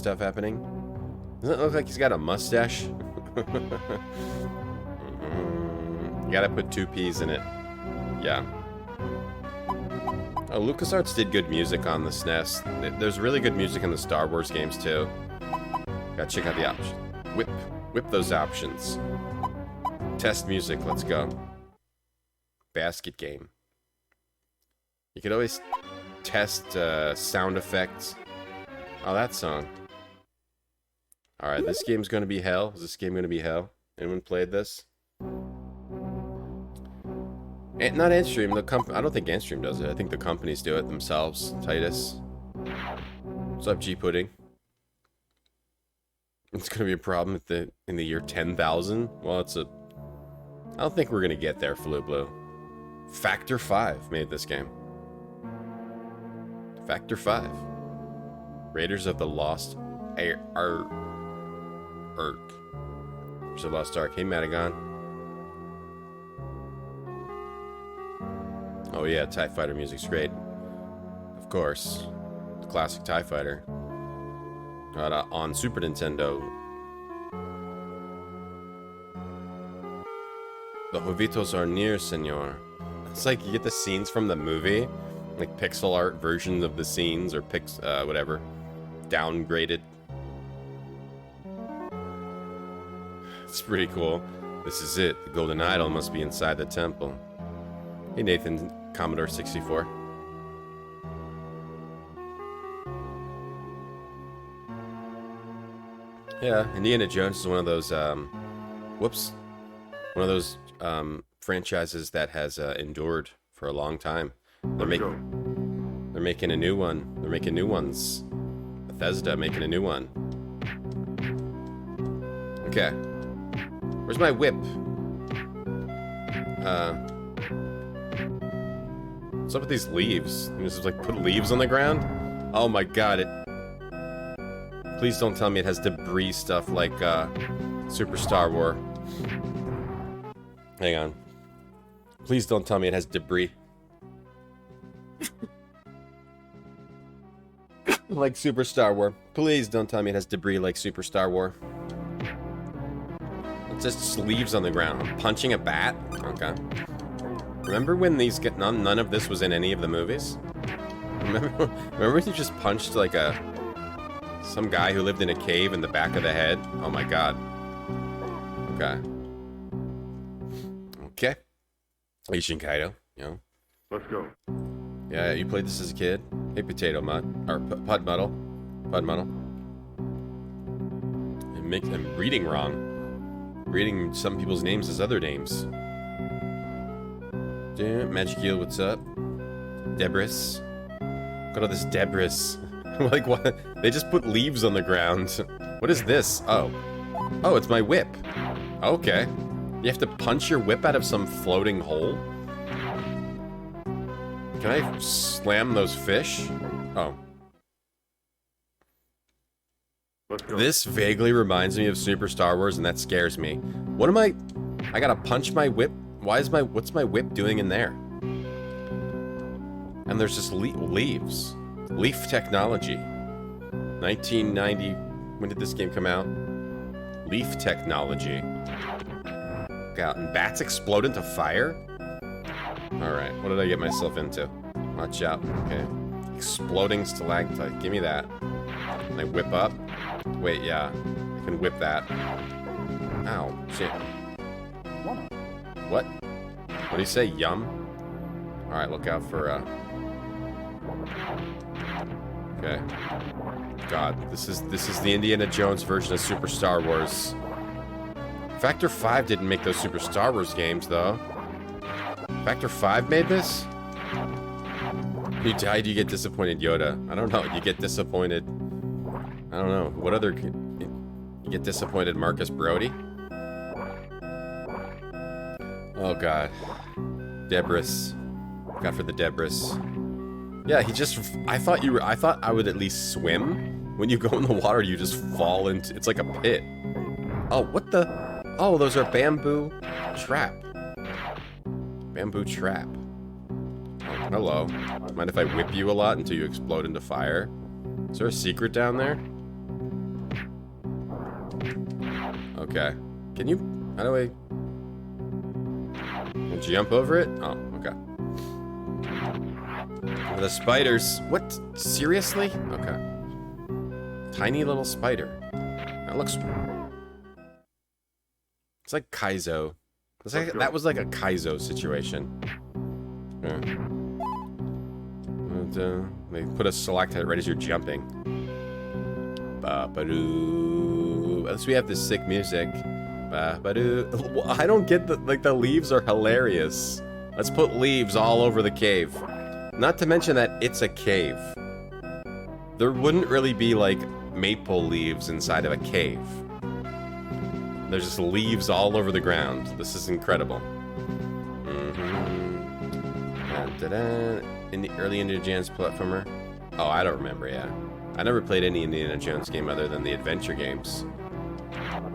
stuff happening. Doesn't it look like he's got a mustache? You gotta put 2 P's in it. Yeah. Oh, LucasArts did good music on the SNES. There's really good music in the Star Wars games, too. Gotta check out the options. Whip those options. Test music, let's go. Basket game. You could always test sound effects. Oh, that song. Alright, this game's gonna be hell. Is this game gonna be hell? Anyone played this? Not Antstream, the company. I don't think Antstream does it. I think the companies do it themselves. Titus. What's up, G Pudding? It's gonna be a problem in the year 10,000. Well, I don't think we're gonna get there, Flu Blue. Factor 5 made this game. Factor 5. Raiders of the Lost Ark. Raiders of the Lost Ark. Hey, Madagon. Oh yeah, TIE Fighter music's great. Of course. The classic TIE Fighter. On Super Nintendo. The Jovitos are near, senor. It's like you get the scenes from the movie. Like pixel art versions of the scenes, or whatever. Downgraded. It's pretty cool. This is it. The golden idol must be inside the temple. Hey Nathan, Commodore 64. Yeah, Indiana Jones is one of those, one of those franchises that has endured for a long time. They're making a new one. They're making new ones. Bethesda making a new one. Okay. Where's my whip? What's up with these leaves? You just like put leaves on the ground? Oh my god, please don't tell me it has debris stuff like Super Star Wars. Hang on. Please don't tell me it has debris. Like Super Star Wars. Please don't tell me it has debris like Super Star Wars. It's just leaves on the ground. I'm punching a bat? Okay. Remember when none of this was in any of the movies? Remember when you just punched like some guy who lived in a cave in the back of the head? Oh my god. Okay. Okay. Asian Kaido, you know. Let's go. Yeah, you played this as a kid? Hey, Potato Mud. Or Pud Muddle. Pud Muddle. I'm reading wrong. Reading some people's names as other names. Damn, Magic Eel, what's up? Debris. Look at all this debris. Like, what? They just put leaves on the ground. What is this? Oh. Oh, it's my whip. Okay. You have to punch your whip out of some floating hole? Can I slam those fish? Oh. This vaguely reminds me of Super Star Wars, and that scares me. What am I gotta punch my whip? What's my whip doing in there? And there's just leaves. Leaf technology. 1990, when did this game come out? Leaf technology. God, and bats explode into fire? Alright, what did I get myself into? Watch out, okay. Exploding stalactite, give me that. Can I whip up? Wait, yeah, I can whip that. Ow, shit. What? What do you say, yum? Alright, look out for, okay. God, this is the Indiana Jones version of Super Star Wars. Factor 5 didn't make those Super Star Wars games, though. Factor 5 made this? You died, you get disappointed, Yoda. I don't know, you get disappointed. I don't know. What other... You get disappointed, Marcus Brody? Oh, God. Debris. God for the debris. Yeah, he just... I thought I would at least swim. When you go in the water, you just fall into... It's like a pit. Oh, what the... Oh, those are bamboo trap. Bamboo trap. Oh, hello. Mind if I whip you a lot until you explode into fire? Is there a secret down there? Okay. Can you... How do I... Jump over it? Oh, okay. The spiders. What? Seriously? Okay. Tiny little spider. That looks... It's like Kaizo. It's like, that was like a Kaizo situation. Yeah. And, they put a select height right as you're jumping. Ba-ba-doo. At least we have this sick music. Ba-ba-doo. I don't get the... Like, the leaves are hilarious. Let's put leaves all over the cave. Not to mention that it's a cave. There wouldn't really be, like, maple leaves inside of a cave. There's just leaves all over the ground. This is incredible. In the early Indiana Jones platformer? Oh, I don't remember, yeah. I never played any Indiana Jones game other than the adventure games.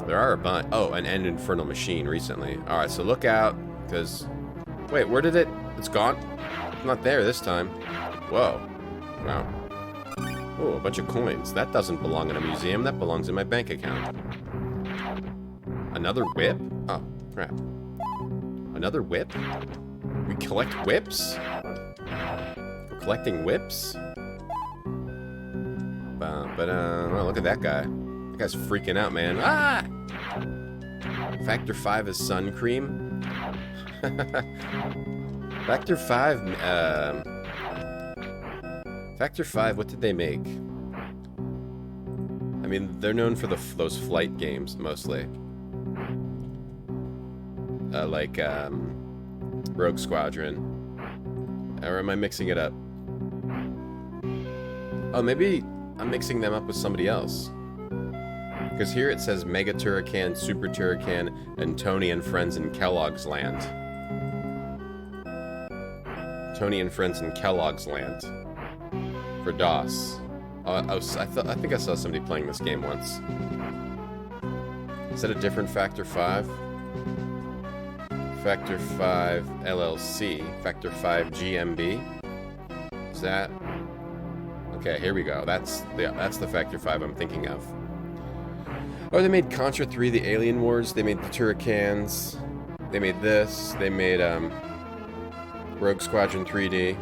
There are a bunch. Oh, an Infernal Machine recently. Alright, so look out, because... Wait, where did it... It's gone? It's not there this time. Whoa. Wow. Oh, a bunch of coins. That doesn't belong in a museum. That belongs in my bank account. Another whip? Oh, crap. Another whip? We collect whips? We're collecting whips? Oh, look at that guy. That guy's freaking out, man. Ah! Factor 5 is sun cream. Factor 5, Factor 5, what did they make? I mean, they're known for those flight games, mostly. Like, Rogue Squadron. Or am I mixing it up? Oh, maybe I'm mixing them up with somebody else. Because here it says Mega Turrican, Super Turrican, and Tony and Friends in Kellogg's Land. Tony and Friends in Kellogg's Land. For DOS. I think I saw somebody playing this game once. Is that a different Factor 5? Factor 5 LLC. Factor 5 GMB. Is that... Okay, here we go. That's the Factor 5 I'm thinking of. Oh, they made Contra 3, the Alien Wars. They made the Turricans. They made this. They made Rogue Squadron 3D.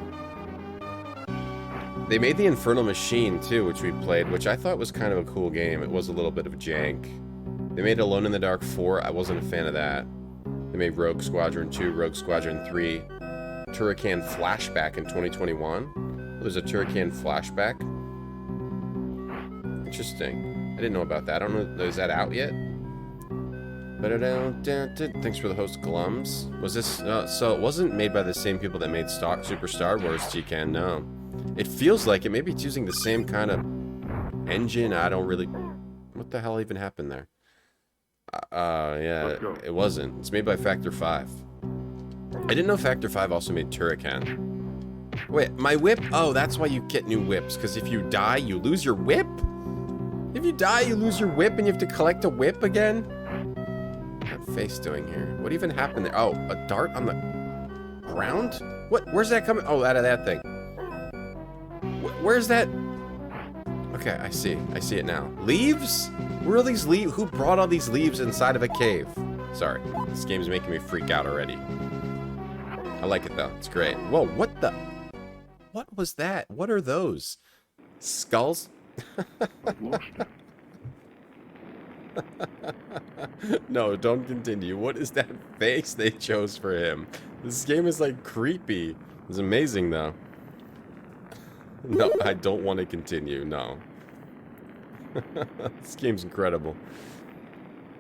They made the Infernal Machine too, which we played, which I thought was kind of a cool game. It was a little bit of a jank. They made Alone in the Dark 4. I wasn't a fan of that. They made Rogue Squadron 2, Rogue Squadron 3, Turrican Flashback in 2021. There's a Turrican Flashback. Interesting. I didn't know about that. I don't know. Is that out yet? Thanks for the host, Glums. Was this... so it wasn't made by the same people that made Super Star Wars Tekken, no. It feels like it. Maybe it's using the same kind of engine. I don't really... What the hell even happened there? Yeah, it wasn't. It's made by Factor 5. I didn't know Factor 5 also made Turrican. Wait, my whip? Oh, that's why you get new whips. Because if you die, you lose your whip? If you die, you lose your whip and you have to collect a whip again? What's that face doing here? What even happened there? Oh, a dart on the ground? What? Where's that coming? Oh, out of that thing. Where's that? Okay, I see. I see it now. Leaves? Where are these leaves? Who brought all these leaves inside of a cave? Sorry, this game's making me freak out already. I like it though. It's great. Whoa, what the? What was that? What are those? Skulls? No, don't continue. What is that face they chose for him? This game is like creepy. It's amazing though. No, I don't want to continue. No. This game's incredible.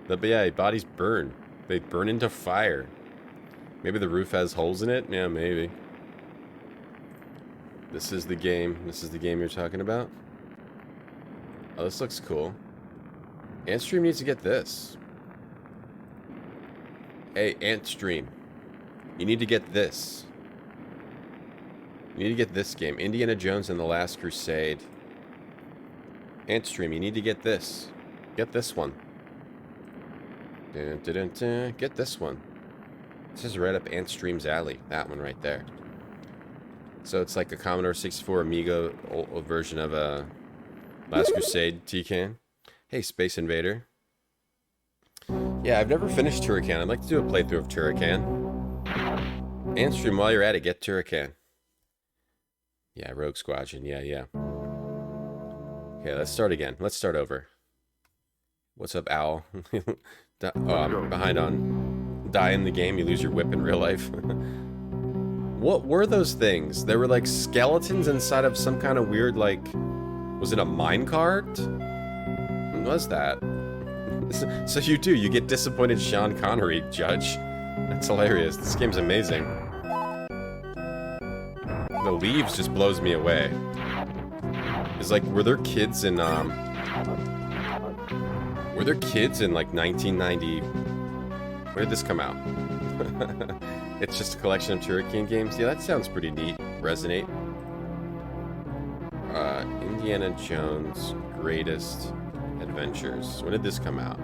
But yeah, bodies burn. They burn into fire. Maybe the roof has holes in it? Yeah, maybe. This is the game. This is the game you're talking about? Oh, this looks cool. Antstream needs to get this. Hey, Antstream. You need to get this. You need to get this game. Indiana Jones and the Last Crusade. Antstream, you need to get this. Get this one. Dun, dun, dun, dun. Get this one. This is right up Antstream's alley. That one right there. So it's like a Commodore 64 Amiga version of a Last Crusade Tekken. Hey, Space Invader. Yeah, I've never finished Turrican. I'd like to do a playthrough of Turrican. Antstream, while you're at it, get Turrican. Yeah, Rogue Squadron. Yeah. Okay, let's start again. Let's start over. What's up, Owl? Oh, I'm behind on die in the game, you lose your whip in real life. What were those things? There were like skeletons inside of some kind of weird, like, was it a minecart? What was that? So you get disappointed Sean Connery, Judge. That's hilarious. This game's amazing. The leaves just blows me away. It's like, were there kids in like 1990? Where did this come out? It's just a collection of Turrican games. Yeah, that sounds pretty neat. Resonate. Indiana Jones Greatest Adventures. When did this come out?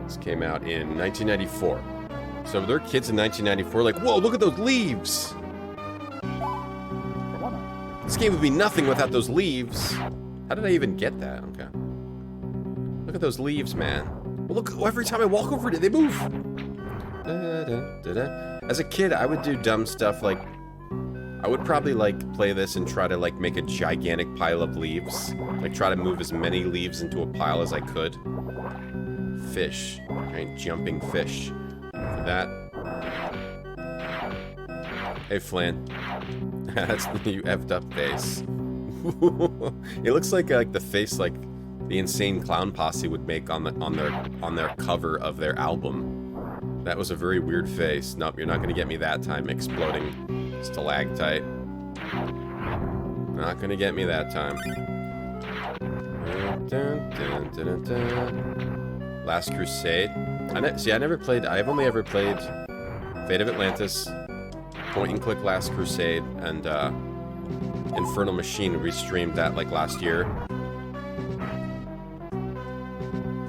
This came out in 1994. So there are kids in 1994 like, whoa, look at those leaves! This game would be nothing without those leaves. How did I even get that? Okay. Look at those leaves, man. Well, look, every time I walk over it, they move. As a kid, I would do dumb stuff like, I would probably like play this and try to like make a gigantic pile of leaves. Like try to move as many leaves into a pile as I could. Fish. Right, jumping fish. For that. Hey, Flan. That's the you effed up face. It looks like the face like the Insane Clown Posse would make on their cover of their album. That was a very weird face. Nope, you're not gonna get me that time, exploding stalactite. Not gonna get me that time. Last Crusade. I never played. I've only ever played Fate of Atlantis, Point and Click Last Crusade, and Infernal Machine. We streamed that like last year.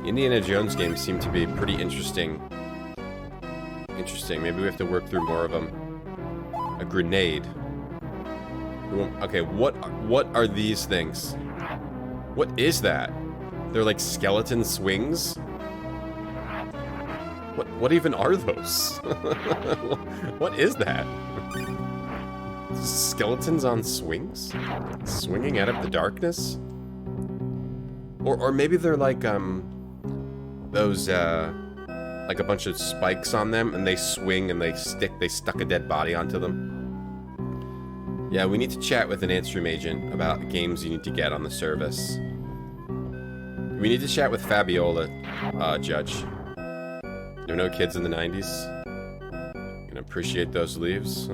Indiana Jones games seem to be pretty interesting. Maybe we have to work through more of them. A grenade. Okay, what are these things? What is that? They're like skeleton swings? What even are those? What is that? Skeletons on swings? Swinging out of the darkness? Or maybe they're like those like a bunch of spikes on them, and they swing and they stuck a dead body onto them. Yeah, we need to chat with an Antstream agent about games you need to get on the service. We need to chat with Fabiola, Judge. There were no kids in the 90s. Can appreciate those leaves.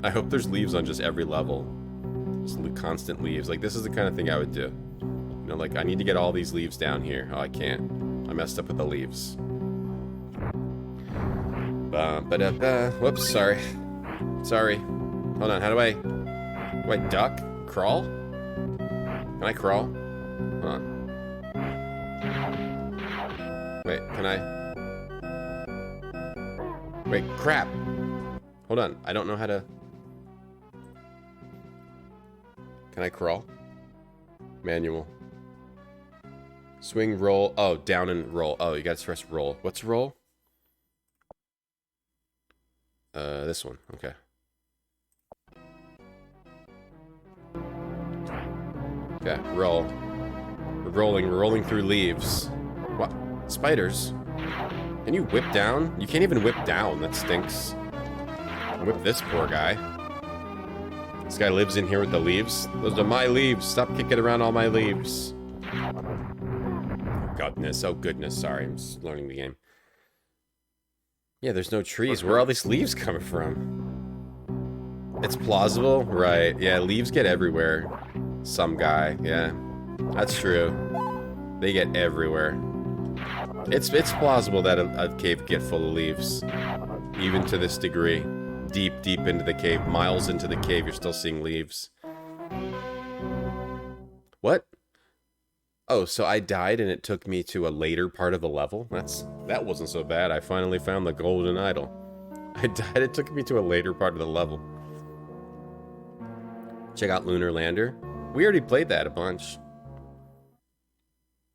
I hope there's leaves on just every level. Just constant leaves. Like, this is the kind of thing I would do. You know, like, I need to get all these leaves down here. Oh, I can't. I messed up with the leaves. Whoops, sorry. Sorry. Hold on, how do I duck? Crawl? Can I crawl? Hold on. Wait, can I? Wait, crap! Hold on, I don't know how to... Can I crawl? Manual. Swing, roll. Oh, down and roll. Oh, you gotta press roll. What's roll? This one. Okay. Okay, roll. We're rolling through leaves. What? Spiders? Can you whip down? You can't even whip down. That stinks. Whip this poor guy. This guy lives in here with the leaves. Those are my leaves. Stop kicking around all my leaves. Goodness, oh goodness, sorry, I'm just learning the game. Yeah, there's no trees. Where are all these leaves coming from? It's plausible, right? Yeah, leaves get everywhere. Some guy, yeah. That's true. They get everywhere. It's plausible that a cave could get full of leaves. Even to this degree. Deep into the cave. Miles into the cave, you're still seeing leaves. What? Oh, so I died and it took me to a later part of the level? That wasn't so bad. I finally found the golden idol. I died, it took me to a later part of the level. Check out Lunar Lander. We already played that a bunch.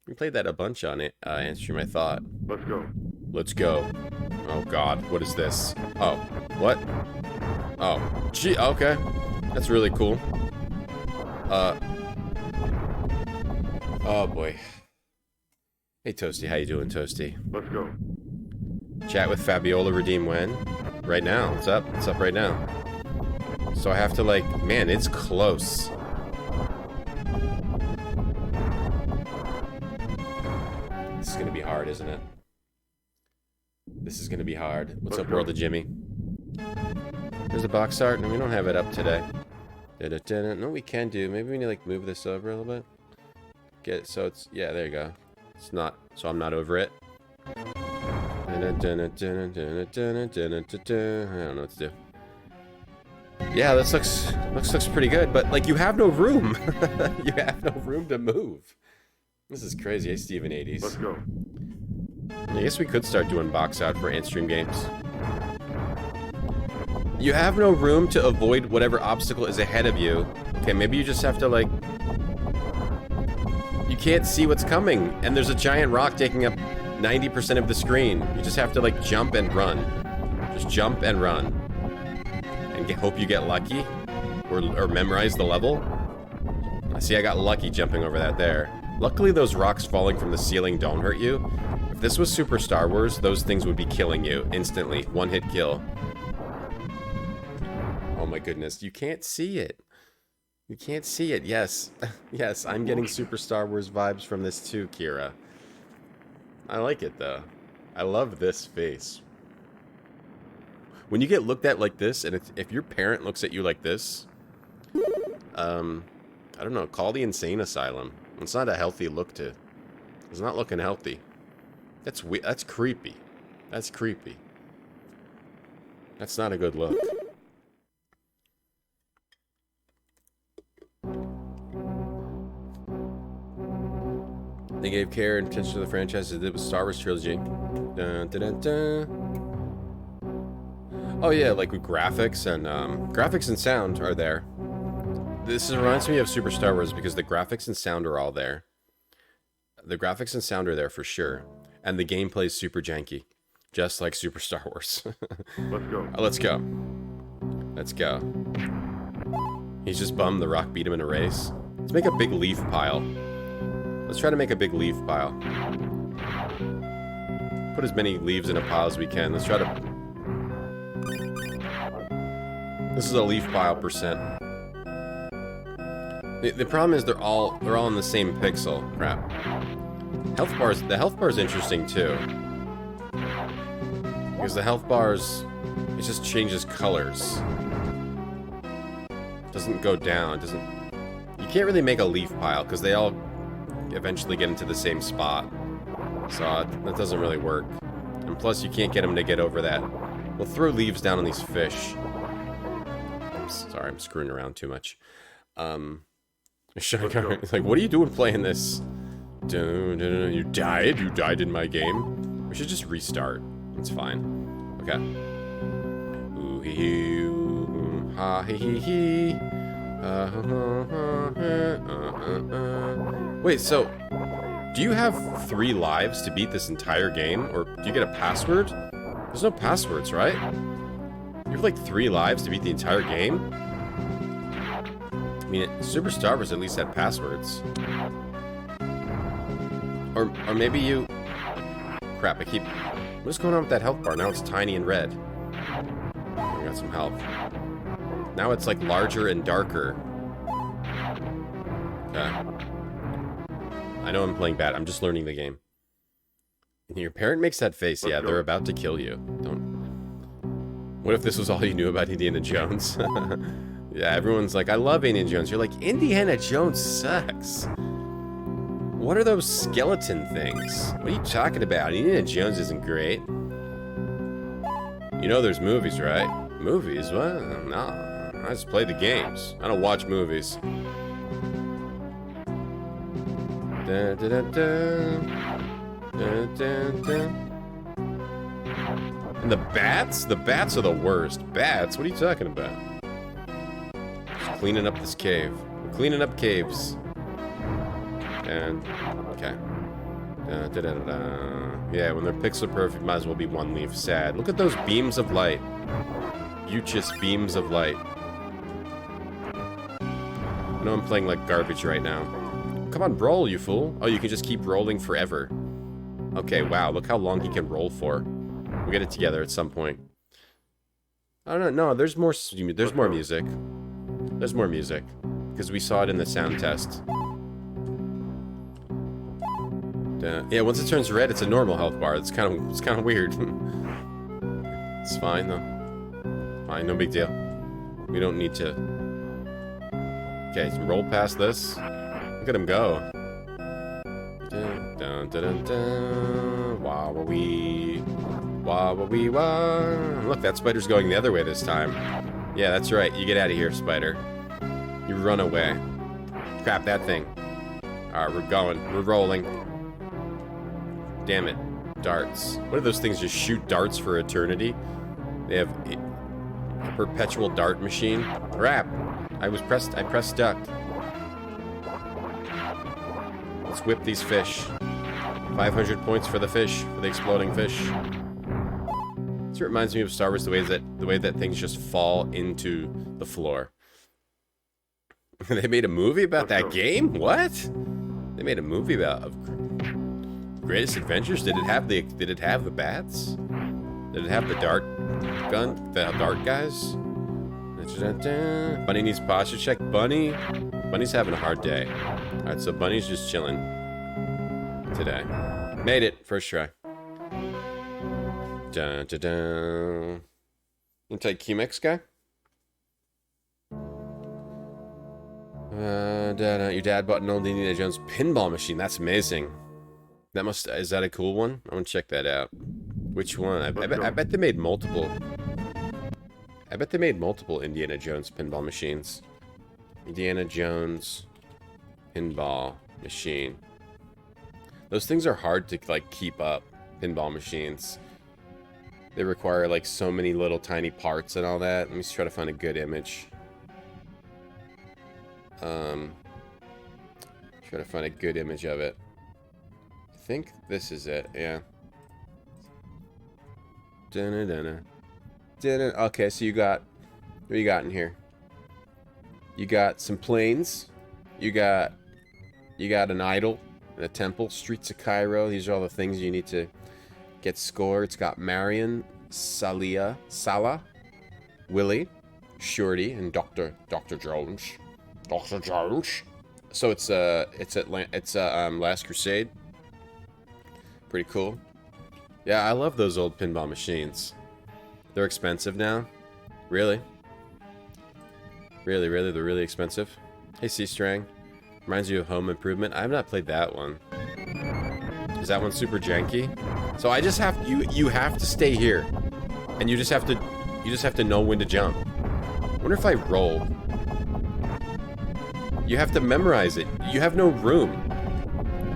We played that a bunch on it, Antstream, I thought. Let's go. Let's go. Oh god, what is this? Oh, what? Oh, gee, okay. That's really cool. Oh boy. Hey Toasty, how you doing, Toasty? Let's go. Chat with Fabiola, redeem when? Right now, it's up. It's up right now. So I have to like, man, it's close. This is gonna be hard, isn't it? This is gonna be hard. What's up, World of Jimmy? There's a box art. No, we don't have it up today. No, we can do. Maybe we need to like move this over a little bit. Get it so it's, yeah, there you go. It's not, so I'm not over it. I don't know what to do. Yeah, this looks pretty good, but like you have no room. You have no room to move. This is crazy. Hey, Steven 80s. Let's go. I guess we could start doing box out for Antstream games. You have no room to avoid whatever obstacle is ahead of you. Okay, maybe you just have to like... You can't see what's coming, and there's a giant rock taking up 90% of the screen. You just have to like jump and run. Just jump and run. And hope you get lucky. Or memorize the level. I see I got lucky jumping over that there. Luckily those rocks falling from the ceiling don't hurt you. If this was Super Star Wars, those things would be killing you instantly. One-hit kill. Oh my goodness, you can't see it. You can't see it, yes. Yes, I'm getting Super Star Wars vibes from this too, Kira. I like it though. I love this face. When you get looked at like this, and if your parent looks at you like this, I don't know, call the insane asylum. It's not a healthy look to... It's not looking healthy. That's creepy. That's creepy. That's not a good look. They gave care and attention to the franchise as they did with Star Wars Trilogy. Dun, dun, dun, dun. Oh yeah, like with graphics and sound are there. This reminds me of Super Star Wars because the graphics and sound are all there. The graphics and sound are there for sure. And the gameplay is super janky. Just like Super Star Wars. Let's go. Let's go. Let's go. He's just bummed the rock beat him in a race. Let's make a big leaf pile. Let's try to make a big leaf pile. Put as many leaves in a pile as we can. Let's try to... This is a leaf pile percent. The problem is they're all in the same pixel. Crap. Health bars. The health bar is interesting too, because the health bars, it just changes colors. It doesn't go down. It doesn't. You can't really make a leaf pile because they all eventually get into the same spot. So that doesn't really work. And plus, you can't get them to get over that. We'll throw leaves down on these fish. Sorry, I'm screwing around too much. It's like, what are you doing playing this? You died? You died in my game? We should just restart. It's fine. Okay. Ooh hee hee, ooh ha hee hee hee. Wait, so do you have 3 lives to beat this entire game? Or do you get a password? There's no passwords, right? You have like 3 lives to beat the entire game? I mean, Super Star Wars at least had passwords. Or maybe you... Crap, what is going on with that health bar? Now it's tiny and red. I got some health. Now it's like larger and darker. Okay. I know I'm playing bad. I'm just learning the game. And your parent makes that face. Yeah, they're about to kill you. Don't... What if this was all you knew about Indiana Jones? Yeah, everyone's like, I love Indiana Jones. You're like, Indiana Jones sucks. What are those skeleton things? What are you talking about? Indiana Jones isn't great. You know there's movies, right? Movies? What? No. I just play the games. I don't watch movies. Da, da, da, da. Da, da, da. And the bats? The bats are the worst. Bats? What are you talking about? Just cleaning up this cave. We're cleaning up caves. And, okay. Yeah, when they're pixel perfect, might as well be one leaf. Sad. Look at those beams of light. Beauteous beams of light. I know I'm playing like garbage right now. Come on, roll, you fool. Oh, you can just keep rolling forever. Okay, wow, look how long he can roll for. We'll get it together at some point. I don't know, no, there's more music. There's more music. Because we saw it in the sound test. Yeah, once it turns red, it's a normal health bar. It's kind of weird. It's fine, though. Fine, no big deal. We don't need to... Okay, so roll past this. Look at him go. Dun, dun, dun, dun, dun. Wah-wah-wee. Wah-wah-wee-wah. Look, that spider's going the other way this time. Yeah, that's right. You get out of here, spider. You run away. Crap, that thing. Alright, we're going. We're rolling. Damn it. Darts. What are those things? Just shoot darts for eternity? They have a perpetual dart machine. Crap. I pressed duck. Let's whip these fish. 500 points for the fish, for the exploding fish. This reminds me of Star Wars, the way that things just fall into the floor. They made a movie about that game? What? They made a movie about Greatest Adventures? Did it have the bats? Did it have the dart gun? The dart guys? Bunny needs posture check. Bunny's having a hard day. Alright, so Bunny's just chilling today. Made it. First try. Dun, dun, dun. You take Chemex, guy? Your dad bought an old Indiana Jones pinball machine. That's amazing. Is that a cool one? I want to check that out. Which one? I bet they made multiple. I bet they made multiple Indiana Jones pinball machines. Indiana Jones pinball machine. Those things are hard to like keep up. Pinball machines. They require like so many little tiny parts and all that. Let me try to find a good image. Try to find a good image of it. I think this is it. Yeah. Okay, so you got... What you got in here? You got some planes. You got an idol and a temple. Streets of Cairo. These are all the things you need to get score. It's got Marion, Salah, Willie, Shorty, and Dr. Jones. Dr. Jones. So it's Last Crusade. Pretty cool. Yeah, I love those old pinball machines. They're expensive now. Really? Really? They're really expensive? Hey, C-Strang. Reminds you of Home Improvement. I have not played that one. Is that one super janky? So I just have... You have to stay here. And you just have to know when to jump. I wonder if I roll. You have to memorize it. You have no room.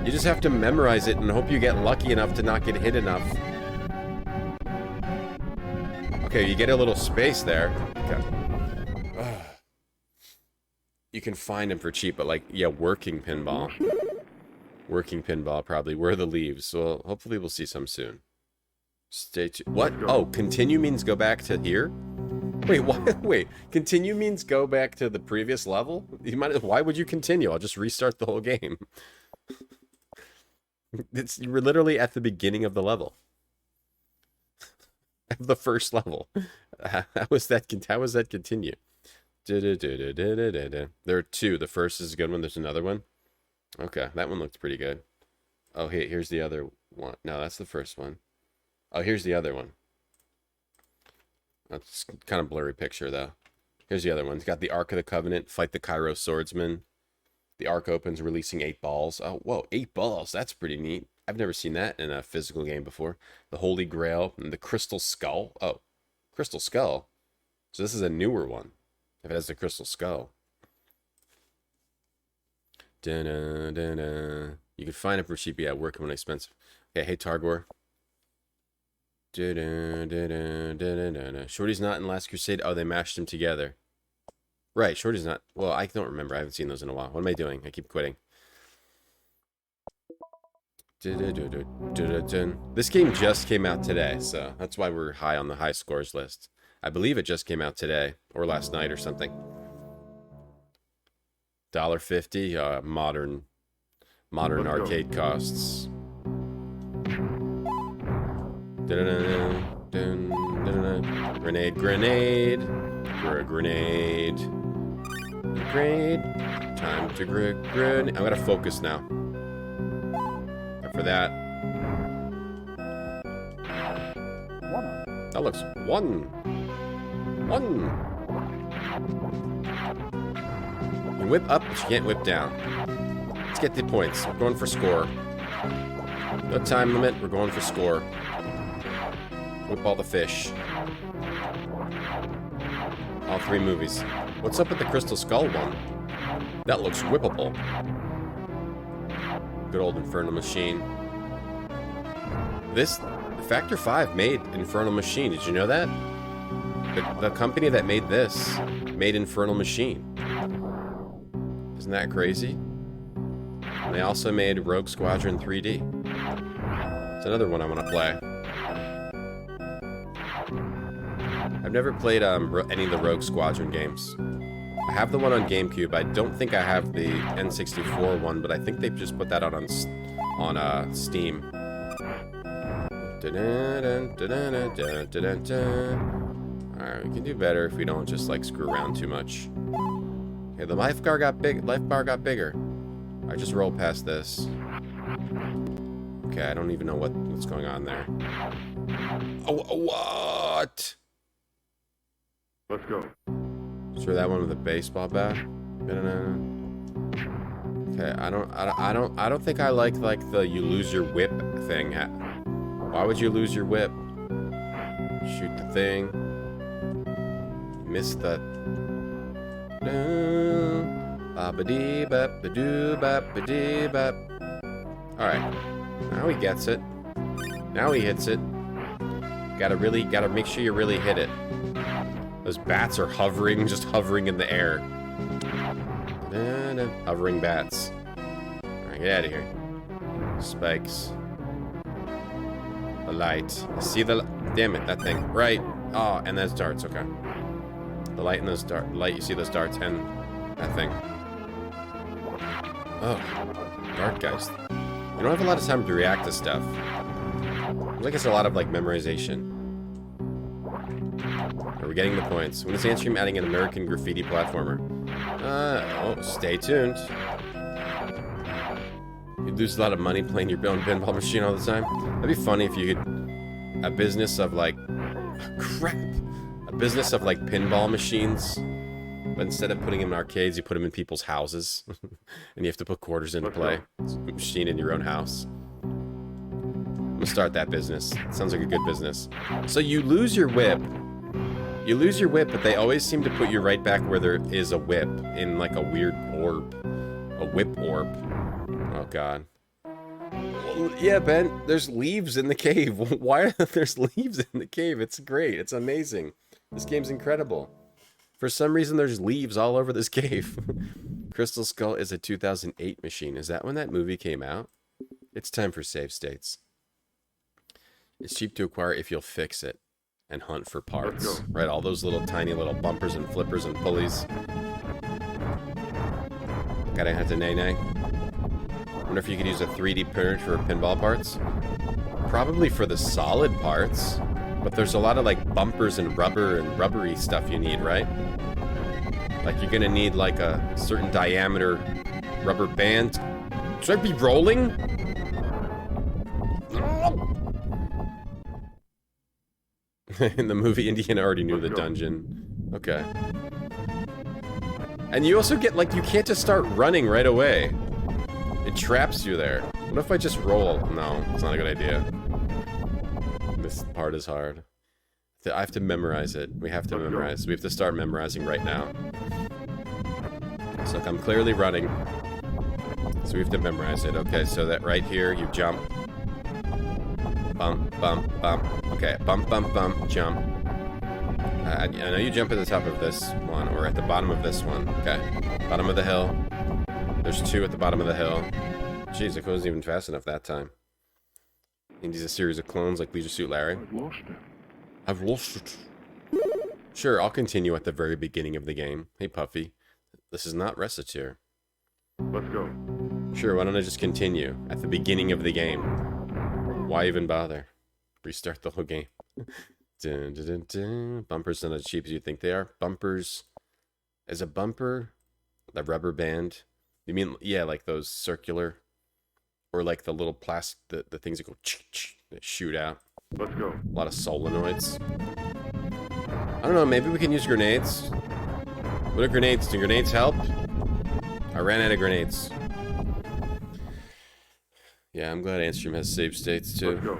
You just have to memorize it and hope you get lucky enough to not get hit enough. Okay, you get a little space there. Okay. You can find them for cheap, but like, yeah, working pinball. Working pinball, probably. Where are the leaves? Well, hopefully we'll see some soon. Stay tuned. What? Oh, continue means go back to here? Wait, what? Wait, continue means go back to the previous level? Why would you continue? I'll just restart the whole game. You're literally at the beginning of the level. The first level. How was that continue? There are two. The first is a good one. There's another one. Okay, that one looks pretty good. Oh, hey, here's the other one. No, that's the first one. Oh, here's the other one. That's kind of blurry picture, though. Here's the other one. It's got the Ark of the Covenant, fight the Cairo swordsman. The Ark opens, releasing 8 balls. Oh, whoa, 8 balls. That's pretty neat. I've never seen that in a physical game before. The Holy Grail and the Crystal Skull. Oh, Crystal Skull. So this is a newer one. If it has the Crystal Skull. You can find it for cheap. Yeah, work when expensive. Okay, hey Targor. Shorty's not in Last Crusade. Oh, they mashed them together. Right, Shorty's not. Well, I don't remember. I haven't seen those in a while. What am I doing? I keep quitting. This game just came out today, so that's why we're high on the high scores list. I believe it just came out today, or last night or something. $1.50, modern arcade costs. Grenade, grenade, grenade, grenade. Time to grenade. I'm gonna focus now. For that. That looks one. You whip up, but you can't whip down. Let's get the points. We're going for score. No time limit. We're going for score. Whip all the fish. All 3 movies. What's up with the Crystal Skull one? That looks whippable. Good old Infernal Machine. Factor 5 made Infernal Machine. Did you know that? The company that made this made Infernal Machine. Isn't that crazy? And they also made Rogue Squadron 3D. It's another one I want to play. I've never played any of the Rogue Squadron games. I have the one on GameCube. I don't think I have the N64 one, but I think they've just put that out on Steam. Alright, we can do better if we don't just like screw around too much. Okay, the life bar got bigger. I just rolled past this. Okay, I don't even know what's going on there. Oh, what? Let's go. Throw that one with a baseball bat. Okay, I don't think I like the you lose your whip thing. Why would you lose your whip? Shoot the thing. Miss the. Alright. Now he gets it. Now he hits it. Gotta make sure you really hit it. Those bats are hovering, just hovering in the air. Hovering bats. Alright, get out of here. Spikes. The light. See the... Damn it, that thing. Right. Oh, and those darts, okay. The light and those darts. Light, you see those darts and that thing. Oh. Dart guys. You don't have a lot of time to react to stuff. I think it's a lot of, like, memorization. We're getting the points. When is Antstream adding an American graffiti platformer? Oh, stay tuned. You'd lose a lot of money playing your own pinball machine all the time. That'd be funny if you could... A business of, like... Crap! A business of, like, pinball machines. But instead of putting them in arcades, you put them in people's houses. And you have to put quarters in to play. It's a machine in your own house. I'm gonna start that business. It sounds like a good business. So you lose your whip. You lose your whip, but they always seem to put you right back where there is a whip, in like a weird orb. A whip orb. Oh god. Well, yeah, Ben, there's leaves in the cave. Why are there's leaves in the cave? It's great. It's amazing. This game's incredible. For some reason, there's leaves all over this cave. Crystal Skull is a 2008 machine. Is that when that movie came out? It's time for save states. It's cheap to acquire if you'll fix it. And hunt for parts. Right, all those little tiny little bumpers and flippers and pulleys. Gotta have to nay-nay. Wonder if you could use a 3D printer for pinball parts. Probably for the solid parts. But there's a lot of like bumpers and rubber and rubbery stuff you need, right? Like you're gonna need like a certain diameter rubber band. Should I be rolling? In the movie, Indiana already knew the dungeon. Okay. And you also get, like, you can't just start running right away. It traps you there. What if I just roll? No, it's not a good idea. This part is hard. I have to memorize it. We have to memorize. We have to start memorizing right now. So, like, I'm clearly running. So we have to memorize it. Okay, so that right here, you jump. Bump, bump, bump. Okay, bump, bump, bump, jump. I know you jump at the top of this one, or at the bottom of this one. Okay, bottom of the hill. There's 2 at the bottom of the hill. Jeez, it wasn't even fast enough that time. And he's a series of clones like Leisure Suit Larry. I've lost it. I've lost it. Sure, I'll continue at the very beginning of the game. Hey, Puffy. This is not Recitaire. Let's go. Sure, why don't I just continue at the beginning of the game? Why even bother? Restart the whole game. Dun, dun, dun, dun. Bumpers not as cheap as you think they are. Bumpers. Is a bumper the rubber band? You mean, yeah, like those circular? Or like the little plastic, the things that go that shoot out. Let's go. A lot of solenoids. I don't know, maybe we can use grenades. What are grenades? Do grenades help? I ran out of grenades. Yeah, I'm glad Antstream has save states too. Let's go.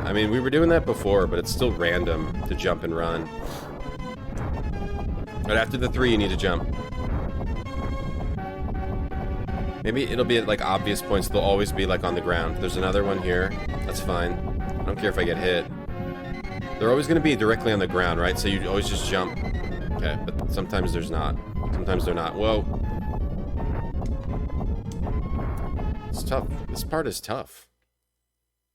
I mean, we were doing that before, but it's still random to jump and run. But after the 3, you need to jump. Maybe it'll be at, like, obvious points. They'll always be, like, on the ground. There's another one here. That's fine. I don't care if I get hit. They're always going to be directly on the ground, right? So you always just jump. Okay, but sometimes there's not. Sometimes they're not. Whoa. It's tough. This part is tough.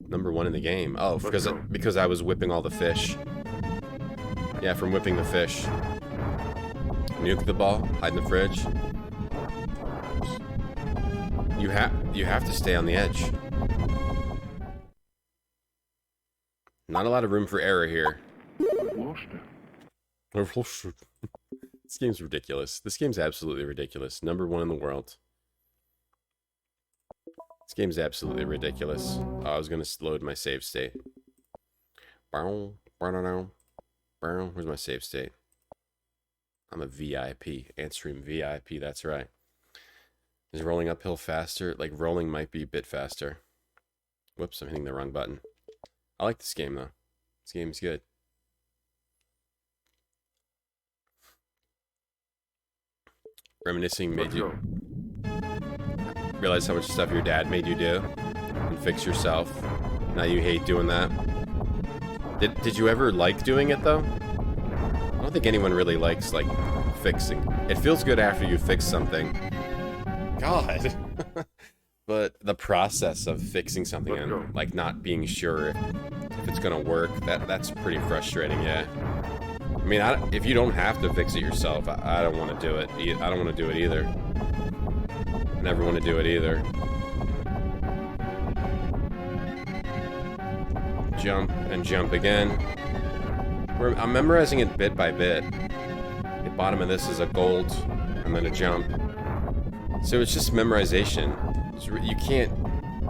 Number 1 in the game. Oh, because I was whipping all the fish. Yeah, from whipping the fish. Nuke the ball. Hide in the fridge. You have to stay on the edge. Not a lot of room for error here. I've lost it. This game's ridiculous. This game's absolutely ridiculous. Number 1 in the world. This game's absolutely ridiculous. Oh, I was gonna load my save state. Where's my save state? I'm a VIP. Antstream VIP, that's right. Is rolling uphill faster? Like, rolling might be a bit faster. Whoops, I'm hitting the wrong button. I like this game, though. This game's good. Reminiscing made you realize how much stuff your dad made you do and fix yourself. Now you hate doing that. Did you ever like doing it, though? I don't think anyone really likes, like, fixing. It feels good after you fix something. God. But the process of fixing something and, like, not being sure if it's gonna work, that's pretty frustrating, yeah. I mean, if you don't have to fix it yourself, I don't want to do it. I don't want to do it either. I never want to do it either. Jump and jump again. I'm memorizing it bit by bit. The bottom of this is a gold, and then a jump. So it's just memorization.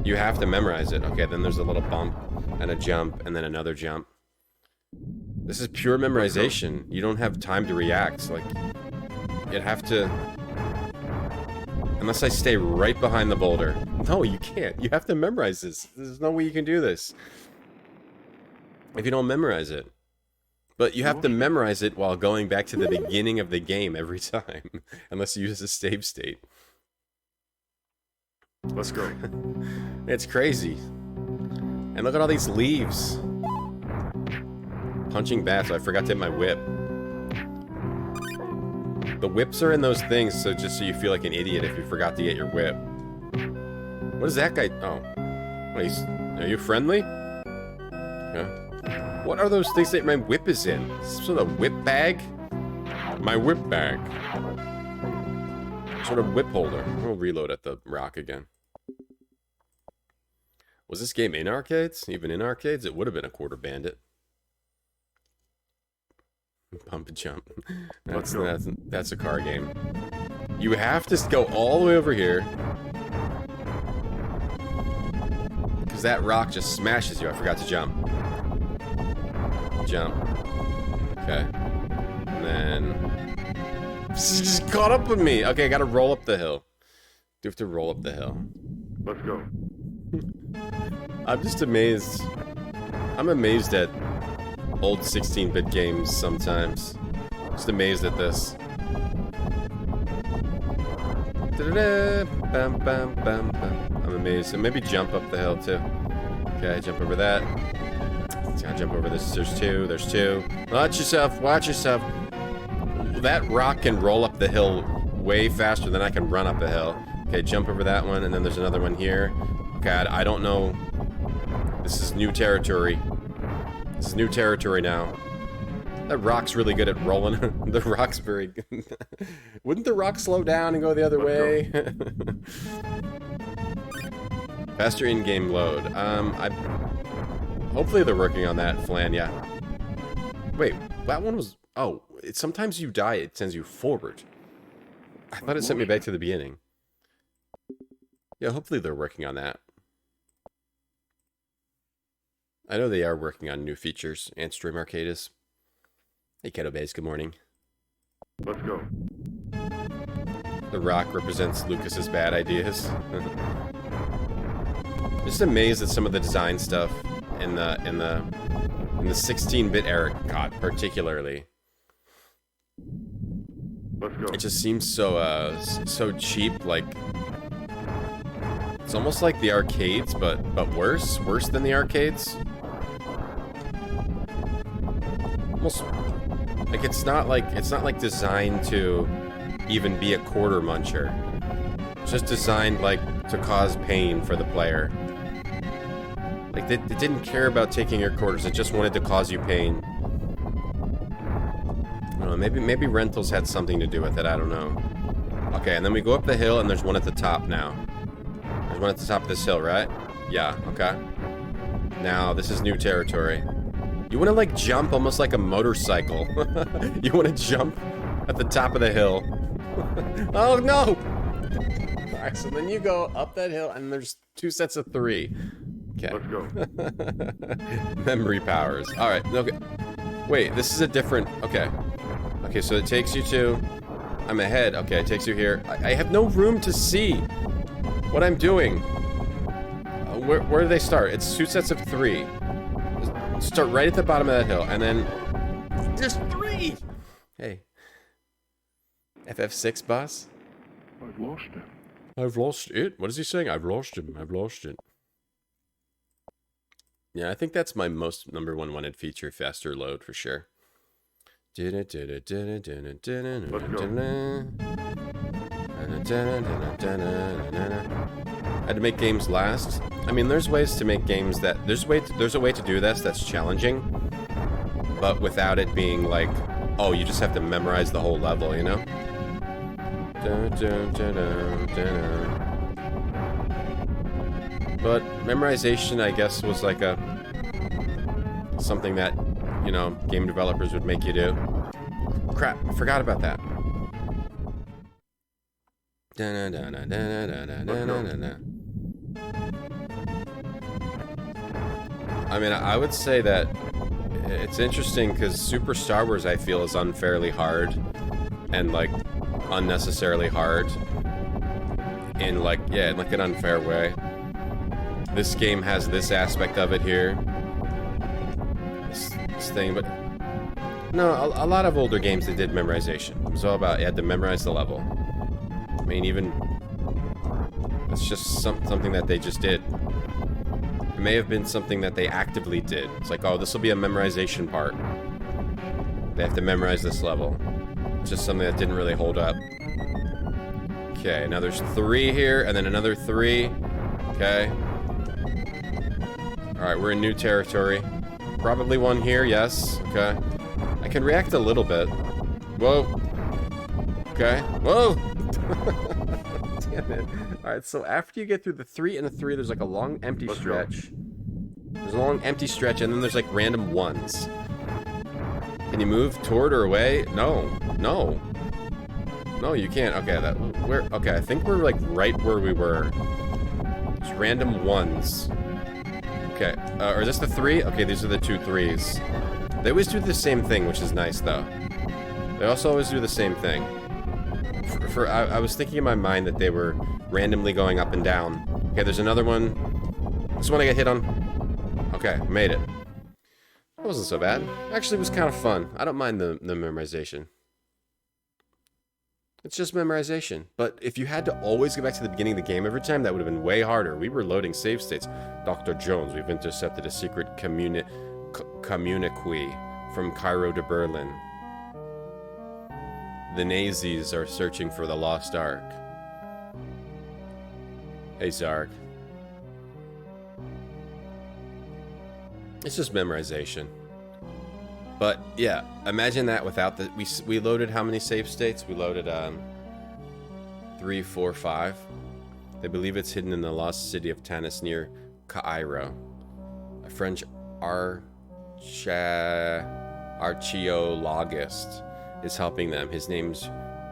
You have to memorize it. Okay, then there's a little bump, and a jump, and then another jump. This is pure memorization. You don't have time to react. Like, you'd have to... Unless I stay right behind the boulder. No, you can't. You have to memorize this. There's no way you can do this if you don't memorize it. But you have to memorize it while going back to the beginning of the game every time. Unless you use a save state. Let's go. It's crazy. And look at all these leaves. Punching bats. I forgot to hit my whip. The whips are in those things, so just so you feel like an idiot if you forgot to get your whip. What is that guy? Oh. Are you friendly? Yeah. What are those things that my whip is in? Some sort of whip bag? My whip bag. Sort of whip holder. We'll reload at the rock again. Was this game in arcades? Even in arcades? It would have been a Quarter Bandit. Pump and jump. That's a car game. You have to go all the way over here. Because that rock just smashes you. I forgot to jump. Jump. Okay. And then... This just caught up with me. Okay, I gotta roll up the hill. Do have to roll up the hill. Let's go. I'm just amazed. I'm amazed at old 16-bit games sometimes. Just amazed at this. Bam, bam, bam, bam. I'm amazed. And maybe jump up the hill too. Okay, jump over that. Gotta jump over this. There's two. There's two. Watch yourself. Watch yourself. That rock can roll up the hill way faster than I can run up a hill. Okay, jump over that one, and then there's another one here. God, I don't know. This is new territory. This is new territory now. That rock's really good at rolling. The rock's very good. Wouldn't the rock slow down and go the other way? Faster in-game load. Hopefully they're working on that, Flan, yeah. Wait, that one was... Oh, sometimes you die, it sends you forward. I thought it sent me back to the beginning. Yeah, hopefully they're working on that. I know they are working on new features. Antstream Arcade is. Hey, Keto Bays, good morning. Let's go. The rock represents Lucas's bad ideas. Just amazed at some of the design stuff in the 16-bit era, God, particularly. Let's go. It just seems so so cheap. Like it's almost like the arcades, but worse than the arcades. Almost like it's not like designed to even be a quarter muncher. It's just designed like to cause pain for the player. Like it didn't care about taking your quarters. It just wanted to cause you pain. I don't know, maybe rentals had something to do with it. I don't know. Okay, and then we go up the hill, and there's one at the top now. There's one at the top of this hill, right? Yeah. Okay. Now this is new territory. You want to like jump almost like a motorcycle. You want to jump at the top of the hill. Oh no! All right, so then you go up that hill, and there's 2 sets of 3. Okay. Let's go. Memory powers. All right. Okay. Wait, this is a different... Okay. Okay, so it takes you to... I'm ahead. Okay, it takes you here. I have no room to see what I'm doing. Where do they start? It's 2 sets of 3. Start right at the bottom of that hill, and then... Just 3! Hey. FF6, boss? I've lost him. I've lost it? What is he saying? I've lost him. I've lost it. Yeah, I think that's my most #1 wanted feature, faster load for sure. Let's go. I had to make games last. I mean, there's ways to make games that... There's a way to do this that's challenging, but without it being like, oh, you just have to memorize the whole level, you know? But memorization, I guess, was like something that, you know, game developers would make you do. Crap, I forgot about that. I mean, I would say that it's interesting because Super Star Wars, I feel, is unfairly hard and like unnecessarily hard in like, yeah, in like an unfair way. This game has this aspect of it here. This thing, but no, a lot of older games, they did memorization. It was all about, you had to memorize the level. I mean, even, it's just something that they just did. It may have been something that they actively did. It's like, oh, this will be a memorization part. They have to memorize this level. It's just something that didn't really hold up. Okay, now there's 3 here, and then another 3. Okay. Alright, we're in new territory. Probably one here, yes. Okay. I can react a little bit. Whoa. Okay. Whoa! Damn it. Alright, so after you get through the 3 and the 3, there's like a long empty stretch. There's a long empty stretch, and then there's like random 1s. Can you move toward or away? No. No. No, you can't. Okay, okay, I think we're like right where we were. It's random 1s. Okay, or is this the 3? Okay, these are the 2 3s. They always do the same thing, which is nice, though. They also always do the same thing. I was thinking in my mind that they were randomly going up and down. Okay, there's another one. This one I get hit on. Okay, made it. That wasn't so bad. Actually, it was kind of fun. I don't mind the memorization. It's just memorization. But if you had to always go back to the beginning of the game every time, that would have been way harder. We were loading save states. Dr. Jones, we've intercepted a secret communique from Cairo to Berlin. The Nazis are searching for the lost Ark. Hey, Zark. It's just memorization. But, yeah, imagine that without the... We loaded how many save states? We loaded, 3, 4, 5. They believe it's hidden in the lost city of Tanis near Cairo. A French archaeologist is helping them. His name's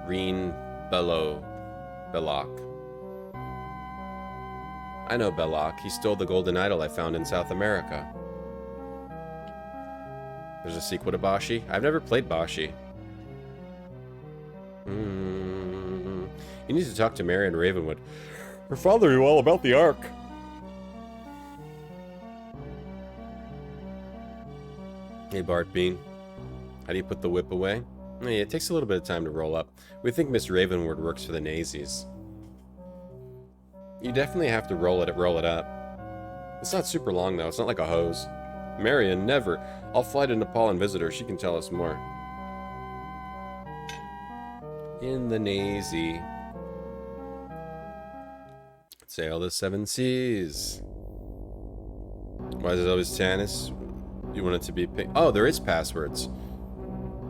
Reen Belloc. I know Belloc. He stole the golden idol I found in South America. There's a sequel to Bashi. I've never played Bashi. You need to talk to Marion Ravenwood. Her father knew all about the Ark. Hey, Bart Bean. How do you put the whip away? Hey, it takes a little bit of time to roll up. We think Miss Ravenwood works for the Nazis. You definitely have to roll it up. It's not super long, though. It's not like a hose. Marion, never. I'll fly to Nepal and visit her. She can tell us more. In the Nazi. Sail the 7 seas. Why is it always Tanis? You want it to be pink? Oh, there is passwords.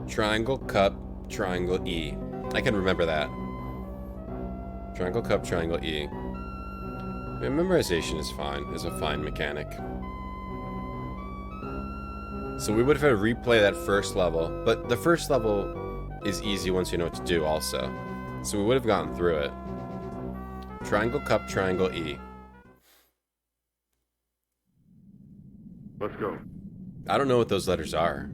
Triangle, cup, triangle, E. I can remember that. Triangle, cup, triangle, E. Memorization is fine. Is a fine mechanic. So we would have had to replay that first level, but the first level is easy once you know what to do also. So we would have gotten through it. Triangle, cup, triangle, E. Let's go. I don't know what those letters are.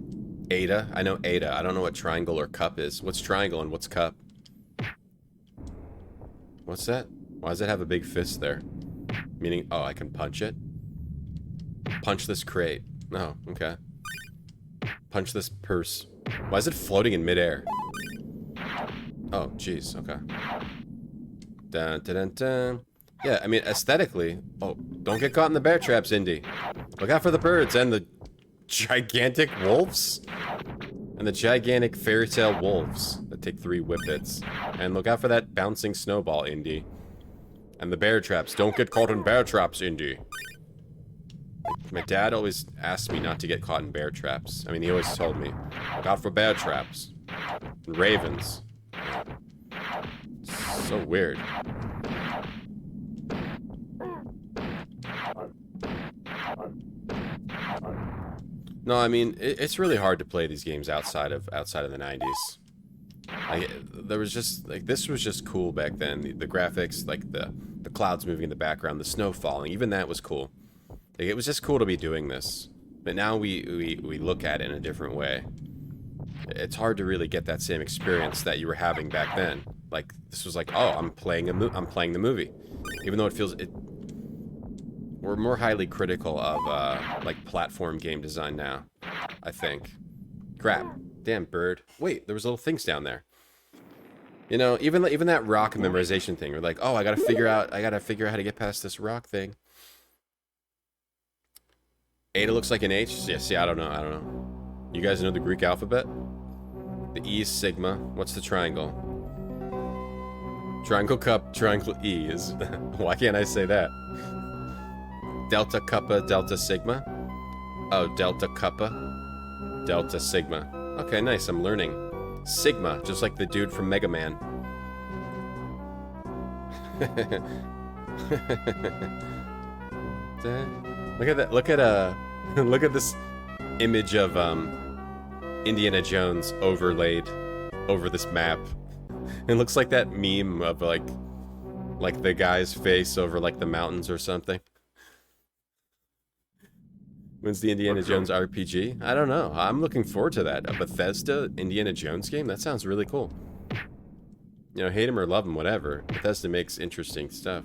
Ada? I know Ada. I don't know what triangle or cup is. What's triangle and what's cup? What's that? Why does it have a big fist there? Meaning, oh, I can punch it? Punch this crate. Oh, okay. Punch this purse. Why is it floating in midair? Oh, jeez, okay. Dun, dun, dun, dun. Yeah, I mean, aesthetically... Oh, don't get caught in the bear traps, Indy. Look out for the birds and the gigantic wolves. And the gigantic fairy tale wolves that take 3 whippets. And look out for that bouncing snowball, Indy. And the bear traps. Don't get caught in bear traps, Indy. My dad always asked me not to get caught in bear traps. I mean, he always told me, look out for bear traps. And ravens. So weird. No, I mean, it's really hard to play these games outside of the 90s. Like, there was just, like, this was just cool back then. The graphics, like, the clouds moving in the background, the snow falling, even that was cool. Like, it was just cool to be doing this. But now we look at it in a different way. It's hard to really get that same experience that you were having back then. Like, this was like, oh, I'm playing the movie. Even though it feels... We're more highly critical of, like, platform game design now, I think. Crap. Damn, bird. Wait, there was little things down there. You know, even that rock memorization thing. We're like, oh, I gotta figure out how to get past this rock thing. Ada looks like an H? Yeah, see, I don't know. You guys know the Greek alphabet? The E is sigma. What's the triangle? Triangle cup, triangle E is... Why can't I say that? Delta Kappa, Delta Sigma? Oh, Delta Kappa, Delta Sigma. Okay, nice, I'm learning. Sigma, just like the dude from Mega Man. Look at that, look at this image of, Indiana Jones overlaid over this map. It looks like that meme of, like the guy's face over, like, the mountains or something. When's the Indiana Jones RPG? I don't know. I'm looking forward to that. A Bethesda Indiana Jones game? That sounds really cool. You know, hate him or love him, whatever. Bethesda makes interesting stuff.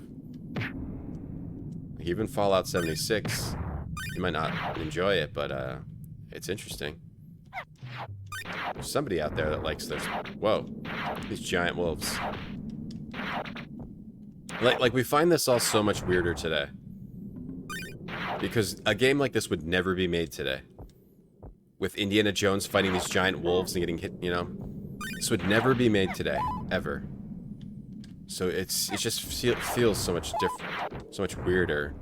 Even Fallout 76. You might not enjoy it, but it's interesting. There's somebody out there that likes this. Whoa. These giant wolves. Like we find this all so much weirder today. Because a game like this would never be made today. With Indiana Jones fighting these giant wolves and getting hit, you know, This would never be made today, ever. So it just feels so much different, so much weirder.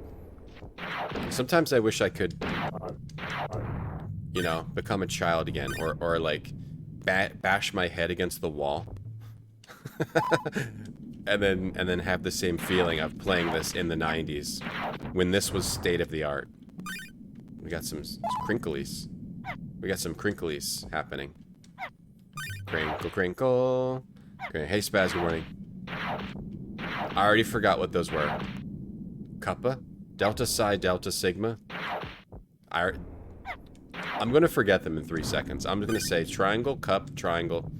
Sometimes I wish I could, you know, become a child again, or like bash my head against the wall, and then have the same feeling of playing this in the 90s, when this was state of the art. We got some crinklies. We got some crinklies happening. Crinkle, crinkle. Okay, hey Spaz, good morning. I already forgot what those were. Kappa? Delta Psi, Delta Sigma? I'm gonna forget them in 3 seconds. I'm gonna say triangle, cup, triangle,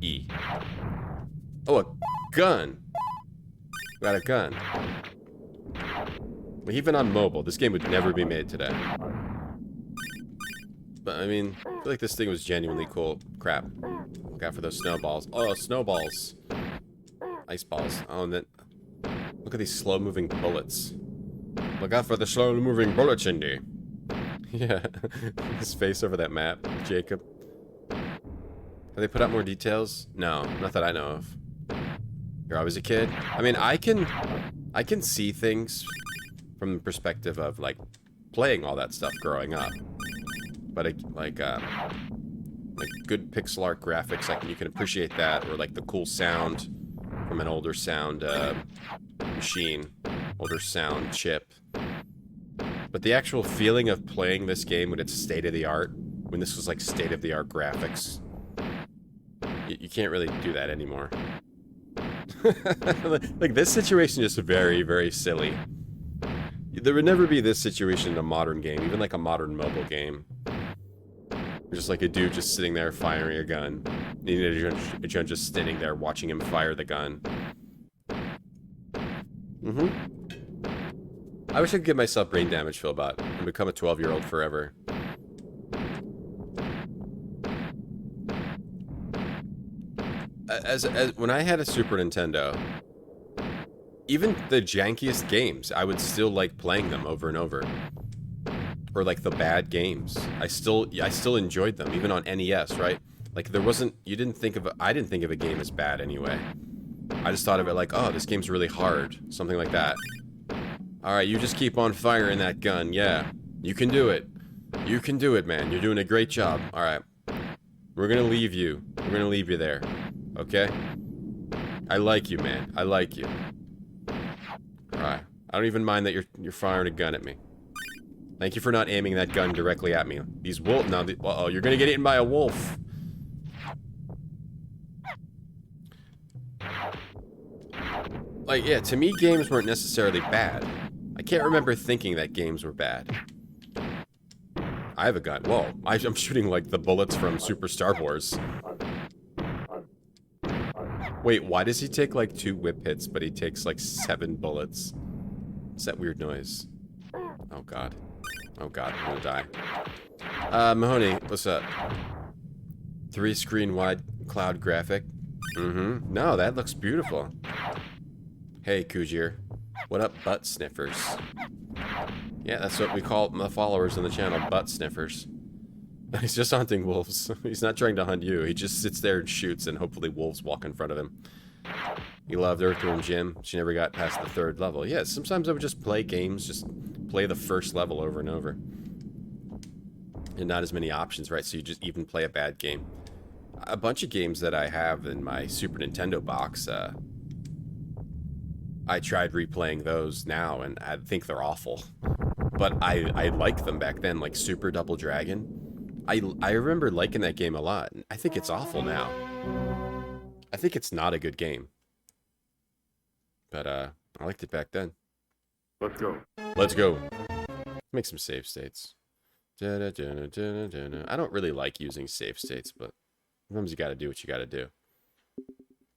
E. Oh, a gun! We got a gun. Even on mobile, this game would never be made today. But, I mean, I feel like this thing was genuinely cool. Crap. Look out for those snowballs. Oh, snowballs. Ice balls. Oh, and then... Look at these slow-moving bullets. Look out for the slow-moving bullets, Indy. Yeah. His face over that map, Jacob. Have they put out more details? No, not that I know of. You're always a kid? I mean, I can see things from the perspective of, like, playing all that stuff growing up. But, like good pixel art graphics, you can appreciate that, or, like, the cool sound from an older sound, machine. Older sound chip. But the actual feeling of playing this game when it's state-of-the-art, when this was, like, state-of-the-art graphics, you can't really do that anymore. Like, this situation is just very, very silly. There would never be this situation in a modern game, even like a modern mobile game. Just like a dude just sitting there firing a gun. And a judge just standing there watching him fire the gun. I wish I could give myself brain damage, Philbot, and become a 12-year-old forever. When I had a Super Nintendo, even the jankiest games, I would still like playing them over and over. Or like the bad games. I still enjoyed them, even on NES, right? Like there wasn't, I didn't think of a game as bad anyway. I just thought of it like, oh, this game's really hard. Something like that. Alright, you just keep on firing that gun, yeah. You can do it. You can do it, man. You're doing a great job. Alright. We're gonna leave you. We're gonna leave you there. Okay? I like you, man. I like you. Alright. I don't even mind that you're firing a gun at me. Thank you for not aiming that gun directly at me. These wolves... Now, uh-oh, you're gonna get eaten by a wolf. Like, yeah, to me, games weren't necessarily bad. I can't remember thinking that games were bad. I have a gun. Whoa, I'm shooting, like, the bullets from Super Star Wars. Wait, why does he take, like, 2 whip hits, but he takes, like, 7 bullets? What's that weird noise? Oh, God. Oh, God, I'm gonna die. Mahoney, what's up? 3-screen wide cloud graphic. No, that looks beautiful. Hey, Kujir. What up, butt sniffers? Yeah, that's what we call the followers on the channel, butt sniffers. He's just hunting wolves. He's not trying to hunt you. He just sits there and shoots, and hopefully wolves walk in front of him. He loved Earthworm Jim. She never got past the 3rd level. Yeah, sometimes I would just play games, just play the 1st level over and over. And not as many options, right? So you just even play a bad game. A bunch of games that I have in my Super Nintendo box, I tried replaying those now, and I think they're awful. But I liked them back then, like Super Double Dragon. I remember liking that game a lot. I think it's awful now. I think it's not a good game. But, I liked it back then. Let's go. Let's go. Make some save states. I don't really like using save states, but sometimes you gotta do what you gotta do.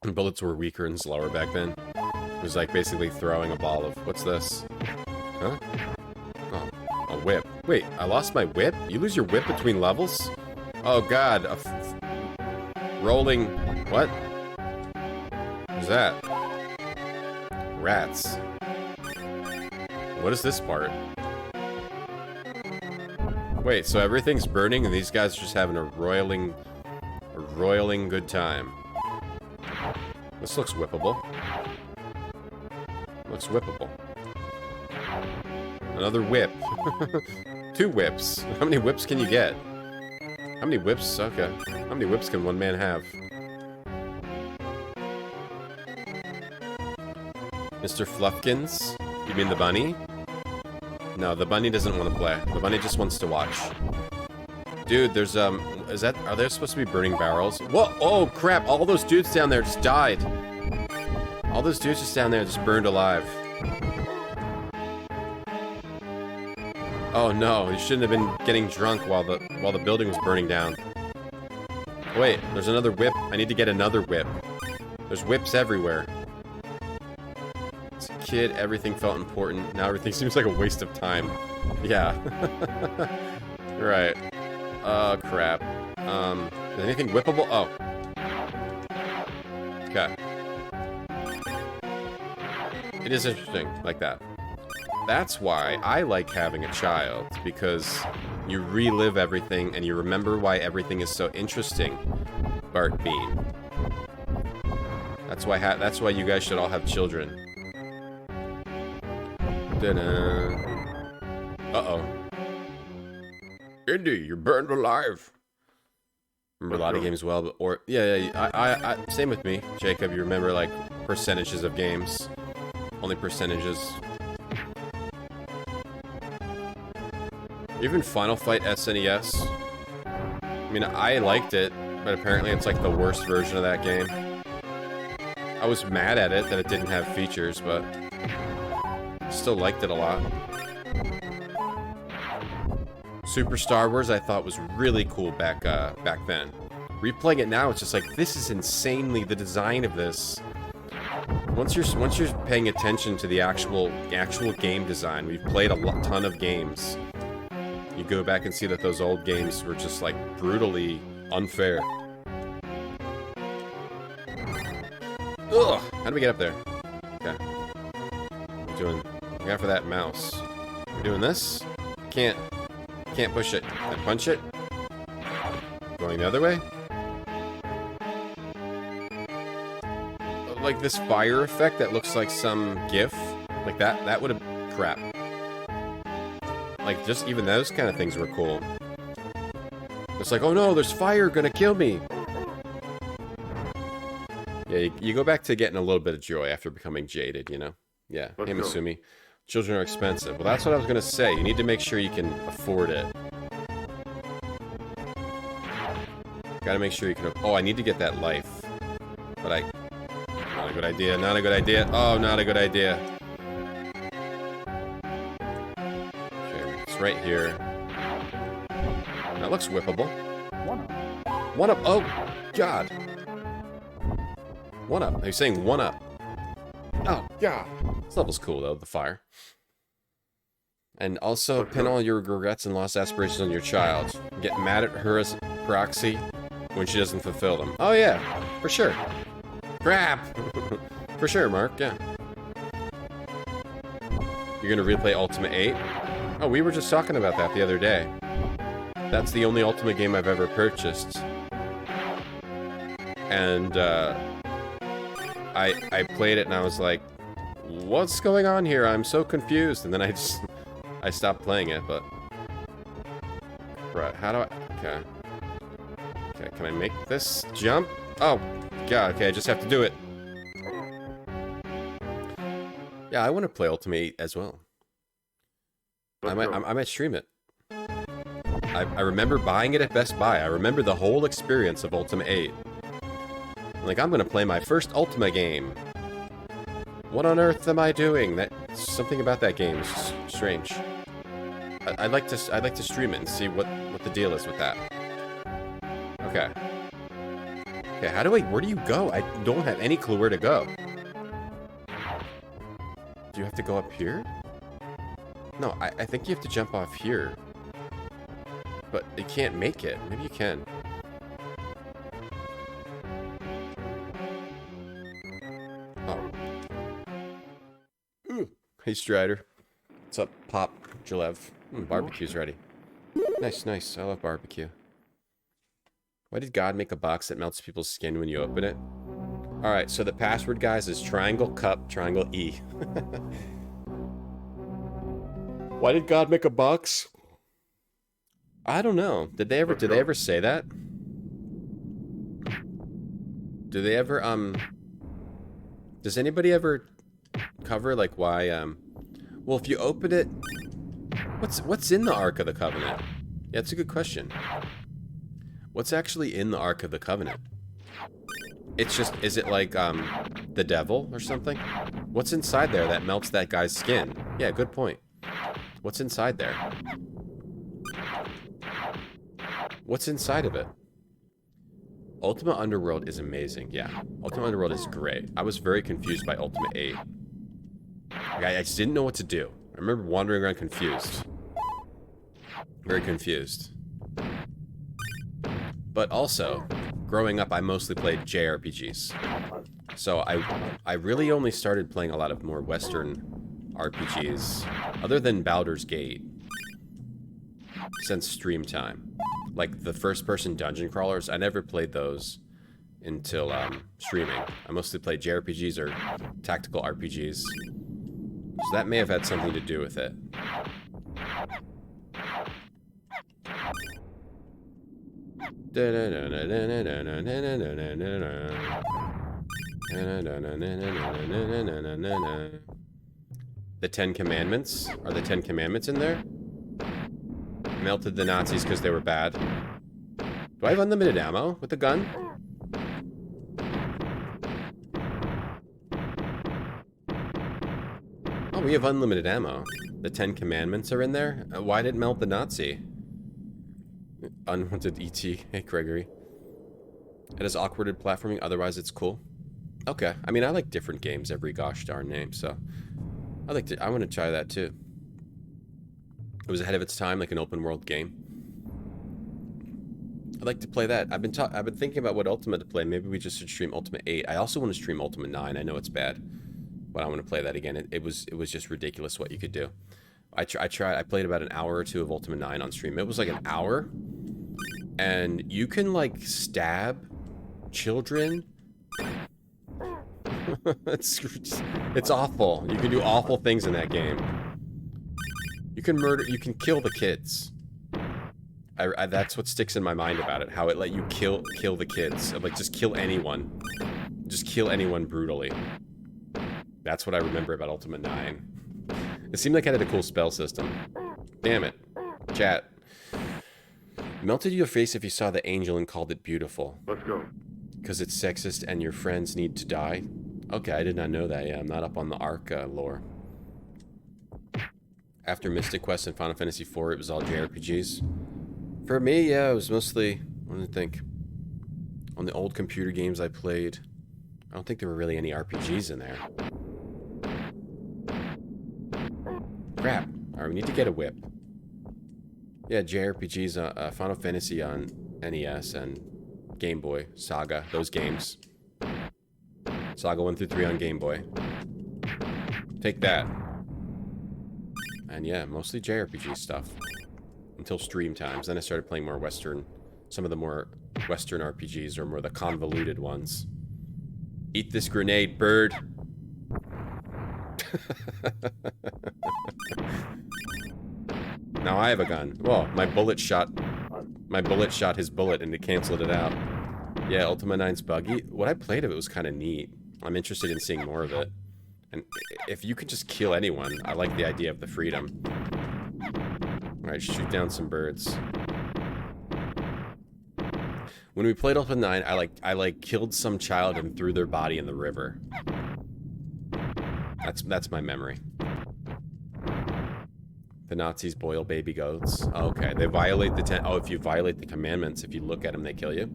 Bullets were weaker and slower back then. It was like basically throwing a ball of... What's this? Huh? Oh, a whip. Wait, I lost my whip? You lose your whip between levels? Oh god, rolling... What? What's that? Rats. What is this part? Wait, so everything's burning and these guys are just having a roiling good time. This looks whippable. Looks whippable. Another whip. 2 whips. How many whips can you get? How many whips? Okay. How many whips can one man have? Mr. Fluffkins? You mean the bunny? No, the bunny doesn't want to play. The bunny just wants to watch. Dude, there's, are there supposed to be burning barrels? Whoa, oh crap, all those dudes down there just died. All those dudes just down there just burned alive. Oh no, you shouldn't have been getting drunk while the building was burning down. Wait, there's another whip. I need to get another whip. There's whips everywhere. As a kid, everything felt important. Now everything seems like a waste of time. Yeah. Right. Oh, crap. Is anything whippable? Oh. Okay. It is interesting, like that. That's why I like having a child, because you relive everything and you remember why everything is so interesting, Bart Bean. That's why you guys should all have children. Uh-oh. Indy, you're burned alive. Remember a lot of games well, but, or yeah, same with me, Jacob. You remember like percentages of games, only percentages. Even Final Fight SNES. I mean, I liked it, but apparently it's like the worst version of that game. I was mad at it that it didn't have features, but still liked it a lot. Super Star Wars I thought was really cool back then. Replaying it now, it's just like, this is insanely, the design of this. Once you're paying attention to the actual game design, we've played a ton of games. You go back and see that those old games were just like brutally unfair. Ugh! How do we get up there? Okay. We're doing. Look out for that mouse. We're doing this. Can't push it. Can I punch it? Going the other way? Like this fire effect that looks like some GIF. Like that would have. Crap. Like, just even those kind of things were cool. It's like, oh no, there's fire gonna kill me! Yeah, you go back to getting a little bit of joy after becoming jaded, you know? Yeah, hey Masumi. Children are expensive. Well, that's what I was gonna say. You need to make sure you can afford it. Gotta make sure you can... Oh, I need to get that life. But not a good idea, not a good idea. Oh, not a good idea. Right here. That looks whippable. One up. Oh, God. One up. They're saying one up. Oh, God. This level's cool, though, the fire. And also, pin all your regrets and lost aspirations on your child. Get mad at her as proxy when she doesn't fulfill them. Oh, yeah. For sure. Crap. For sure, Mark. Yeah. You're gonna replay Ultimate 8? Oh, we were just talking about that the other day. That's the only Ultimate game I've ever purchased. And, I played it and I was like, what's going on here? I'm so confused. And then I stopped playing it, but... Right, how do I... Okay. Okay, can I make this jump? Oh, God, okay, I just have to do it. Yeah, I want to play Ultimate 8 as well. I might stream it. I remember buying it at Best Buy. I remember the whole experience of Ultimate 8. Like, I'm gonna play my first Ultima game. What on earth am I doing? Something about that game is strange. I'd like to stream it and see what the deal is with that. Okay. Okay, where do you go? I don't have any clue where to go. Do you have to go up here? No, I think you have to jump off here. But you can't make it. Maybe you can. Oh. Ooh. Hey, Strider. What's up, Pop Jalev? Barbecue's ready. Nice, nice. I love barbecue. Why did God make a box that melts people's skin when you open it? Alright, so the password, guys, is triangle cup, triangle E. Why did God make a box? I don't know. Did they ever say that? Do they ever, does anybody ever cover, like, why, well, if you open it, what's in the Ark of the Covenant? Yeah, that's a good question. What's actually in the Ark of the Covenant? It's just, is it like, the devil or something? What's inside there that melts that guy's skin? Yeah, good point. What's inside there? What's inside of it? Ultimate Underworld is amazing, yeah. Ultimate Underworld is great. I was very confused by Ultimate 8. I just didn't know what to do. I remember wandering around confused. Very confused. But also, growing up, I mostly played JRPGs. So I really only started playing a lot of more Western RPGs, other than Baldur's Gate, since stream time. Like the first-person dungeon crawlers, I never played those until streaming. I mostly played JRPGs or tactical RPGs. So that may have had something to do with it. The Ten Commandments? Are the Ten Commandments in there? Melted the Nazis because they were bad. Do I have unlimited ammo with the gun? Oh, we have unlimited ammo. The Ten Commandments are in there? Why did it melt the Nazi? Unwanted ET. Hey, Gregory. It has awkwarded platforming, otherwise it's cool. Okay. I mean, I like different games every gosh darn name, so... I want to try that too. It was ahead of its time, like an open world game. I'd like to play that. I've been thinking about what Ultimate to play. Maybe we just should stream Ultimate 8. I also want to stream Ultimate 9. I know it's bad, but I want to play that again. It was just ridiculous what you could do. I played about an hour or two of Ultimate 9 on stream. It was like an hour, and you can like stab children. It's awful. You can do awful things in that game. You can murder, you can kill the kids. That's what sticks in my mind about it. How it let you kill the kids. Like, just kill anyone. Just kill anyone brutally. That's what I remember about Ultimate 9. It seemed like it had a cool spell system. Damn it. Chat. Melted your face if you saw the angel and called it beautiful. Let's go. Because it's sexist and your friends need to die? Okay, I did not know that. Yeah, I'm not up on the Ark lore. After Mystic Quest and Final Fantasy IV, it was all JRPGs. For me, yeah, it was mostly, what do you think? On the old computer games I played, I don't think there were really any RPGs in there. Crap. Alright, we need to get a whip. Yeah, JRPGs, Final Fantasy on NES and Game Boy, Saga, those games. Saga 1 through 3 on Game Boy. Take that. And yeah, mostly JRPG stuff. Until stream times. Then I started playing more Western, some of the more Western RPGs, or more the convoluted ones. Eat this grenade, bird! Now I have a gun. Whoa, my bullet shot his bullet and it canceled it out. Yeah, Ultima 9's buggy. What I played of it was kind of neat. I'm interested in seeing more of it. And if you could just kill anyone, I like the idea of the freedom. Alright, shoot down some birds. When we played Ultima 9, I killed some child and threw their body in the river. That's my memory. The Nazis boil baby goats. Oh, okay, they violate the oh, if you violate the commandments, if you look at them, they kill you.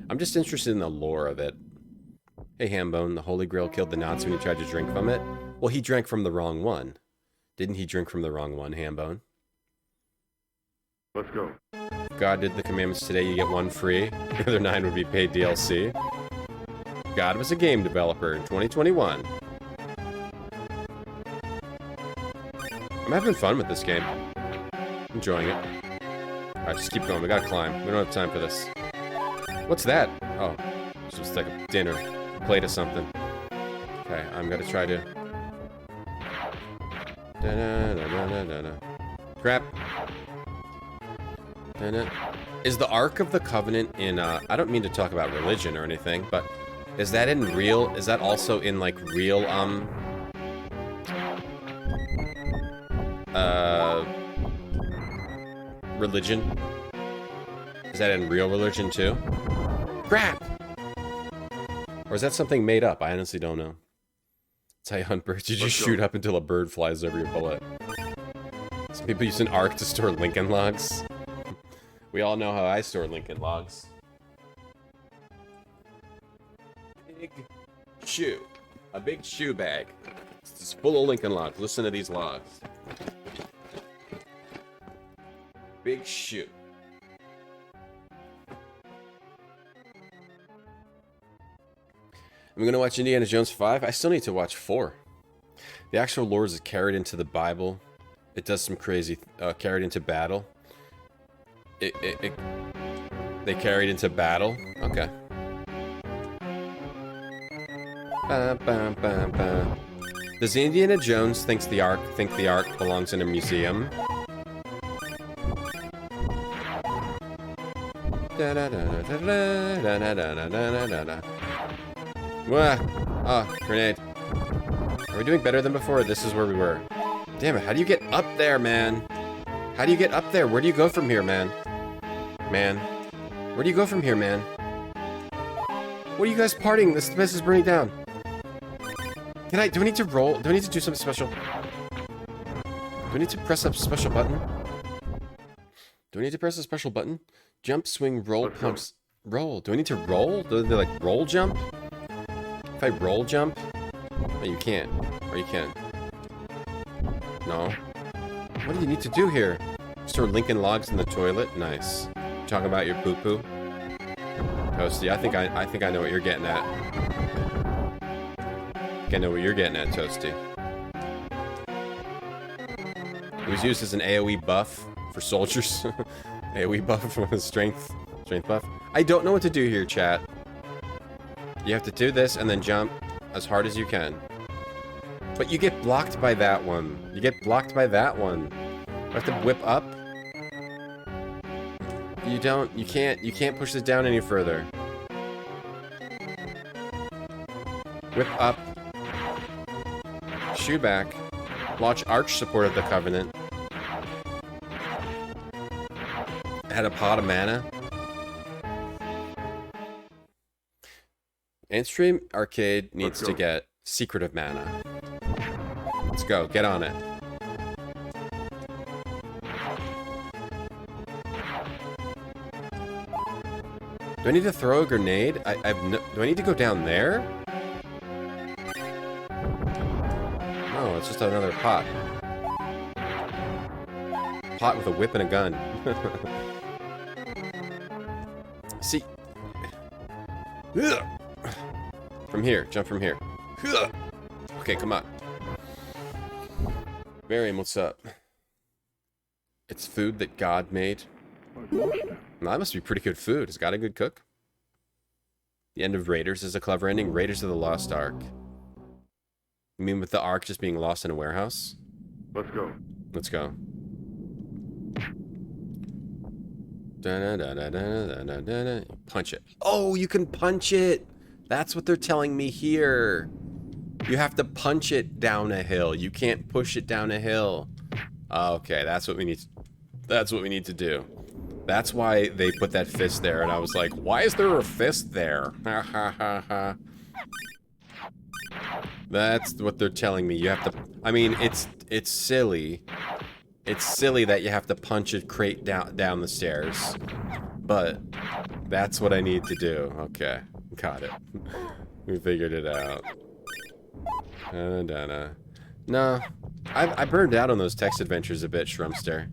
I'm just interested in the lore of it. Hey, Hambone, the Holy Grail killed the Nazi when he tried to drink from it? Well, he drank from the wrong one. Didn't he drink from the wrong one, Hambone? Let's go. If God did the commandments today, you get one free. The other 9 would be paid DLC. God was a game developer in 2021. I'm having fun with this game. Enjoying it. Alright, just keep going. We gotta climb. We don't have time for this. What's that? Oh, it's just like a dinner. play to something. Okay, I'm gonna try to... Crap. Is the Ark of the Covenant in, I don't mean to talk about religion or anything, but is that in real, is that also in, like, real, religion? Is that in real religion, too? Crap! Or is that something made up? I honestly don't know. That's how you hunt birds. You just shoot up until a bird flies over your bullet. Some people use an Ark to store Lincoln Logs. We all know how I store Lincoln Logs. Big shoe. A big shoe bag. It's just full of Lincoln Logs. Listen to these logs. Big shoe. I'm gonna watch Indiana Jones 5. I still need to watch 4. The actual lore is carried into the Bible. It does some crazy, carried into battle. They carried into battle? Okay. Does Indiana Jones think the Ark belongs in a museum? Oh, grenade. Are we doing better than before? This is where we were. Damn it, how do you get up there, man? How do you get up there? Where do you go from here, man? Man. Where do you go from here, man? What are you guys partying? This place is burning down. Do I need to roll? Do I need to do something special? Do I need to press a special button? Do I need to press a special button? Jump, swing, roll, pumps, roll. Do I need to roll? Do they like roll jump? If I roll jump? Oh, you can't. Or you can. No. What do you need to do here? Store Lincoln Logs in the toilet? Nice. Talk about your poo-poo? Toasty, I think I know what you're getting at. I think I know what you're getting at, Toasty. It was used as an AoE buff for soldiers. AoE buff with a strength buff. I don't know what to do here, chat. You have to do this and then jump as hard as you can. But you get blocked by that one. You get blocked by that one. You have to whip up. You can't push this down any further. Whip up. Shoot back. Launch Arch Support of the Covenant. Add a pot of mana. Antstream Arcade needs to get Secret of Mana. Let's go. Get on it. Do I need to throw a grenade? Do I need to go down there? No, it's just another pot. Pot with a whip and a gun. See. From here. Jump from here. Okay, come on. Miriam, what's up? It's food that God made. Well, that must be pretty good food. Is God a good cook? The end of Raiders is a clever ending. Raiders of the Lost Ark. You mean with the Ark just being lost in a warehouse? Let's go. Let's go. Punch it. Oh, you can punch it! That's what they're telling me here. You have to punch it down a hill. You can't push it down a hill. Okay, that's what we need. That's what we need to do. That's why they put that fist there, and I was like, why is there a fist there? Ha ha ha ha. That's what they're telling me. You have to. I mean, it's silly. It's silly that you have to punch a crate down the stairs, but that's what I need to do. Okay, got it. We figured it out. No, I burned out on those text adventures a bit, Shrumster.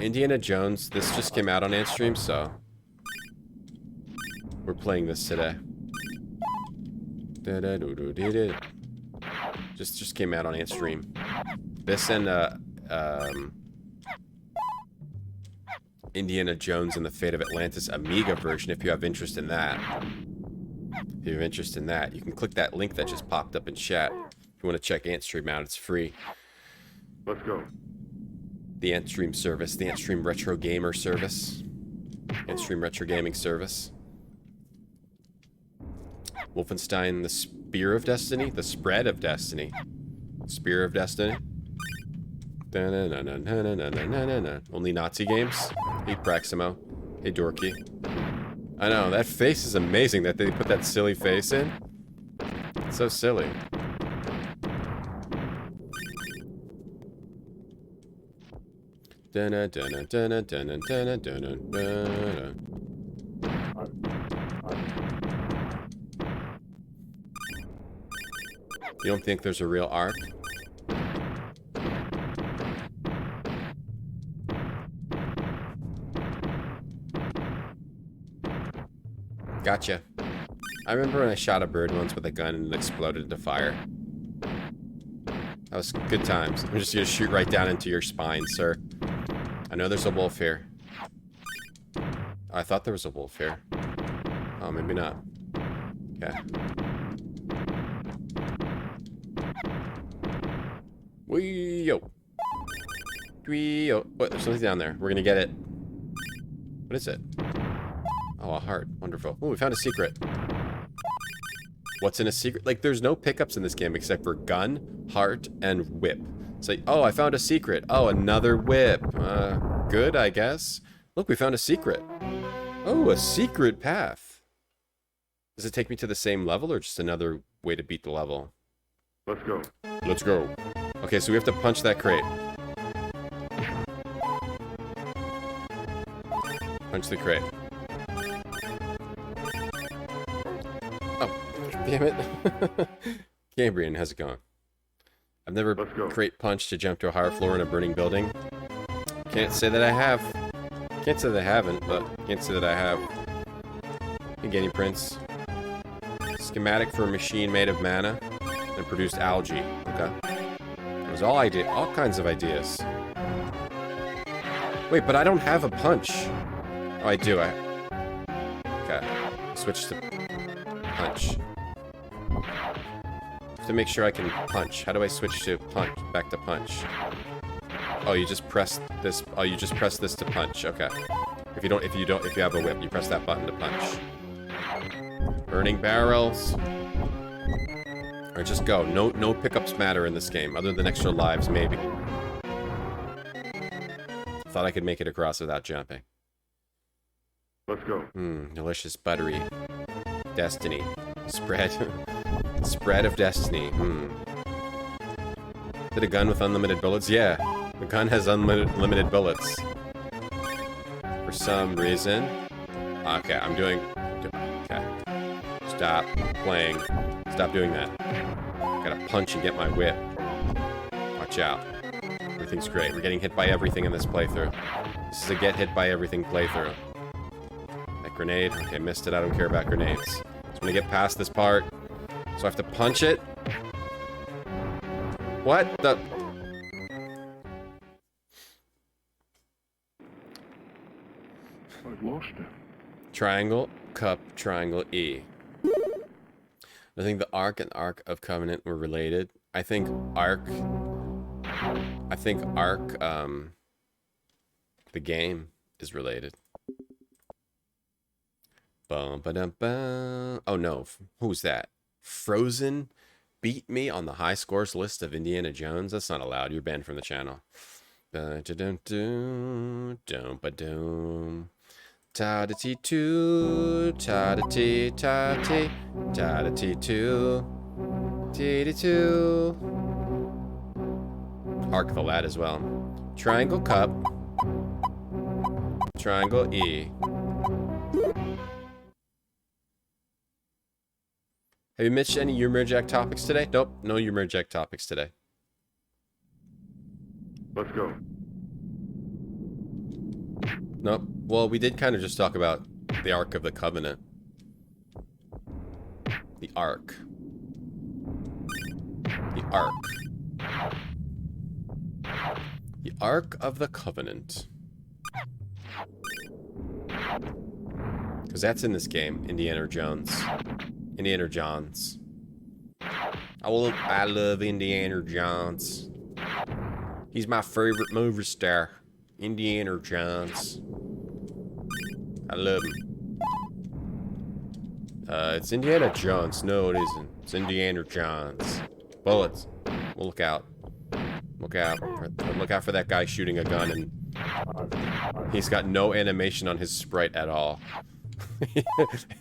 Indiana Jones, this just came out on Antstream, so we're playing this today. Just came out on Antstream. This and Indiana Jones and the Fate of Atlantis Amiga version, if you have interest in that. If you have interest in that, you can click that link that just popped up in chat. If you want to check Antstream out, it's free. Let's go. The Antstream service, the Antstream Retro Gamer service. Antstream Retro Gaming service. Wolfenstein, the Spear of Destiny? The Spread of Destiny. Spear of Destiny. Only Nazi games? Hey, Praximo. Hey, Dorky. I know, that face is amazing that they put that silly face in. It's so silly. You don't think there's a real arc? Gotcha. I remember when I shot a bird once with a gun and it exploded into fire. That was good times. I'm just gonna shoot right down into your spine, sir. I know there's a wolf here. I thought there was a wolf here. Oh, maybe not. Okay. Wee-yo. Wee-yo. Oh, there's something down there. We're gonna get it. What is it? Oh, a heart. Wonderful. Oh, we found a secret. What's in a secret? Like, there's no pickups in this game except for gun, heart, and whip. It's like, oh, I found a secret. Oh, another whip. Good, I guess. Look, we found a secret. Oh, a secret path. Does it take me to the same level or just another way to beat the level? Let's go. Let's go. Okay, so we have to punch that crate. Punch the crate. Damn it. Cambrian, how's it going? I've never crate punched to jump to a higher floor in a burning building. Can't say that I have. Can't say that I haven't, but can't say that I have. Hey, Getty Prince. Schematic for a machine made of mana and produced algae. Okay. That was all I did. All kinds of ideas. Wait, but I don't have a punch. Oh, I do. Okay. Switch to punch. To make sure I can punch. How do I switch to punch? Back to punch. Oh, you just press this. Oh, you just press this to punch. Okay. If you have a whip, you press that button to punch. Burning barrels. Alright, just go. No pickups matter in this game, other than extra lives, maybe. Thought I could make it across without jumping. Let's go. Delicious buttery. Destiny. Spread. Spread of Destiny. Is it a gun with unlimited bullets? Yeah. The gun has unlimited bullets. For some reason. Okay, I'm doing... Okay. Stop playing. Stop doing that. Gotta punch and get my whip. Watch out. Everything's great. We're getting hit by everything in this playthrough. This is a get hit by everything playthrough. That grenade. Okay, missed it. I don't care about grenades. So I'm gonna get past this part. So I have to punch it. What the... I've lost it. Triangle, cup, triangle, E. I think the Ark and Ark of Covenant were related. I think Ark, the game is related. Bum, ba-dum, bum. Oh no, who's that? Frozen beat me on the high scores list of Indiana Jones? That's not allowed. You're banned from the channel. Ba-da-dum-dum, ta-da-tee-too, ta-da-tee-ta-tee, ta-da-tee-too, tee-tee-too. Arc the lad as well. Triangle cup. Triangle E. Have you missed any Umurjack topics today? Nope, no Umurjack topics today. Let's go. Nope. Well, we did kind of just talk about the Ark of the Covenant. The Ark. The Ark. The Ark of the Covenant. Because that's in this game, Indiana Jones. Indiana Jones. I love Indiana Jones. He's my favorite movie star. Indiana Jones. I love him. It's Indiana Jones. No, it isn't. It's Indiana Jones. Bullets. We'll look out. Look out. Look out for that guy shooting a gun, and he's got no animation on his sprite at all.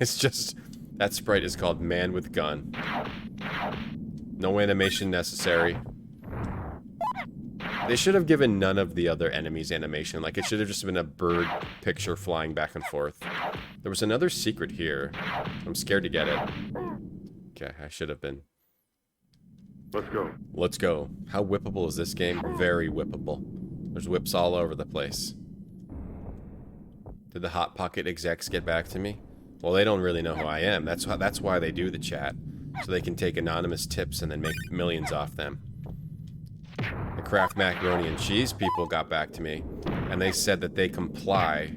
It's just... That sprite is called Man with Gun. No animation necessary. They should have given none of the other enemies animation. Like, it should have just been a bird picture flying back and forth. There was another secret here. I'm scared to get it. Okay, I should have been. Let's go. Let's go. How whippable is this game? Very whippable. There's whips all over the place. Did the Hot Pocket execs get back to me? Well, they don't really know who I am. That's why they do the chat. So they can take anonymous tips and then make millions off them. The Kraft Macaroni and Cheese people got back to me, and they said that they comply.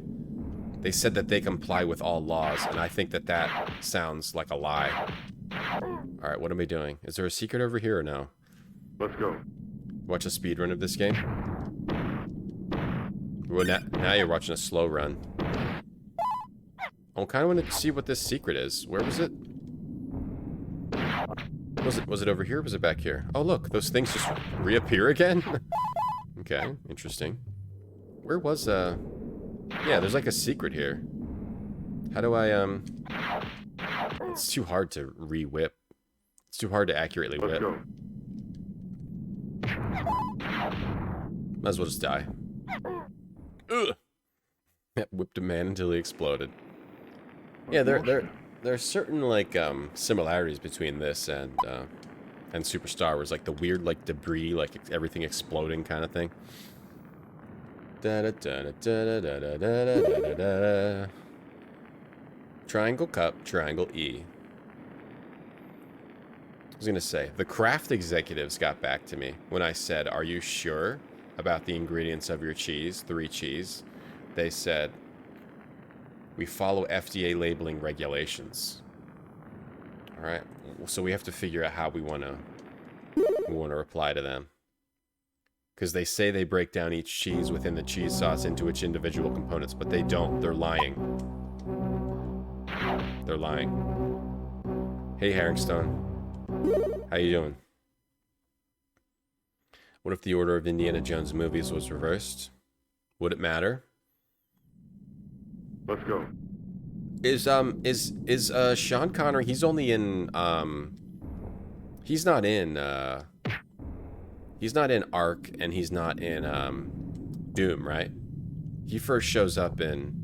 They said that they comply with all laws, and I think that that sounds like a lie. Alright, what am I doing? Is there a secret over here or no? Let's go. Watch a speedrun of this game? Well, now you're watching a slow run. I kind of want to see what this secret is. Where was it? Was it over here or was it back here? Oh, look, those things just reappear again? Okay, interesting. Where was, Yeah, there's like a secret here. How do I, It's too hard to re-whip. It's too hard to accurately whip. Let's go. Might as well just die. Ugh! That whipped a man until he exploded. Yeah, there are certain, like, similarities between this and Super Star Wars. Like, the weird, like, debris, like, everything exploding kind of thing. Da-da-da-da-da-da-da-da-da-da-da. Triangle cup, triangle E. I was gonna say, the Kraft executives got back to me when I said, "Are you sure about the ingredients of your cheese, 3 cheese?" They said, "We follow FDA labeling regulations." All right, so we have to figure out how we want to reply to them, because they say they break down each cheese within the cheese sauce into its individual components, but they don't. They're lying. They're lying. Hey, Herringstone. How you doing? What if the order of Indiana Jones movies was reversed? Would it matter? Let's go. Is Sean Connery, he's only in, he's not in Ark, and he's not in, Doom, right? He first shows up in,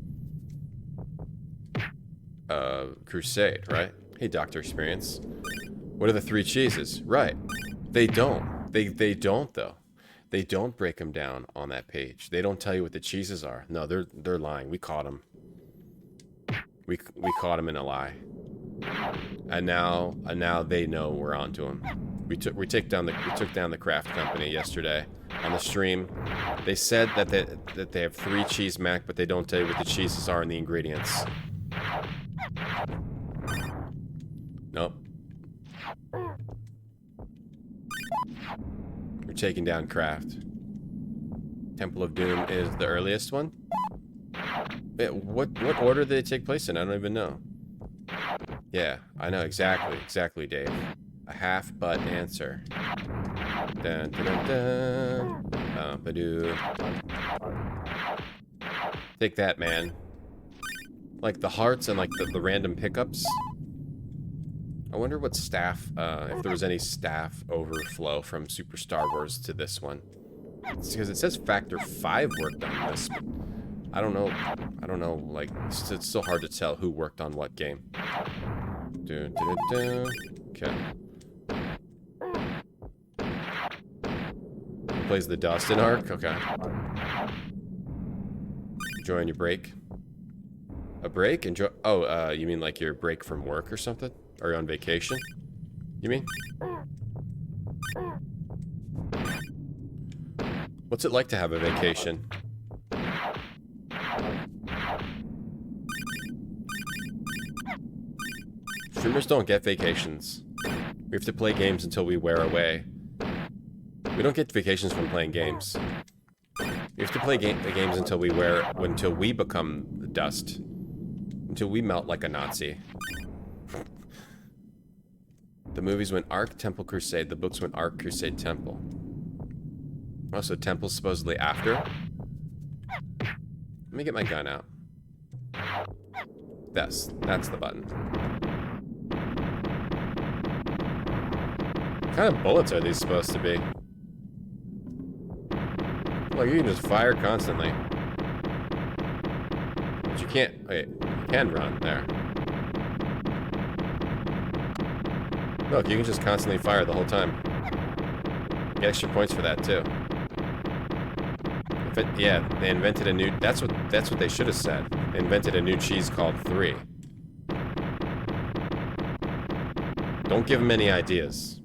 Crusade, right? Hey, Dr. Experience. What are the 3 cheeses? Right. They don't. They don't, though. They don't break them down on that page. They don't tell you what the cheeses are. No, they're lying. We caught them. We caught him in a lie, and now they know we're onto him. We took down the Kraft company yesterday on the stream. They said that they have 3 cheese mac, but they don't tell you what the cheeses are and the ingredients. Nope. We're taking down Kraft. Temple of Doom is the earliest one. Wait, what order did they take place in? I don't even know. Yeah, I know exactly, Dave. A half-butt answer. Dun, dun, dun, dun. Ba-doo. Take that, man. Like the hearts and like the random pickups. I wonder what staff, if there was any staff overflow from Super Star Wars to this one. It's because it says Factor 5 worked on this, but I don't know, like, it's still hard to tell who worked on what game. Okay. Plays the dust in Ark? Okay. Enjoying your break? A break? Enjoy? Oh, you mean like your break from work or something? Or you're on vacation? You mean? What's it like to have a vacation? Streamers don't get vacations. We have to play games until we wear away. We don't get vacations from playing games. We have to play the games until we become dust. Until we melt like a Nazi. The movies went Ark, Temple, Crusade. The books went Ark, Crusade, Temple. Oh, so Temple's supposedly after? Let me get my gun out. That's the button. What kind of bullets are these supposed to be? Look, you can just fire constantly. But you can't... Wait, you can run there. Look, you can just constantly fire the whole time. Get extra points for that, too. Yeah, they invented a new... That's what they should have said. They invented a new cheese called 3. Don't give them any ideas.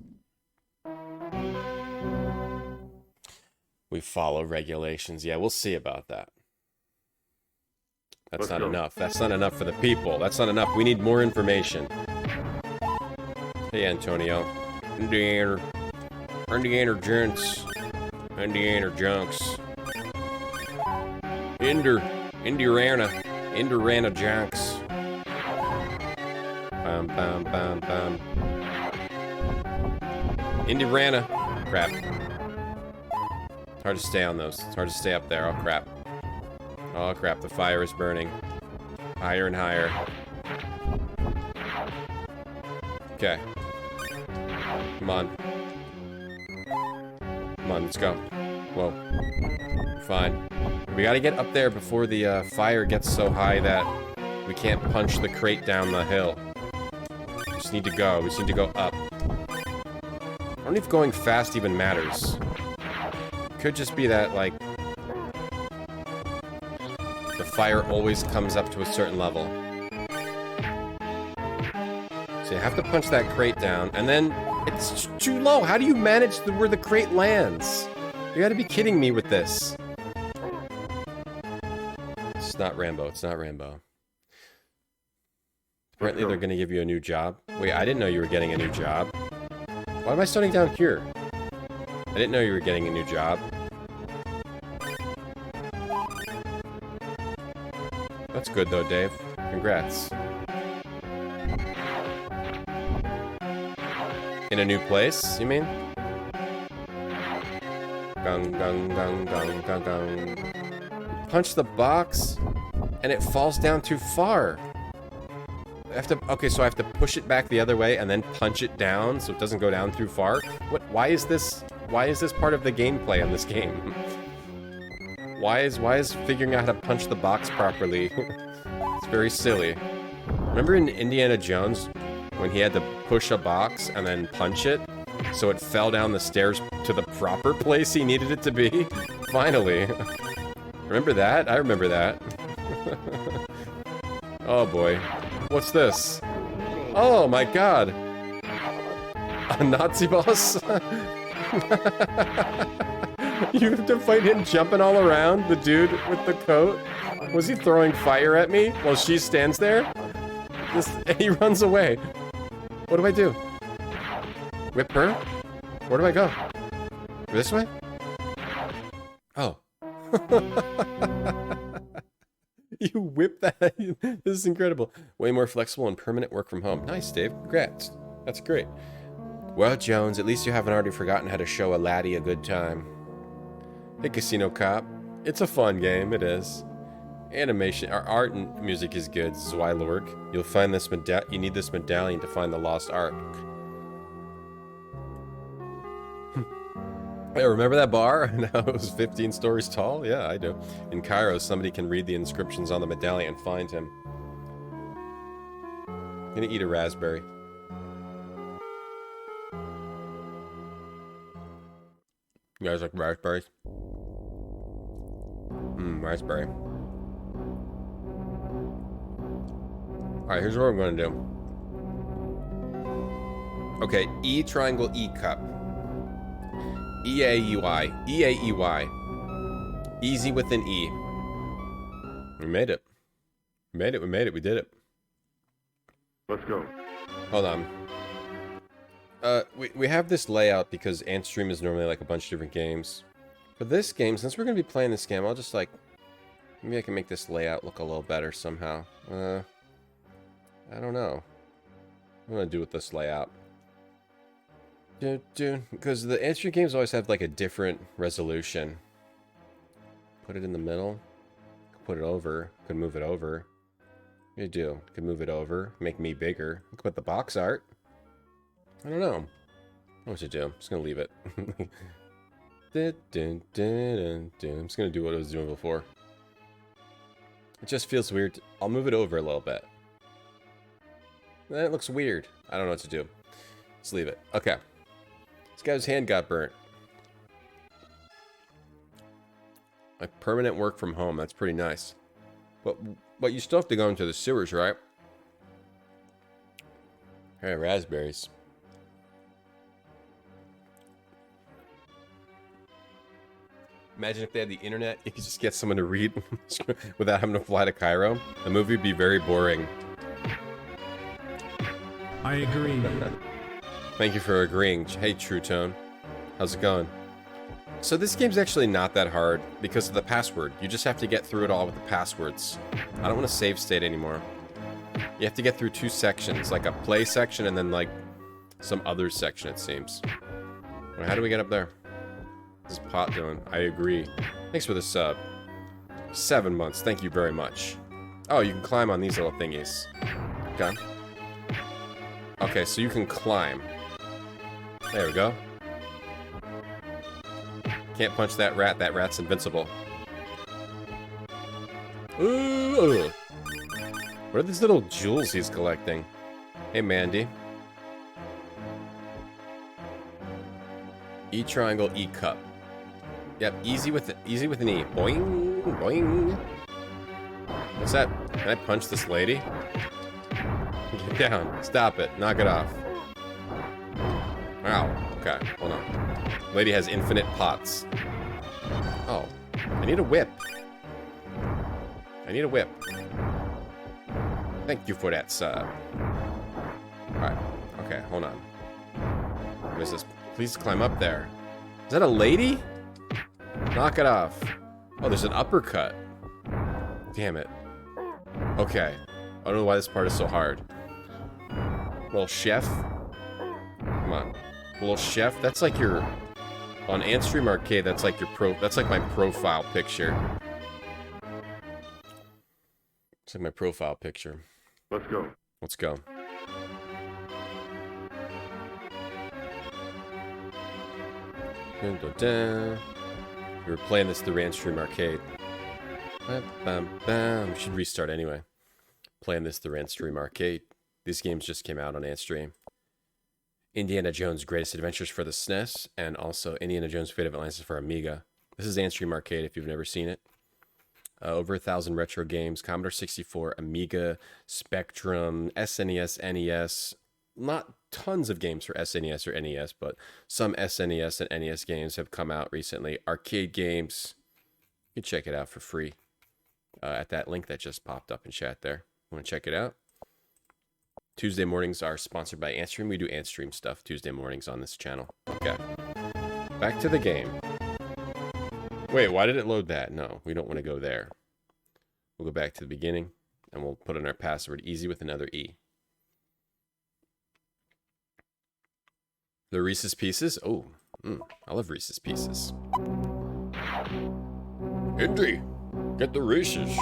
We follow regulations. Yeah, we'll see about that. That's not enough. That's not enough for the people. That's not enough. We need more information. Hey, Antonio. Indiana gents. Indiana junks. Indiana junks. Bum, bum, bum, bum. Indiana. Crap. It's hard to stay on those. It's hard to stay up there. Oh, crap. Oh, crap. The fire is burning. Higher and higher. Okay. Come on. Come on, let's go. Whoa. Fine. We gotta get up there before the fire gets so high that we can't punch the crate down the hill. We just need to go. We just need to go up. I don't know if going fast even matters. Could just be that, like, the fire always comes up to a certain level. So you have to punch that crate down, and then it's too low. How do you manage where the crate lands? You gotta be kidding me with this. It's not Rambo. It's not Rambo. Apparently they're gonna give you a new job. Wait, I didn't know you were getting a new job. Why am I starting down here? I didn't know you were getting a new job. That's good though, Dave. Congrats. In a new place, you mean? Gung, gung, gung, gung, gung, gung. Punch the box, and it falls down too far. Okay, so I have to push it back the other way and then punch it down so it doesn't go down too far? What? Why is this part of the gameplay in this game? Why is figuring out how to punch the box properly? It's very silly. Remember in Indiana Jones when he had to push a box and then punch it so it fell down the stairs to the proper place he needed it to be? Finally. Remember that? I remember that. Oh boy. What's this? Oh my god. A Nazi boss? You have to fight him jumping all around, the dude with the coat? Was he throwing fire at me while she stands there? And he runs away. What do I do? Whip her? Where do I go? This way? Oh. You whip that. This is incredible. Way more flexible and permanent work from home. Nice, Dave. Congrats. That's great. Well, Jones, at least you haven't already forgotten how to show a laddie a good time. Hey, Casino Cop. It's a fun game. It is. Animation, our art and music is good. Zwylorg. You'll find this you need this medallion to find the lost ark. Hey, remember that bar? Now it was 15 stories tall? Yeah, I do. In Cairo, somebody can read the inscriptions on the medallion and find him. I'm gonna eat a raspberry. You guys like raspberries? Raspberry. Alright, here's what I'm gonna do. Okay, E triangle E cup. E-A-E-Y. E-A-E-Y. Easy with an E. We made it. We made it, we made it, we did it. Let's go. Hold on. We have this layout because Antstream is normally like a bunch of different games. For this game, since we're going to be playing this game, I'll just like... Maybe I can make this layout look a little better somehow. I don't know. What am I going to do with this layout? Because the Antstream games always have like a different resolution. Put it in the middle. Put it over. Could move it over. What do you do? Could move it over. Make me bigger. Look at the box art. I don't know. I don't know what to do. I'm just going to leave it. I'm just going to do what I was doing before. It just feels weird. I'll move it over a little bit. That looks weird. I don't know what to do. Let's leave it. Okay. This guy's hand got burnt. Like permanent work from home. That's pretty nice. But you still have to go into the sewers, right? Hey, raspberries. Imagine if they had the internet, you could just get someone to read without having to fly to Cairo. The movie would be very boring. I agree. Thank you for agreeing. Hey, True Tone. How's it going? So this game's actually not that hard because of the password. You just have to get through it all with the passwords. I don't want to save state anymore. You have to get through 2 sections, like a play section and then like some other section, it seems. How do we get up there? What's Pot doing? I agree. Thanks for the sub. 7 months. Thank you very much. Oh, you can climb on these little thingies. Okay. Okay, so you can climb. There we go. Can't punch that rat. That rat's invincible. Ooh! What are these little jewels he's collecting? Hey, Mandy. E triangle, E cup. Yep, easy with an E. Boing, boing. What's that? Can I punch this lady? Get down. Stop it. Knock it off. Ow. Okay, hold on. Lady has infinite pots. Oh. I need a whip. I need a whip. Thank you for that sub. Alright. Okay, hold on. What is this? Please climb up there. Is that a lady? Knock it off. Oh, there's an uppercut. Damn it. Okay. I don't know why this part is so hard. Little chef. Come on. Little chef. That's like your... On Antstream Arcade, that's like your that's like my profile picture. It's like my profile picture. Let's go. Let's go. Dun, dun, dun. We were playing this through Antstream Arcade. We should restart anyway. Playing this through Antstream Arcade. These games just came out on Antstream. Indiana Jones' Greatest Adventures for the SNES, and also Indiana Jones' Fate of Atlantis for Amiga. This is Antstream Arcade if you've never seen it. Over 1,000 retro games, Commodore 64, Amiga, Spectrum, SNES, NES. Not tons of games for SNES or NES, but some SNES and NES games have come out recently. Arcade games. You can check it out for free at that link that just popped up in chat there. Want to check it out? Tuesday mornings are sponsored by Antstream. We do Antstream stuff Tuesday mornings on this channel. Okay. Back to the game. Wait, why did it load that? No, we don't want to go there. We'll go back to the beginning, and we'll put in our password, easy with another E. The Reese's Pieces? Oh, I love Reese's Pieces. Indy, get the Reese's.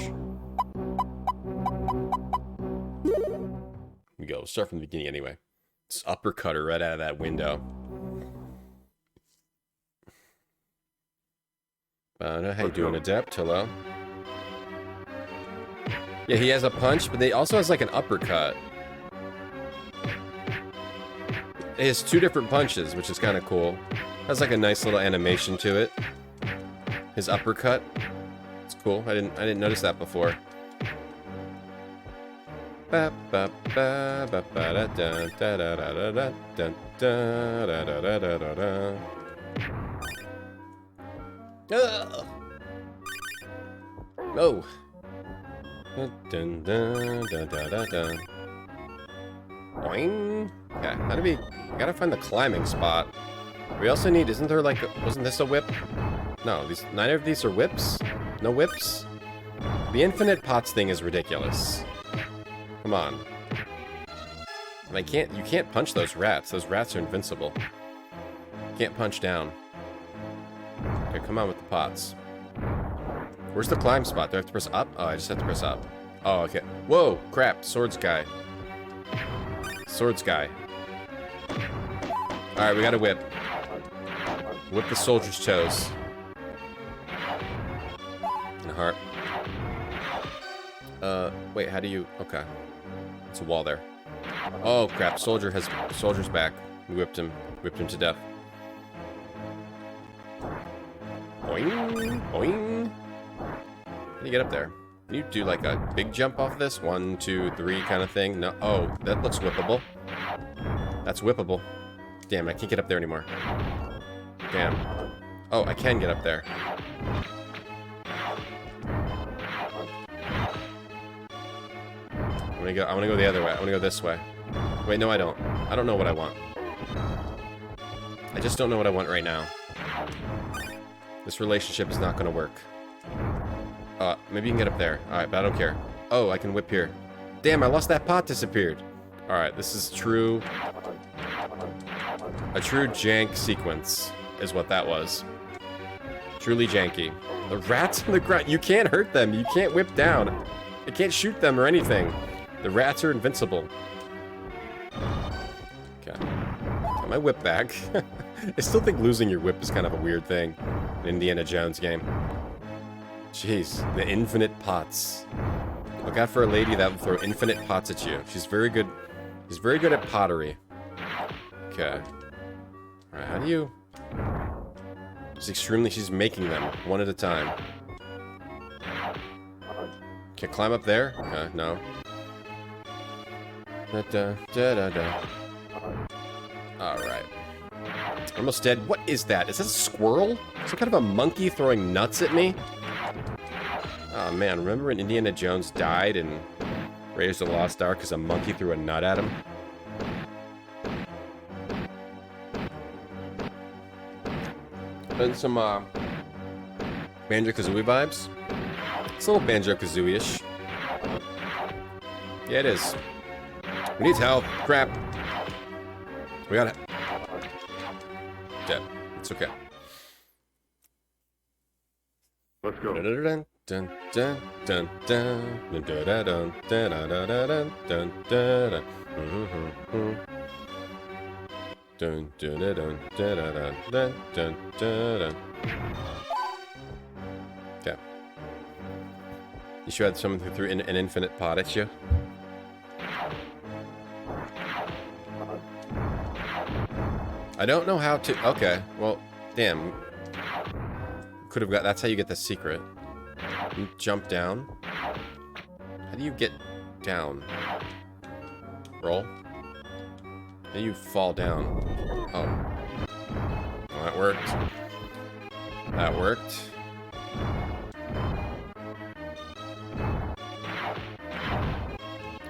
We go. We'll start from the beginning anyway. Just uppercut her right out of that window. How you doing, Adept? Hello. Yeah, he has a punch, but he also has like an uppercut. It has 2 different punches, which is kind of cool. Has like a nice little animation to it. His uppercut. It's cool. I didn't notice that before. No. Boing. Okay, how do we... gotta find the climbing spot. We also need... isn't there like... wasn't this a whip? No, neither of these are whips? No whips? The infinite pots thing is ridiculous. Come on. And you can't punch those rats. Those rats are invincible. Can't punch down. Okay, come on with the pots. Where's the climb spot? Do I have to press up? Oh, I just have to press up. Oh, okay. Whoa, crap. Swords guy. Swords guy. Alright, we got a whip. Whip the soldier's toes. And a heart. Wait, how do you... okay. It's a wall there. Oh, crap. Soldier's back. We whipped him. Whipped him to death. Boing. Boing. How do you get up there? Can you do like a big jump off this? 1, 2, 3 kind of thing? No. Oh, that looks whippable. That's whippable. Damn, I can't get up there anymore. Damn. Oh, I can get up there. I wanna go the other way. I wanna go this way. Wait, no I don't. I don't know what I want. I just don't know what I want right now. This relationship is not gonna work. Maybe you can get up there. Alright, but I don't care. Oh, I can whip here. Damn, I lost that pot disappeared. Alright, this is true. A true jank sequence is what that was. Truly janky. The rats on the ground. You can't hurt them. You can't whip down. You can't shoot them or anything. The rats are invincible. Okay. Got my whip back. I still think losing your whip is kind of a weird thing in an Indiana Jones game. Jeez, the infinite pots. Look out for a lady that will throw infinite pots at you. She's very good. She's very good at pottery. Okay. Alright, how do you... She's making them, one at a time. Can I climb up there? Okay, no. Alright. Almost dead. What is that? Is that a squirrel? Some kind of a monkey throwing nuts at me? Oh man, remember when Indiana Jones died in Raiders of the Lost Ark because a monkey threw a nut at him? And some Banjo-Kazooie vibes. It's a little Banjo-Kazooie-ish. Yeah, it is. We need help. Crap. We got it. Dead. It's okay. Let's go. Dun dun dun dun dun dun dun dun dun dun dun dun dun dun dun dun dun. Okay. You should have someone who threw an infinite pot at you. I don't know how to... okay, well, damn. Could have got... that's how you get the secret. You jump down. How do you get down? Roll. Then you fall down. Oh. Well, that worked. That worked.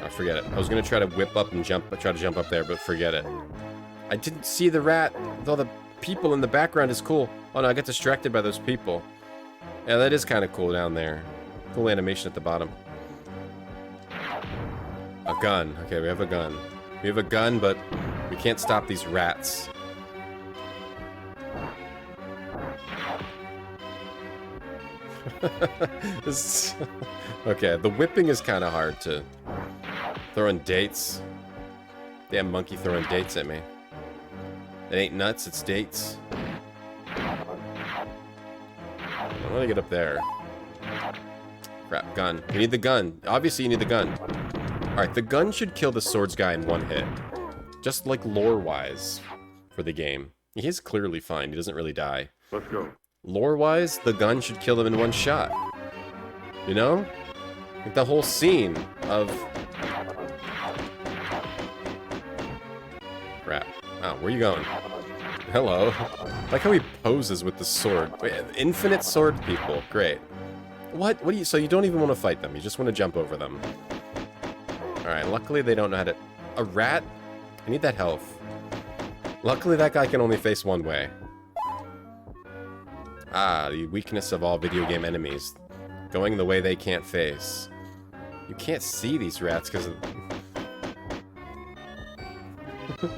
Oh, forget it. I was gonna try to whip up and try to jump up there, but forget it. I didn't see the rat. Though the people in the background is cool. Oh no, I got distracted by those people. Yeah, that is kind of cool down there. Cool animation at the bottom. A gun. Okay, we have a gun. We have a gun, but we can't stop these rats. Okay, the whipping is kind of hard to... throwing dates. Damn monkey throwing dates at me. It ain't nuts, it's dates. I want to get up there. Crap, gun. We need the gun. Obviously you need the gun. Alright, the gun should kill the swords guy in one hit. Just like lore-wise for the game. He is clearly fine, he doesn't really die. Let's go. Lore-wise, the gun should kill him in one shot. You know? Like the whole scene of... crap. Oh, where are you going? Hello. Like how he poses with the sword. Wait, infinite sword people. Great. What? What do you... so you don't even want to fight them. You just want to jump over them. Alright, luckily they don't know how to... a rat? I need that health. Luckily, that guy can only face one way. Ah, the weakness of all video game enemies. Going the way they can't face. You can't see these rats because of...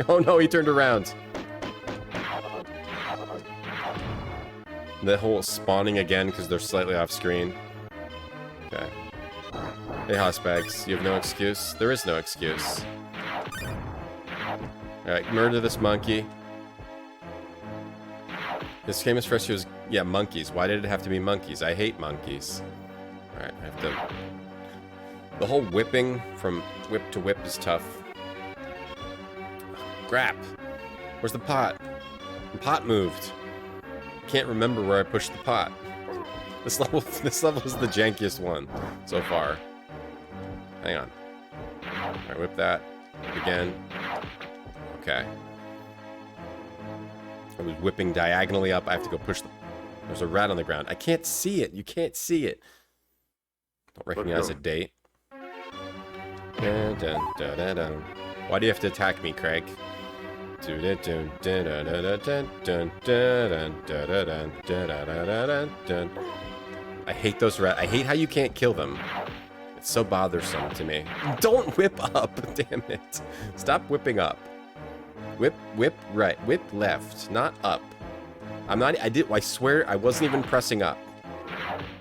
Oh no, he turned around. The whole spawning again because they're slightly off screen. Okay. Hey, Hossbags, you have no excuse? There is no excuse. Alright, murder this monkey. This famous first was, yeah, monkeys. Why did it have to be monkeys? I hate monkeys. Alright, I have to... The whole whipping from whip to whip is tough. Crap! Where's the pot? The pot moved. Can't remember where I pushed the pot. This level is the jankiest one so far. Hang on. Alright, whip that. Again. Okay. I was whipping diagonally up. I have to go push the... There's a rat on the ground. I can't see it. You can't see it. Don't recognize a date. Dun, dun, dun, dun, dun. Why do you have to attack me, Craig? I hate those rats. I hate how you can't kill them. It's so bothersome to me. Don't whip up, damn it. Stop whipping up. Whip right, whip left, not up. I swear I wasn't even pressing up.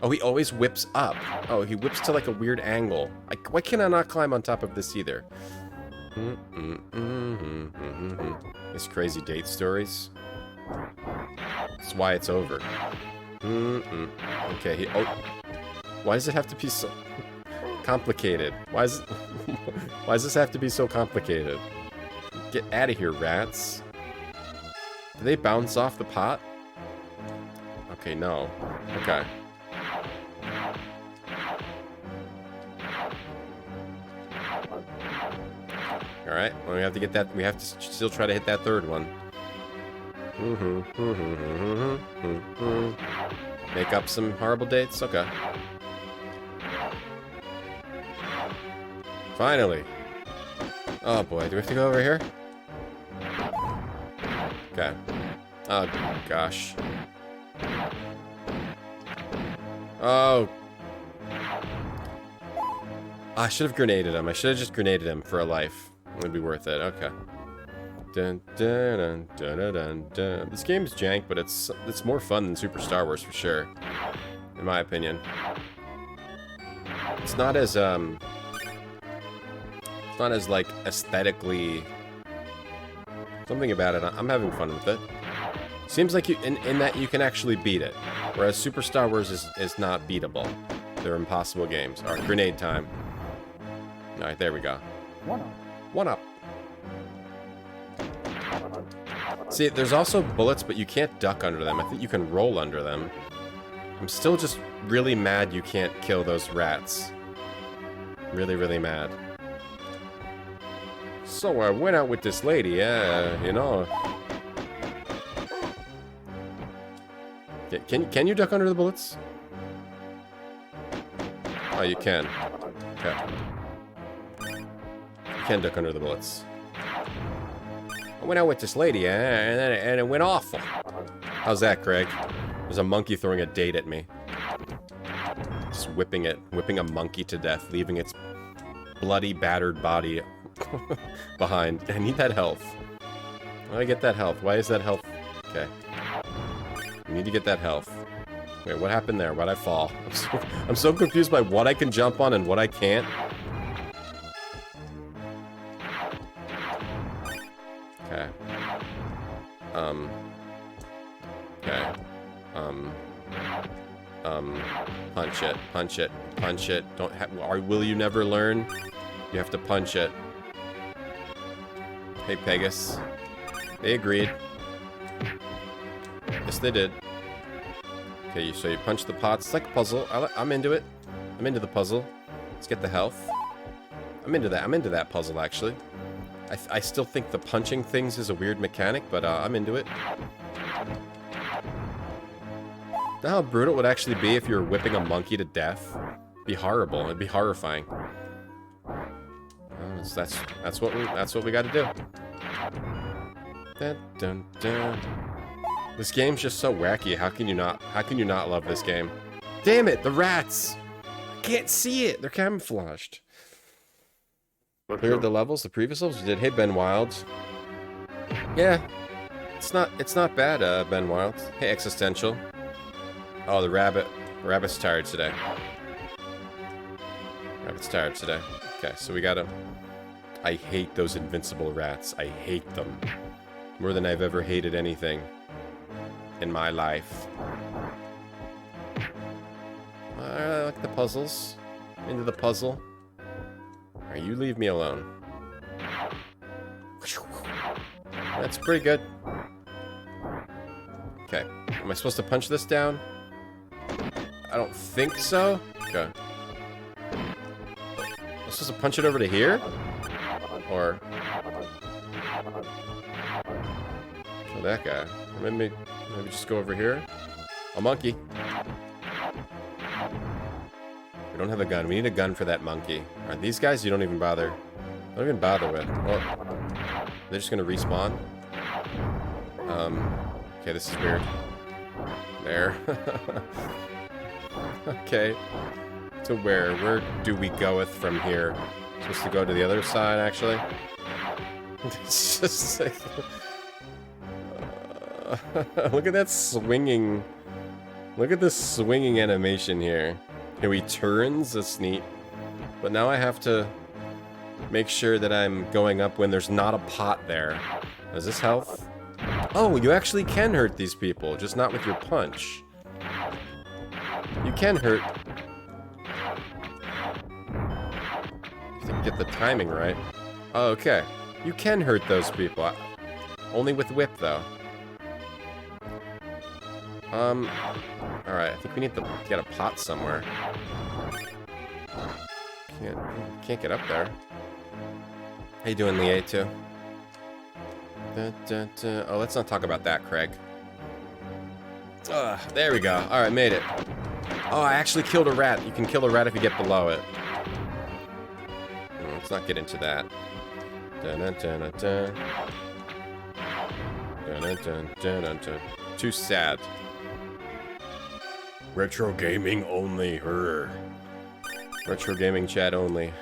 Oh, he always whips up. Oh, he whips to like a weird angle. Why can I not climb on top of this either? These crazy date stories. That's why it's over. Okay, why does it have to be so complicated? Why does this have to be so complicated? Get out of here, rats. Do they bounce off the pot? Okay, no. Okay. Alright, well, we have to get that. We have to still try to hit that third one. Make up some horrible dates? Okay. Finally. Oh boy, do we have to go over here? Okay. Oh gosh. Oh. I should have grenaded him. I should have just grenaded him for a life. It would be worth it. Okay. Dun, dun, dun, dun, dun, dun, dun. This game is jank, but it's more fun than Super Star Wars for sure, in my opinion. It's not as like aesthetically. Something about it. I'm having fun with it. Seems like you in that you can actually beat it, whereas Super Star Wars is not beatable. They're impossible games. All right, grenade time. All right, there we go. One up. See, there's also bullets, but you can't duck under them. I think you can roll under them. I'm still just really mad you can't kill those rats. Really, really mad. So I went out with this lady, you know. Can you duck under the bullets? Oh, you can. Okay. You can duck under the bullets. I went out with this lady, and it went awful. How's that, Craig? There's a monkey throwing a date at me. Just whipping a monkey to death, leaving its bloody, battered body behind. I need that health. How do I get that health? Why is that health? Okay. I need to get that health. Wait, what happened there? Why'd I fall? I'm so confused by what I can jump on and what I can't. Okay. Okay. Punch it. Punch it. Punch it. Will you never learn? You have to punch it. Hey, Pegasus. They agreed. Yes, they did. Okay, so you punch the pots. It's like a puzzle. I'm into it. I'm into the puzzle. Let's get the health. I'm into that. I'm into that puzzle, actually. I still think the punching things is a weird mechanic, but I'm into it. Know how brutal it would actually be if you were whipping a monkey to death? It'd be horrible. It'd be horrifying. That's what we got to do. Dun, dun, dun. This game's just so wacky. How can you not love this game? Damn it, the rats! I can't see it. They're camouflaged. Cleared the levels, the previous levels we did. Hey, Ben Wilds. Yeah, it's not bad, Ben Wilds. Hey, Existential. Oh, the rabbit's tired today. Rabbit's tired today. Okay, so we gotta. I hate those invincible rats. I hate them more than I've ever hated anything in my life. I like the puzzles. Into the puzzle. Alright, you leave me alone. That's pretty good. Okay. Am I supposed to punch this down? I don't think so. Okay. I'm supposed to punch it over to here? Or... kill that guy. Or maybe just go over here. A monkey. We don't have a gun. We need a gun for that monkey. Alright, these guys you don't even bother. Don't even bother with. Well, they're just gonna respawn. Okay, this is weird. There. Okay. So where? Where do we go with from here? Supposed to go to the other side, actually? It's just like... look at that swinging... Look at this swinging animation here. Here he turns, that's neat. But now I have to make sure that I'm going up when there's not a pot there. Is this health? Oh, you actually can hurt these people, just not with your punch. You can hurt. You have to get the timing right. Oh, okay. You can hurt those people. Only with whip, though. Alright, I think we need to get a pot somewhere. Can't get up there. How you doing, Lee2? Oh, let's not talk about that, Craig. There we go. Alright, made it. Oh, I actually killed a rat. You can kill a rat if you get below it. Let's not get into that. Too sad. Retro gaming only. Retro gaming chat only.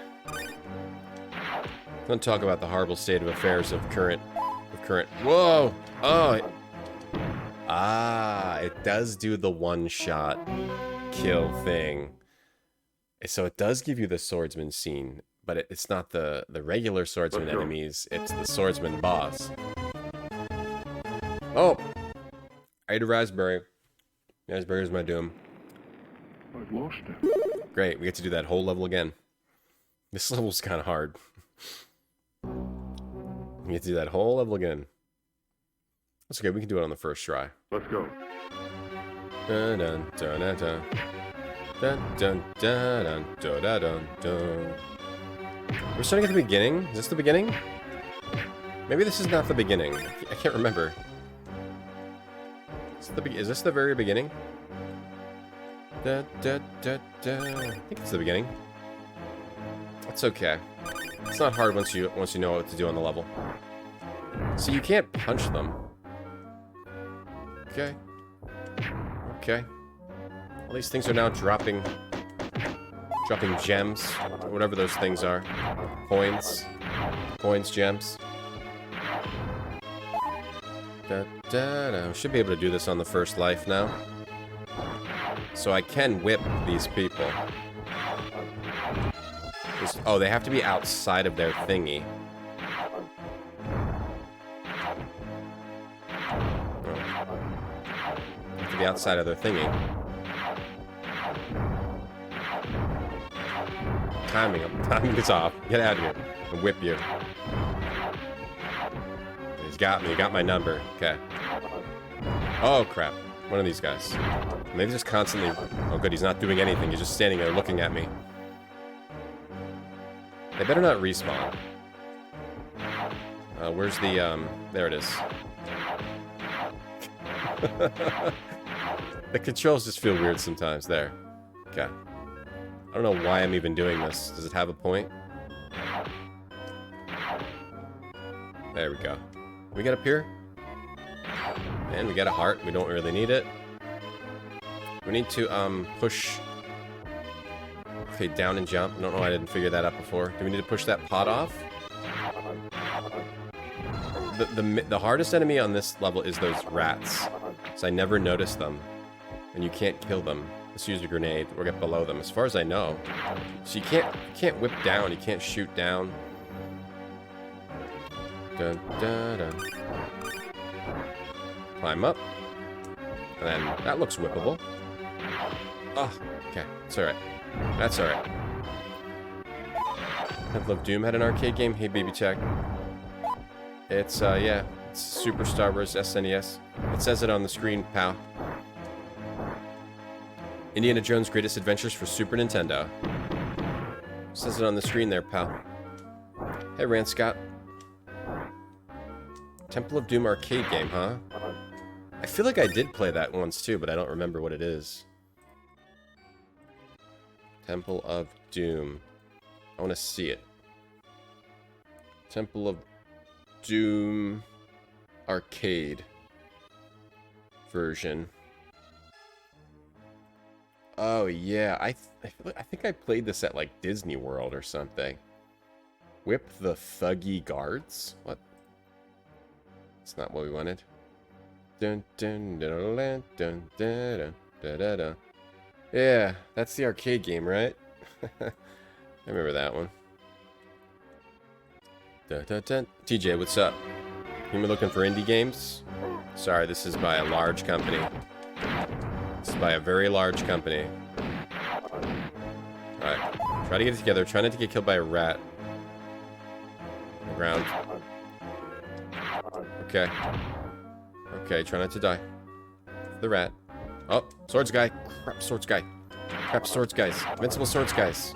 Don't talk about the horrible state of affairs of current. Whoa! Oh! Ah, it does do the one-shot kill thing. So it does give you the swordsman scene, but it's not the regular swordsman enemies. It's the swordsman boss. Oh! I ate a raspberry. Raspberry's my doom. I've lost it. Great, we get to do that whole level again. This level's kind of hard. We get to do that whole level again. That's okay, we can do it on the first try. Let's go. Dun dun dun dun dun. Dun dun dun dun dun dun dun. We're starting at the beginning? Is this the beginning? Maybe this is not the beginning. I can't remember. Is this the very beginning? Da, da, da, da. I think it's the beginning. It's okay. It's not hard once you know what to do on the level. So you can't punch them. Okay. Okay. All these things are now dropping gems, whatever those things are. Coins, gems. Da, da, da. Should be able to do this on the first life now. So I can whip these people. Oh, they have to be outside of their thingy. Oh. They have to be outside of their thingy. Timing is off. Get out of here. I'll whip you. He's got me. He got my number. Okay. Oh, crap. One of these guys. And they just constantly... Oh, good. He's not doing anything. He's just standing there looking at me. They better not respawn. Where's the, there it is. The controls just feel weird sometimes. There. Okay. I don't know why I'm even doing this. Does it have a point? There we go. Can we get up here? And we got a heart. We don't really need it. We need to push. Okay, down and jump. I don't know why I didn't figure that out before. Do we need to push that pot off? The hardest enemy on this level is those rats. So I never noticed them. And you can't kill them. Let's use a grenade or get below them, as far as I know. So you can't whip down. You can't shoot down. Dun, dun, dun. Climb up. And then that looks whippable. Oh, okay. It's alright. That's alright. Temple of Doom had an arcade game. Hey, baby tech. It's, yeah. It's Super Star Wars SNES. It says it on the screen, pal. Indiana Jones' Greatest Adventures for Super Nintendo. Says it on the screen there, pal. Hey, Rand Scott. Temple of Doom arcade game, huh? I feel like I did play that once too, but I don't remember what it is. Temple of Doom. I want to see it. Temple of Doom arcade version. Oh yeah, I think I played this at like Disney World or something. Whip the thuggy guards? What? That's not what we wanted. Dun dun dun dun dun dun dun dun dun. Yeah, that's the arcade game, right? I remember that one. Dun, dun, dun. TJ, what's up? You been looking for indie games? Sorry, this is by a large company. This is by a very large company. Alright, try to get it together. Try not to get killed by a rat. On the ground. Okay. Okay, try not to die. The rat. Oh, swords guy. Crap, swords guy. Crap, swords guys. Invincible swords guys.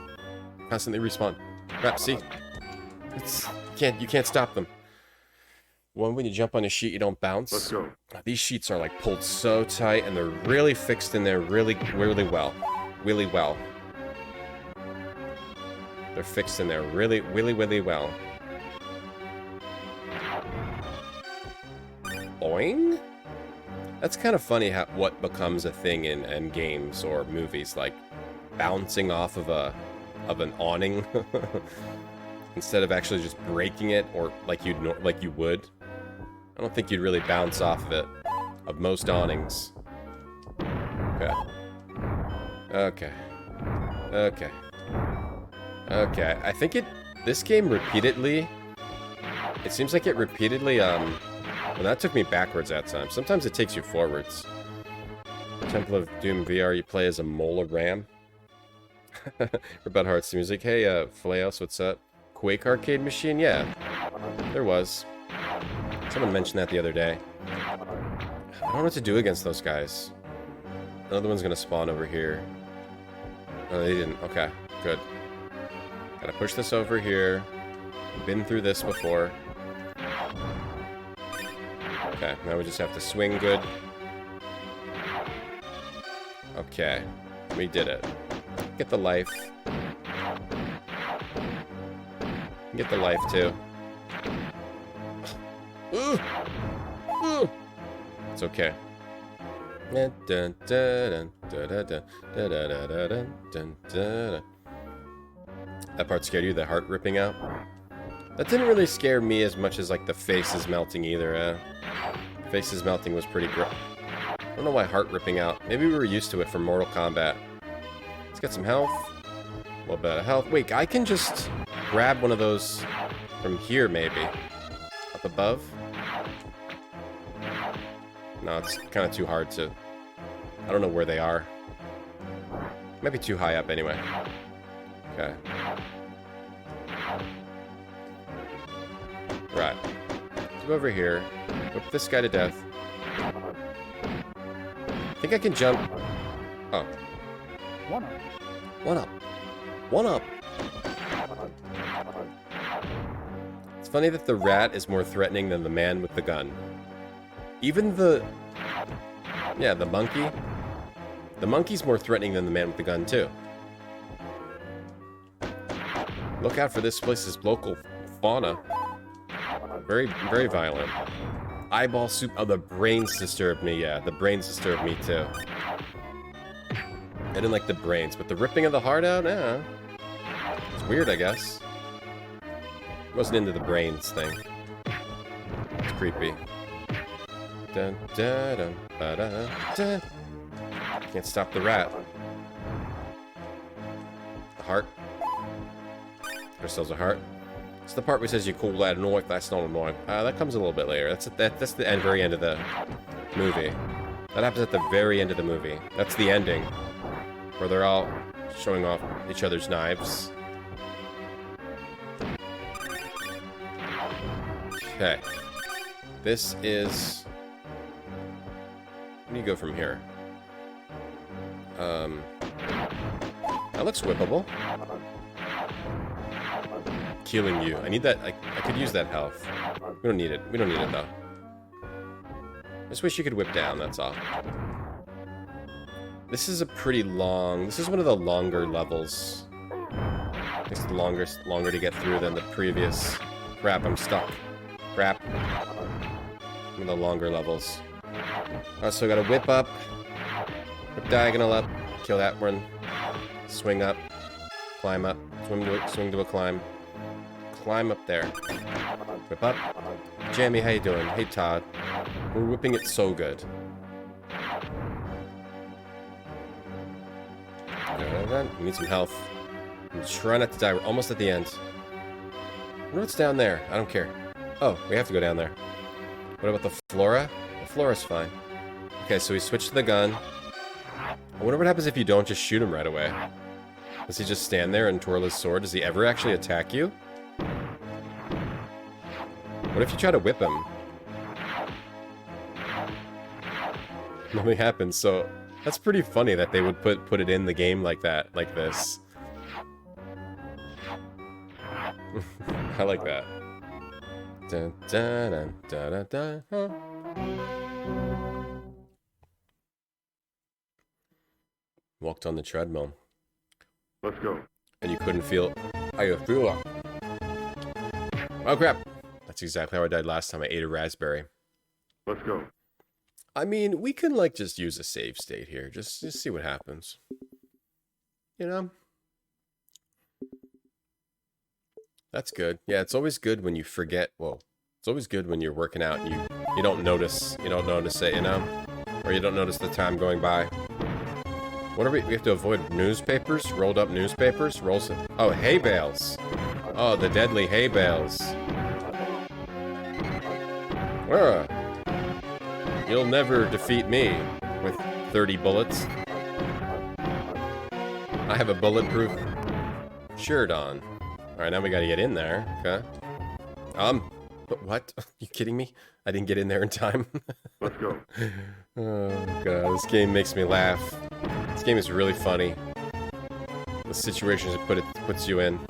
Constantly respawn. Crap, see? You can't stop them. One, when you jump on a sheet, you don't bounce. Let's go. These sheets are like pulled so tight, and they're really fixed in there really well. Really well. They're fixed in there really well. Boing? That's kind of funny how what becomes a thing in games or movies, like bouncing off of an awning instead of actually just breaking it, or like you would. I don't think you'd really bounce off of it, of most awnings. Okay. Okay. Okay. Okay. I think this game repeatedly. It seems like it repeatedly well, that took me backwards that time. Sometimes it takes you forwards. Temple of Doom VR, you play as a Mola Ram. About Hearts music. Hey, Flaos, what's up? Quake arcade machine? Yeah, there was. Someone mentioned that the other day. I don't know what to do against those guys. Another one's gonna spawn over here. Oh, they didn't. Okay, good. Gotta push this over here. Been through this before. Okay, now we just have to swing good. Okay, we did it. Get the life. Get the life, too. It's okay. That part scared you, the heart ripping out? That didn't really scare me as much as like the faces melting either. Faces melting was pretty gross. I don't know why heart ripping out. Maybe we were used to it from Mortal Kombat. Let's get some health. A little bit of health. Wait, I can just grab one of those from here, maybe. Up above? No, it's kind of too hard to... I don't know where they are. Might be too high up anyway. Okay. Right. Go over here. Whip this guy to death. I think I can jump... Oh. One up. One up. One up. It's funny that the rat is more threatening than the man with the gun. Even the... Yeah, the monkey. The monkey's more threatening than the man with the gun, too. Look out for this place's local fauna. Very, very violent. Eyeball soup. Oh, the brain sister of me. Yeah, the brain sister of me, too. I didn't like the brains, but the ripping of the heart out? Yeah. It's weird, I guess. Wasn't into the brains thing. It's creepy. Dun, dun, dun, ba, da, dun. Can't stop the rat. The heart. Get ourselves a heart. It's the part where it says you call that a knife. That's not a knife. That comes a little bit later. That's the very end of the movie. That happens at the very end of the movie. That's the ending. Where they're all showing off each other's knives. Okay. This is... Where do you go from here? That looks whippable. Killing you. I need that. I could use that health. We don't need it. We don't need it, though. I just wish you could whip down, that's all. This is a pretty long... This is one of the longer levels. It's the longer to get through than the previous. Crap, I'm stuck. Crap. One of the longer levels. Alright, so I gotta whip up. Whip diagonal up. Kill that one. Swing up. Climb up. Swing to a climb. Climb up there. Whip up. Jamie, how you doing? Hey, Todd. We're whipping it so good. We need some health. I'm trying not to die. We're almost at the end. I wonder what's down there. I don't care. Oh, we have to go down there. What about the flora? The flora's fine. Okay, so we switch to the gun. I wonder what happens if you don't just shoot him right away. Does he just stand there and twirl his sword? Does he ever actually attack you? What if you try to whip him? Nothing happens, so... That's pretty funny that they would put it in the game like that, like this. I like that. Dun, dun, dun, dun, dun, dun. Walked on the treadmill. Let's go. And you couldn't feel how you feel. Oh crap! That's exactly how I died last time I ate a raspberry. Let's go. I mean, we can, like, just use a save state here. Just see what happens. You know? That's good. Yeah, it's always good when you forget. Well, it's always good when you're working out and you don't notice. You don't notice it, you know? Or you don't notice the time going by. What are we have to avoid newspapers? Rolled up newspapers? Oh, hay bales. Oh, the deadly hay bales. You'll never defeat me with 30 bullets. I have a bulletproof shirt on. Alright, now we gotta get in there. Okay. But what? Are you kidding me? I didn't get in there in time. Let's go. Oh god, this game makes me laugh. This game is really funny. The situations it puts you in.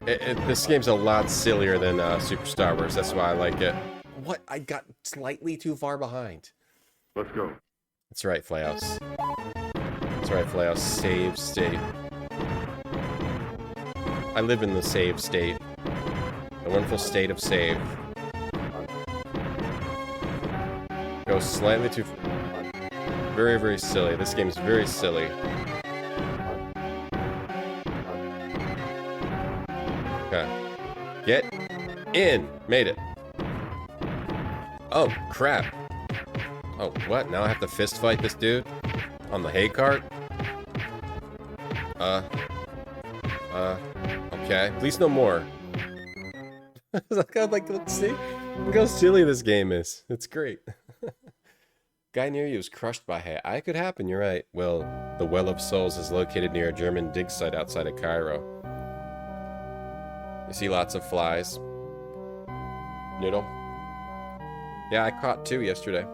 This game's a lot sillier than Super Star Wars. That's why I like it. What? I got slightly too far behind. Let's go. That's right, Flaos. That's right, Flaos. Save state. I live in the save state. The wonderful state of save. Go slightly too... Very, very silly. This game is very silly. Okay. Get in! Made it. Oh, crap. Oh, what? Now I have to fist fight this dude? On the hay cart? Okay. Please no more. Let's see. Look how silly this game is. It's great. Guy near you is crushed by hay. I could happen, you're right. Well, the Well of Souls is located near a German dig site outside of Cairo. You see lots of flies. Noodle. Yeah, I caught 2 yesterday.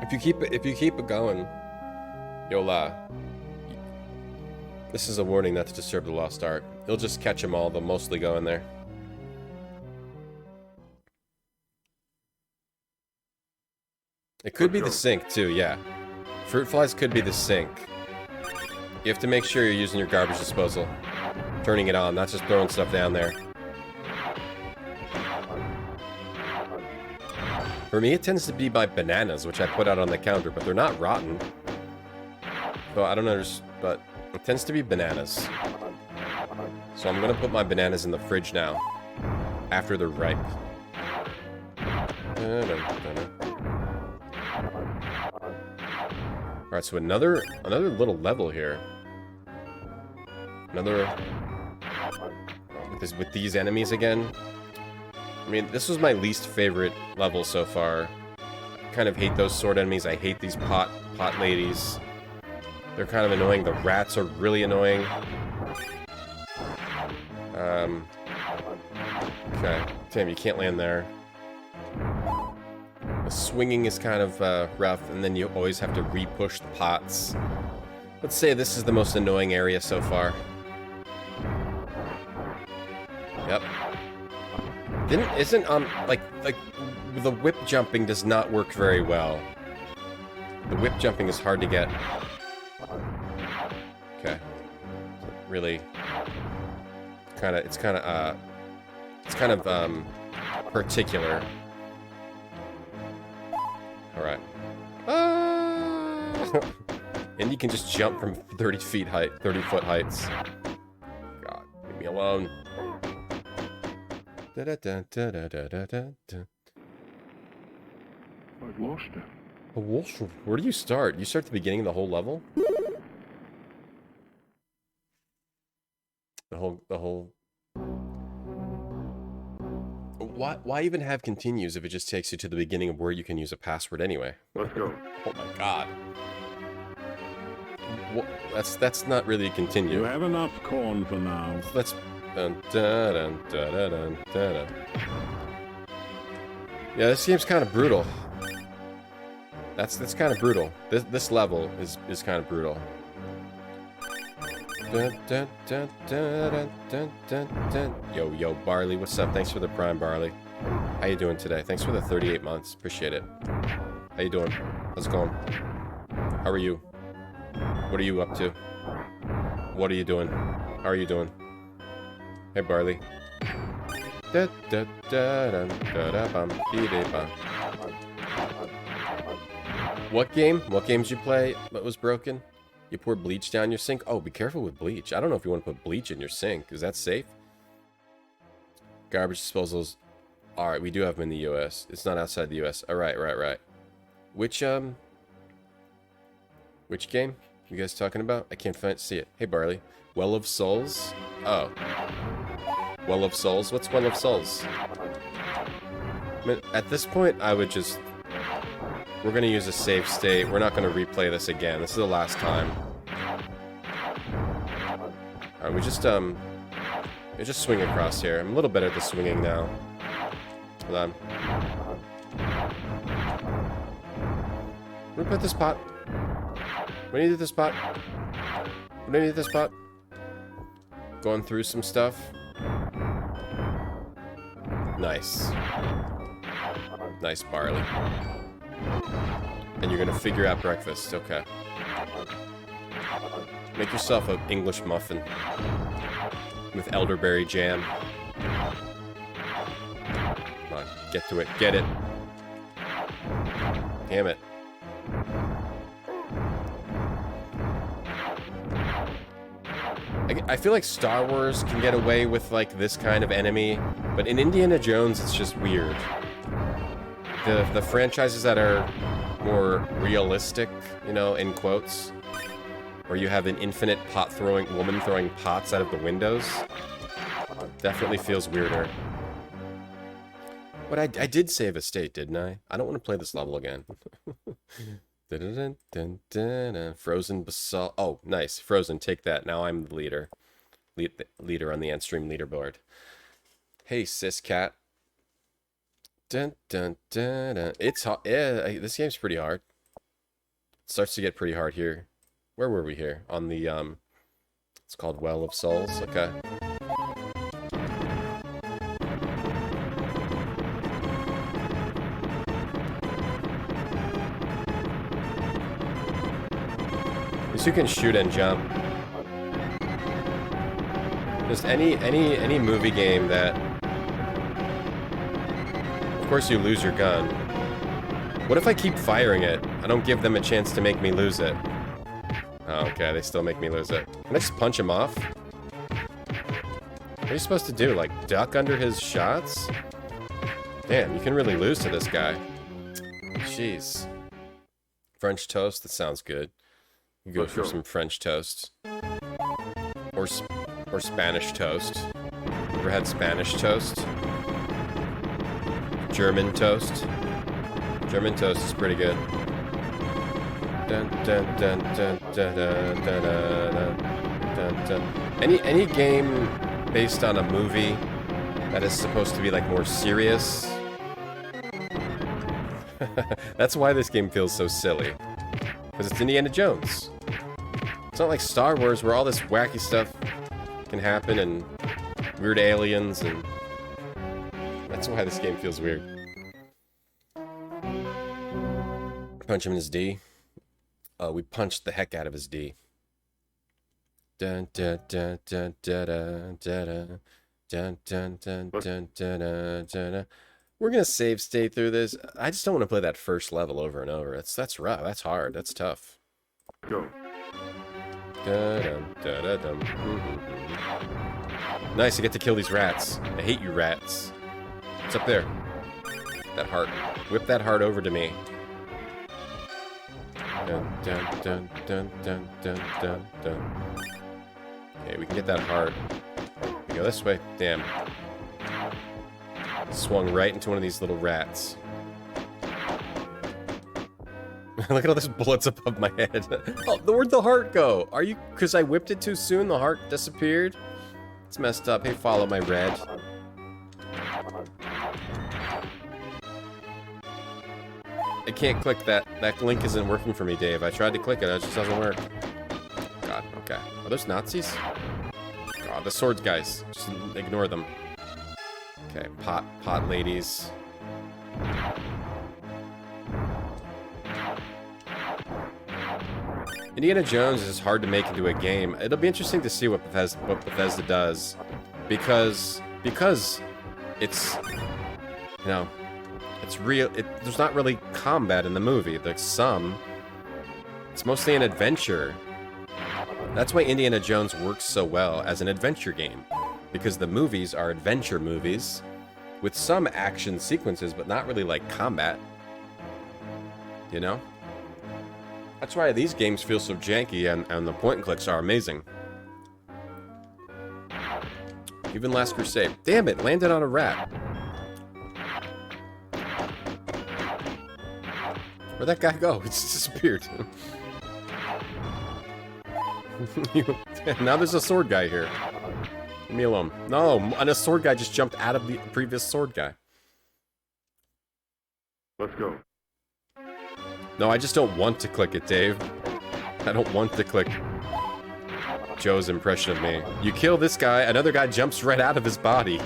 If you keep it going, you'll this is a warning not to disturb the lost art. You'll just catch them all. They'll mostly go in there. It could be the sink too, yeah. Fruit flies could be the sink. You have to make sure you're using your garbage disposal. Turning it on, not just throwing stuff down there. For me, it tends to be my bananas, which I put out on the counter, but they're not rotten. So I don't know, but it tends to be bananas. So I'm gonna put my bananas in the fridge now, after they're ripe. Alright, so another little level here. Another... with these enemies again. I mean, this was my least favorite level so far. I kind of hate those sword enemies. I hate these pot ladies. They're kind of annoying. The rats are really annoying. Okay. Damn, you can't land there. The swinging is kind of rough, and then you always have to re-push the pots. Let's say this is the most annoying area so far. Yep. Isn't like the whip jumping does not work very well. The whip jumping is hard to get. Okay. Really it's kind of particular. All right. And you can just jump from 30 foot heights. God, leave me alone. I've lost it. Where do you start? You start at the beginning of the whole level? The whole... Why even have continues if it just takes you to the beginning of where you can use a password anyway? Let's go. Oh my god. That's not really a continue. You have enough corn for now. Let's... Dun, dun, dun, dun, dun, dun, dun. Yeah, this game's kind of brutal. That's kind of brutal. This level is kind of brutal. Dun, dun, dun, dun, dun, dun, dun. Yo, Barley, what's up? Thanks for the Prime, Barley. How you doing today? Thanks for the 38 months. Appreciate it. How you doing? How's it going? How are you? What are you up to? What are you doing? How are you doing? Hey, Barley. What game? What games you play that was broken? You pour bleach down your sink? Oh, be careful with bleach. I don't know if you want to put bleach in your sink. Is that safe? Garbage disposals. Alright, we do have them in the US. It's not outside the US. Alright, right. Which game? You guys talking about? I can't see it. Hey, Barley. Well of Souls? Oh. Well of Souls? What's Well of Souls? I mean, at this point, I would just... We're gonna use a save state. We're not gonna replay this again. This is the last time. Alright, we just swing across here. I'm a little better at the swinging now. Hold on. Where do we put this pot? What do you do with this pot? What do you do with this pot? Going through some stuff. Nice. Nice, Barley. And you're gonna figure out breakfast. Okay. Make yourself an English muffin. With elderberry jam. Come on, get to it. Get it. Damn it. I feel like Star Wars can get away with, like, this kind of enemy, but in Indiana Jones, it's just weird. The franchises that are more realistic, you know, in quotes, where you have an infinite woman throwing pots out of the windows, definitely feels weirder. But I did save a state, didn't I? I don't want to play this level again. Frozen basalt. Oh, nice. Frozen, take that. Now I'm the leader. Leader on the Antstream leaderboard. Hey, sis cat. Dun, dun, dun, dun. It's hard. Yeah, this game's pretty hard. It starts to get pretty hard here. Where were we here? On the, it's called Well of Souls. Okay. At least you can shoot and jump. Just any movie game that... Of course you lose your gun. What if I keep firing it? I don't give them a chance to make me lose it. Oh, okay, they still make me lose it. Can I just punch him off? What are you supposed to do? Like, duck under his shots? Damn, you can really lose to this guy. Jeez. French toast? That sounds good. You go for some French toast. Or Spanish toast. Ever had Spanish toast? German toast? German toast is pretty good. Dun, dun, dun, dun, dun, dun, dun, dun, dun, dun. Any game based on a movie that is supposed to be like more serious. That's why this game feels so silly. Because it's Indiana Jones. It's not like Star Wars where all this wacky stuff can happen and weird aliens and... That's why this game feels weird. Punch him in his D. We punched the heck out of his D. Dun dun dun dun dun dun dun dun dun dun dun dun dun. We're gonna save state through this. I just don't want to play that first level over and over. That's rough. That's hard. That's tough. Go. Nice, I get to kill these rats. I hate you rats. What's up there? That heart. Whip that heart over to me. Dun, dun, dun, dun, dun, dun, dun, dun. Okay, we can get that heart. We go this way. Damn. Swung right into one of these little rats. Look at all those bullets above my head. Oh, where'd the heart go? Are you... Because I whipped it too soon, the heart disappeared? It's messed up. Hey, follow my red. I can't click that. That link isn't working for me, Dave. I tried to click it. It just doesn't work. God, okay. Are those Nazis? God, the swords guys. Just ignore them. Okay, pot ladies. Indiana Jones is hard to make into a game. It'll be interesting to see what Bethesda does, because it's, you know, it's real. There's not really combat in the movie. It's mostly an adventure. That's why Indiana Jones works so well as an adventure game, because the movies are adventure movies with some action sequences, but not really like combat. You know? That's why these games feel so janky, and the point and clicks are amazing. Even Last Crusade. Damn it, landed on a rat. Where'd that guy go? He just disappeared. Now there's a sword guy here. Leave me alone. No, and a sword guy just jumped out of the previous sword guy. Let's go. No, I just don't want to click it, Dave. I don't want to click Joe's impression of me. You kill this guy, another guy jumps right out of his body.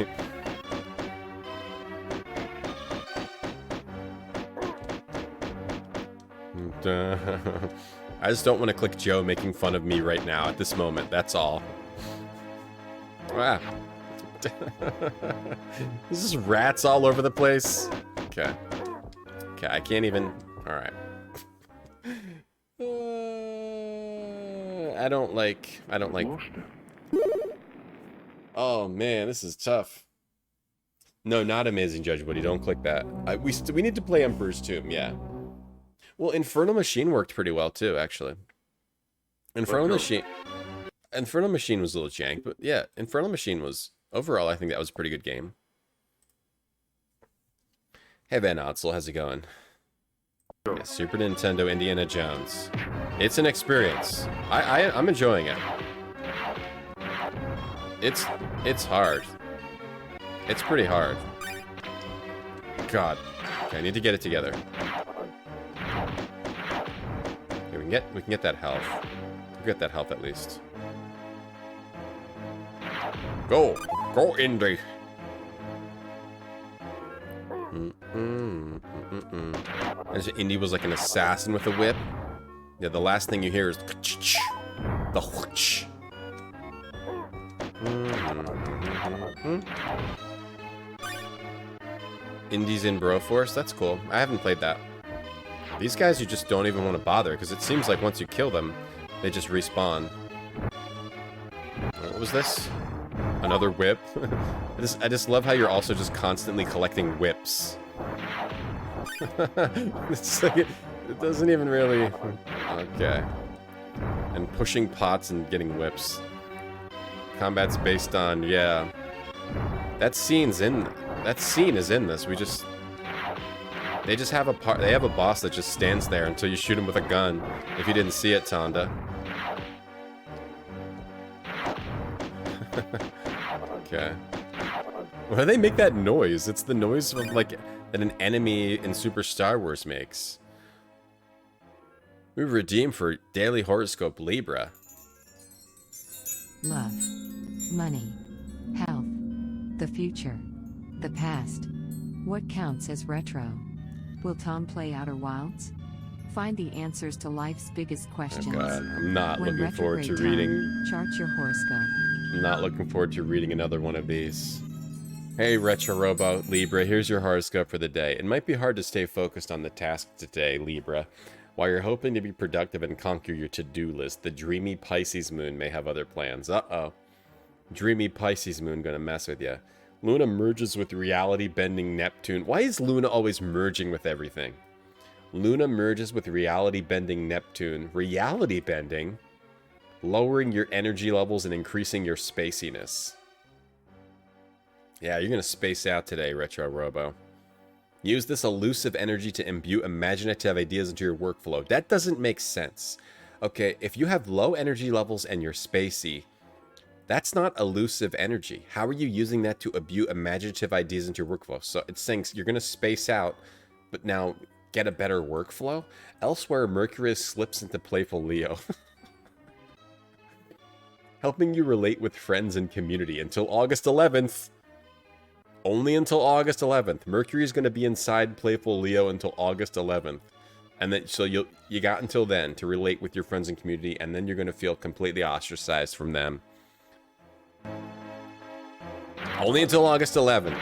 I just don't want to click Joe making fun of me right now at this moment, that's all. Ah. This is rats all over the place. Okay. Okay, I can't even... Alright. I don't like... Oh man, this is tough. No, not Amazing Judge Woody, don't click that. We need to play Emperor's Tomb, yeah. Well, Infernal Machine worked pretty well too, actually. Infernal Machine was a little jank, but yeah, Infernal Machine was... Overall, I think that was a pretty good game. Hey Van Otzel, how's it going? Yeah, Super Nintendo Indiana Jones. It's an experience. I'm enjoying it. It's hard. It's pretty hard. God. Okay, I need to get it together. Okay, we can get that health. We'll get that health at least. Go! Go, Indy! As Indy was like an assassin with a whip. Yeah, the last thing you hear is the whoosh. Indy's in Broforce? That's cool. I haven't played that. These guys you just don't even want to bother, because it seems like once you kill them, they just respawn. What was this? Another whip? I just love how you're also just constantly collecting whips. It's like it doesn't even really... Okay. And pushing pots and getting whips. Combat's based on, yeah. That scene is in this. They just have they have a boss that just stands there until you shoot him with a gun. If you didn't see it, Tonda. Okay. Why do they make that noise? It's the noise of, like, that an enemy in Super Star Wars makes. We redeem for Daily Horoscope Libra. Love, money, health, the future, the past. What counts as retro? Will Tom play Outer Wilds? Find the answers to life's biggest questions. Oh God, I'm not When looking forward to retrograde reading. time, chart your horoscope. I'm not looking forward to reading another one of these. Hey, Retro Robo Libra, here's your horoscope for the day. It might be hard to stay focused on the task today, Libra. While you're hoping to be productive and conquer your to-do list, the dreamy Pisces moon may have other plans. Uh-oh. Dreamy Pisces moon gonna mess with you. Luna merges with reality-bending Neptune. Why is Luna always merging with everything? Luna merges with reality-bending Neptune. Reality-bending? Lowering your energy levels and increasing your spaciness. Yeah, you're gonna space out today, Retro Robo. Use this elusive energy to imbue imaginative ideas into your workflow. That doesn't make sense. Okay, if you have low energy levels and you're spacey, that's not elusive energy. How are you using that to imbue imaginative ideas into your workflow? So it's saying you're gonna space out, but now get a better workflow? Elsewhere, Mercury slips into playful Leo. Helping you relate with friends and community until August 11th. Only until August 11th. Mercury is going to be inside Playful Leo until August 11th. And then, so you got until then to relate with your friends and community, and then you're going to feel completely ostracized from them. Only until August 11th.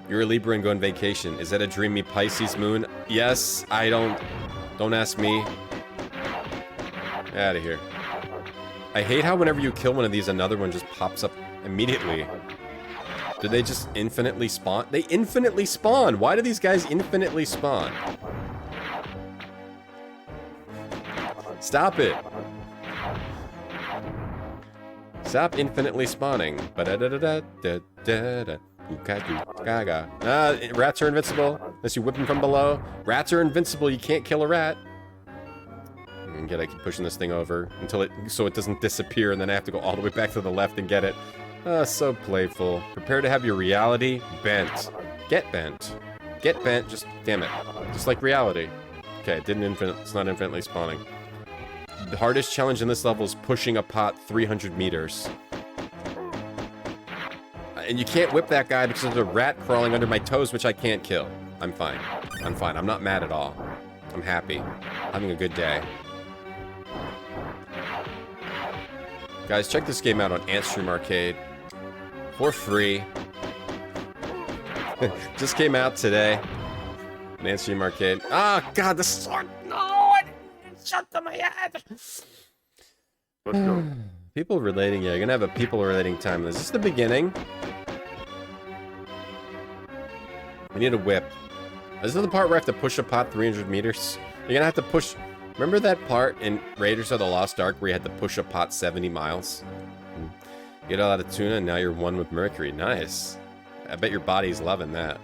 You're a Libra and go on vacation. Is that a dreamy Pisces moon? Yes, don't ask me. Out of here. I hate how whenever you kill one of these, another one just pops up immediately. Do they just infinitely spawn? They infinitely spawn! Why do these guys infinitely spawn? Stop it! Stop infinitely spawning. Rats are invincible. Unless you whip them from below. Rats are invincible, you can't kill a rat. And I keep pushing this thing over until so it doesn't disappear, and then I have to go all the way back to the left and get it. So playful. Prepare to have your reality bent. Get bent. Get bent, just damn it. Just like reality. Okay, it's not infinitely spawning. The hardest challenge in this level is pushing a pot 300 meters. And you can't whip that guy because there's a rat crawling under my toes, which I can't kill. I'm fine. I'm fine. I'm not mad at all. I'm happy. Having a good day. Guys, check this game out on Antstream Arcade. For free. Just came out today. On Antstream Arcade. Ah, oh, God, the sword. No, I didn't shut to my head. Let's go. People relating, yeah, you're gonna have a people relating time. Is this the beginning? We need a whip. Is this the part where I have to push a pot 300 meters? You're gonna have to push... Remember that part in Raiders of the Lost Ark where you had to push a pot 70 miles? Get a lot of tuna and now you're one with Mercury. Nice. I bet your body's loving that.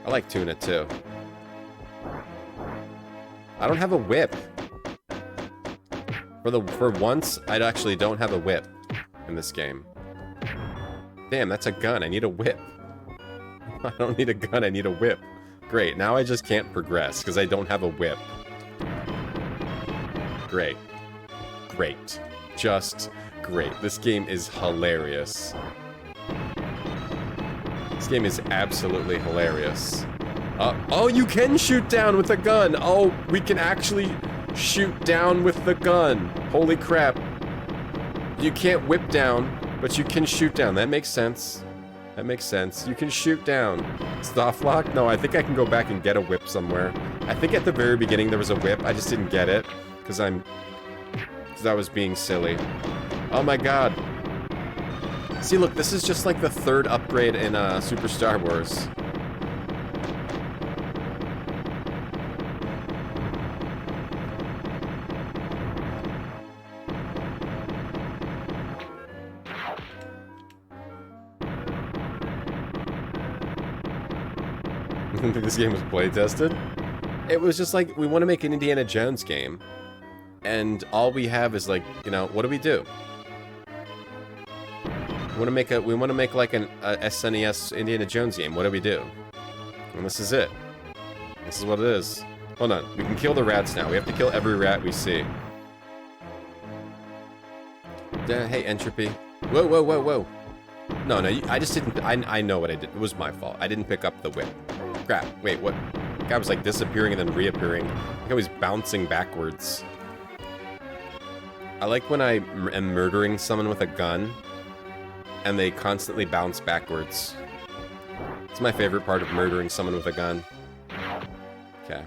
I like tuna too. I don't have a whip. For once, I actually don't have a whip in this game. Damn, that's a gun. I need a whip. I don't need a gun, I need a whip. Great, now I just can't progress because I don't have a whip. Great. Great. Just great. This game is hilarious. This game is absolutely hilarious. Oh, you can shoot down with a gun! Oh, we can actually shoot down with the gun! Holy crap. You can't whip down, but you can shoot down. That makes sense. That makes sense. You can shoot down. Soft lock? No, I think I can go back and get a whip somewhere. I think at the very beginning there was a whip. I just didn't get it. Because I was being silly. Oh my god. See, look, this is just like the third upgrade in Super Star Wars. I think this game was play tested. It was just like, we want to make an Indiana Jones game. And all we have is like, you know, what do we do? We want to make like a SNES Indiana Jones game. What do we do? And this is it. This is what it is. Hold on. We can kill the rats now. We have to kill every rat we see. Hey, Entropy. Whoa, whoa, whoa, whoa. No, I just didn't... I know what I did. It was my fault. I didn't pick up the whip. Crap. Wait, what? The guy was like disappearing and then reappearing. I was bouncing backwards. I like when I am murdering someone with a gun and they constantly bounce backwards. It's my favorite part of murdering someone with a gun. Okay.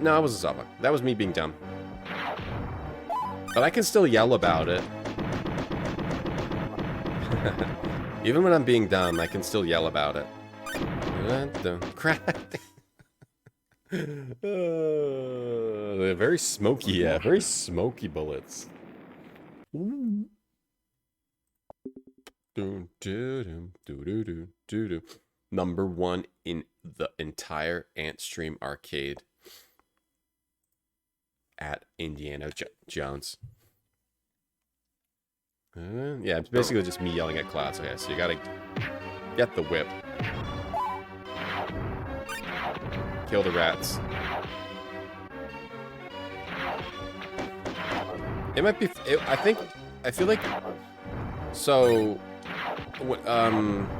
No, I wasn't solving. That was me being dumb. But I can still yell about it. Even when I'm being dumb, I can still yell about it. Crap. They're very smoky, yeah. Very smoky bullets. Number 1 in the entire Antstream arcade at Indiana Jones. Yeah, it's basically just me yelling at clouds. Okay, so you gotta get the whip. Kill the rats. It might be... I feel like... So...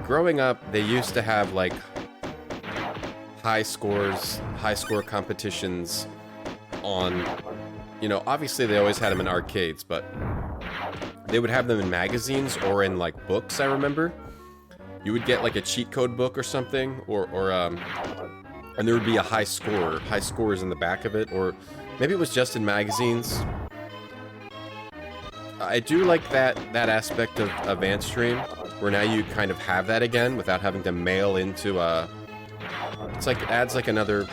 growing up, they used to have, like... high score competitions on... You know, obviously they always had them in arcades, but... They would have them in magazines or in, like, books, I remember. You would get, like, a cheat code book or something, and there would be a high scores in the back of it, or maybe it was just in magazines. I do like that aspect of Antstream, where now you kind of have that again without having to mail into it's like, it adds like another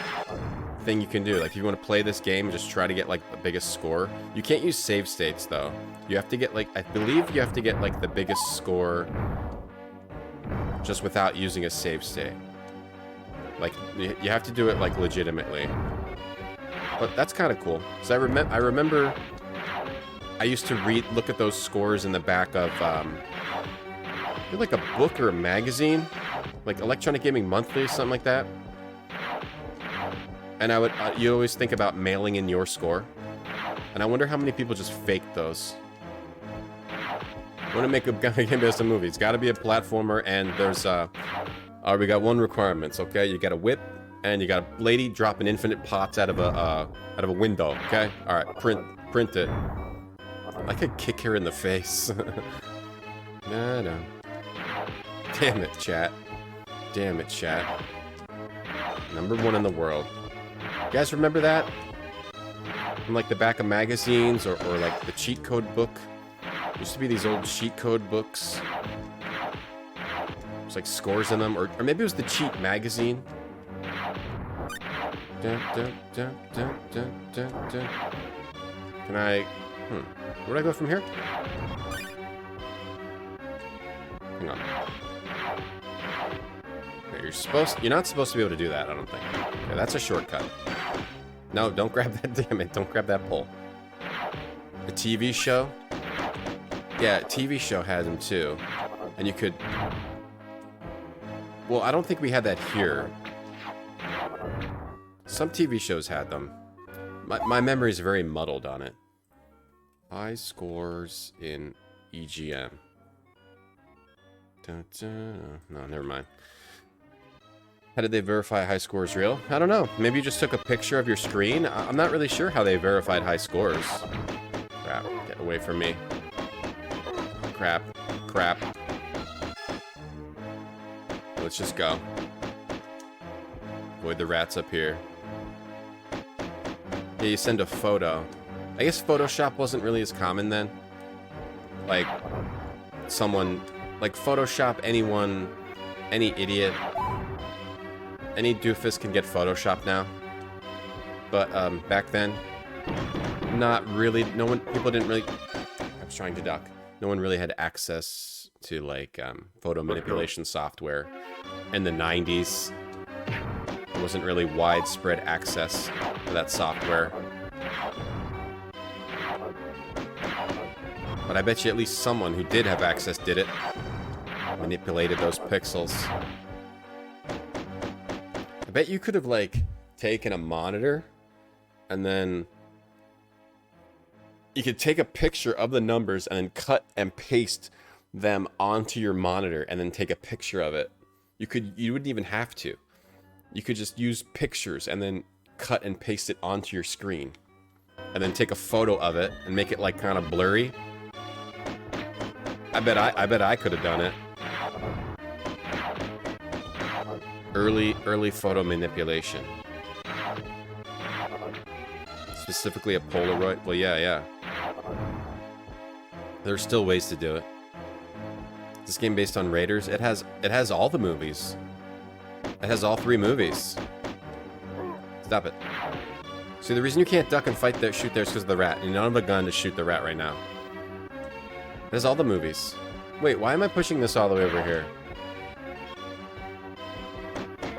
thing you can do. Like if you want to play this game, just try to get like the biggest score. You can't use save states though. You have to get like, I believe you have to get like the biggest score just without using a save state. Like, you have to do it, like, legitimately. But that's kind of cool. So I remember I used to look at those scores in the back of, like a book or a magazine. Like Electronic Gaming Monthly or something like that. And you always think about mailing in your score. And I wonder how many people just faked those. I want to make a game based on movies. It's got to be a platformer, and there's, we got one requirements, okay? You got a whip, and you got a lady dropping infinite pots out of a window, okay? All right, print it. I could kick her in the face. No. Damn it, chat. Damn it, chat. Number 1 in the world. You guys remember that? In like the back of magazines or like the cheat code book. There used to be these old cheat code books. There's like scores in them, or maybe it was the Cheat magazine. Can I... Where do I go from here? Hang on. Okay, you're not supposed to be able to do that, I don't think. Okay, that's a shortcut. No, don't grab that, damn it. Don't grab that pole. A TV show? Yeah, TV show had them too. And you could... Well, I don't think we had that here. Some TV shows had them. My memory is very muddled on it. High scores in EGM. No, never mind. How did they verify high scores real? I don't know. Maybe you just took a picture of your screen? I'm not really sure how they verified high scores. Crap. Get away from me. Crap. let's just go. Avoid the rats up here. Yeah, you send a photo. I guess Photoshop wasn't really as common then. Like, someone... Like, Photoshop, anyone... Any idiot... Any doofus can get Photoshop now. But, back then... Not really... No one... People didn't really... I was trying to duck. No one really had access to, like, photo manipulation software. In the 90s. There wasn't really widespread access to that software. But I bet you at least someone who did have access did it. Manipulated those pixels. I bet you could have, like, taken a monitor and then you could take a picture of the numbers and then cut and paste them onto your monitor and then take a picture of it. You wouldn't even have to. You could just use pictures and then cut and paste it onto your screen. And then take a photo of it and make it, like, kind of blurry. I bet I could have done it. Early photo manipulation. Specifically a Polaroid. Well, yeah. There's still ways to do it. This game based on Raiders. It has all the movies. It has all 3 movies. Stop it. See, the reason you can't duck and fight there, shoot there is because of the rat. You don't have a gun to shoot the rat right now. It has all the movies. Wait, why am I pushing this all the way over here?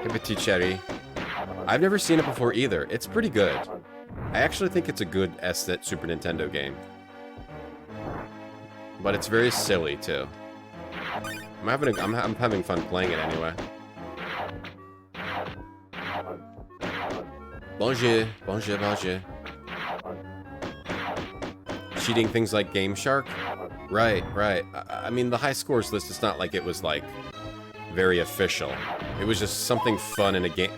Hey, Petit Cherry. I've never seen it before either. It's pretty good. I actually think it's a good Super Nintendo game. But it's very silly, too. I'm having fun playing it anyway. Bonjour. Cheating things like Game Shark? Right. I mean, the high scores list, it's not like it was, like, very official. It was just something fun in a game.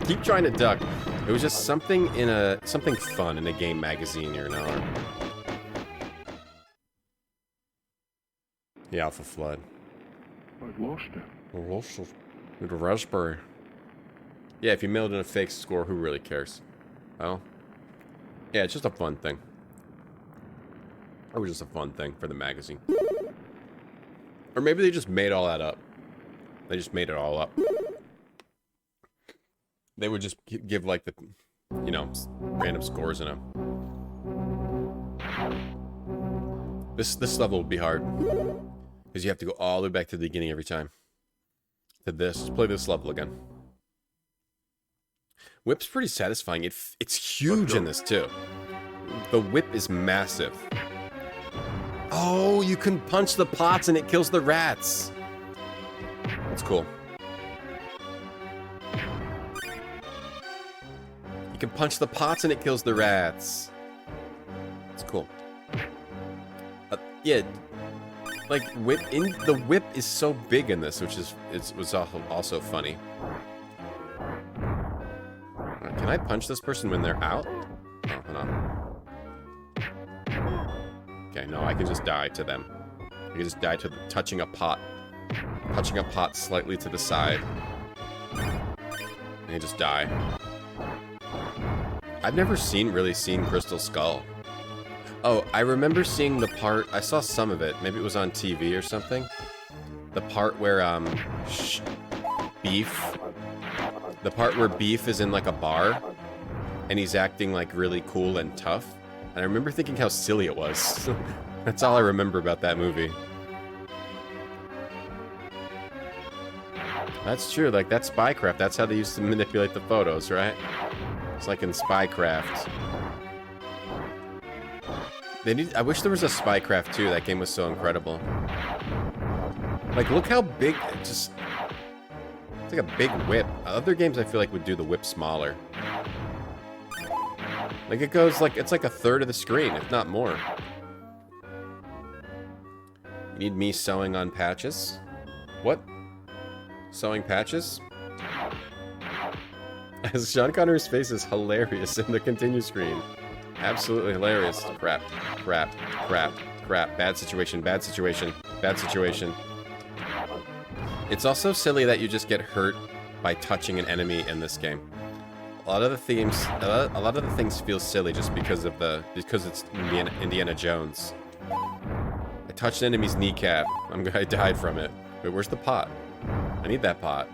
Keep trying to duck. It was just something fun in a game magazine, you know. The Alpha Flood. I've lost it. I lost it. With a raspberry. Yeah, if you mailed in a fake score, who really cares? Well, yeah, it's just a fun thing. It was just a fun thing for the magazine. Or maybe they just made all that up. They just made it all up. They would just give, like, the, you know, random scores in them. This level would be hard. Because you have to go all the way back to the beginning every time. To this. Let's play this level again. Whip's pretty satisfying. It's huge in this, too. The whip is massive. Oh, you can punch the pots and it kills the rats. That's cool. You can punch the pots and it kills the rats. It's cool. Yeah, like the whip is so big in this, which was also funny. Can I punch this person when they're out? Oh, hold on. Okay, no, I can just die to them. I can just die to touching a pot. Touching a pot slightly to the side. And you just die. I've never really seen Crystal Skull. Oh, I remember seeing the part, I saw some of it, maybe it was on TV or something. The part where, the part where Beef is in, like, a bar, and he's acting, like, really cool and tough. And I remember thinking how silly it was. That's all I remember about that movie. That's true, like, that's Spycraft. That's how they used to manipulate the photos, right? It's like in Spycraft. I wish there was a Spycraft 2. That game was so incredible. Like, look how big, it's like a big whip. Other games I feel like would do the whip smaller. Like, it goes, like, it's like a third of the screen, if not more. You need me sewing on patches? What? Sewing patches? As Sean Connery's face is hilarious in the continue screen. Absolutely hilarious. Crap. Bad situation. It's also silly that you just get hurt by touching an enemy in this game. A lot of the things feel silly just because it's Indiana Jones. I touched an enemy's kneecap. I died from it. Wait, where's the pot? I need that pot.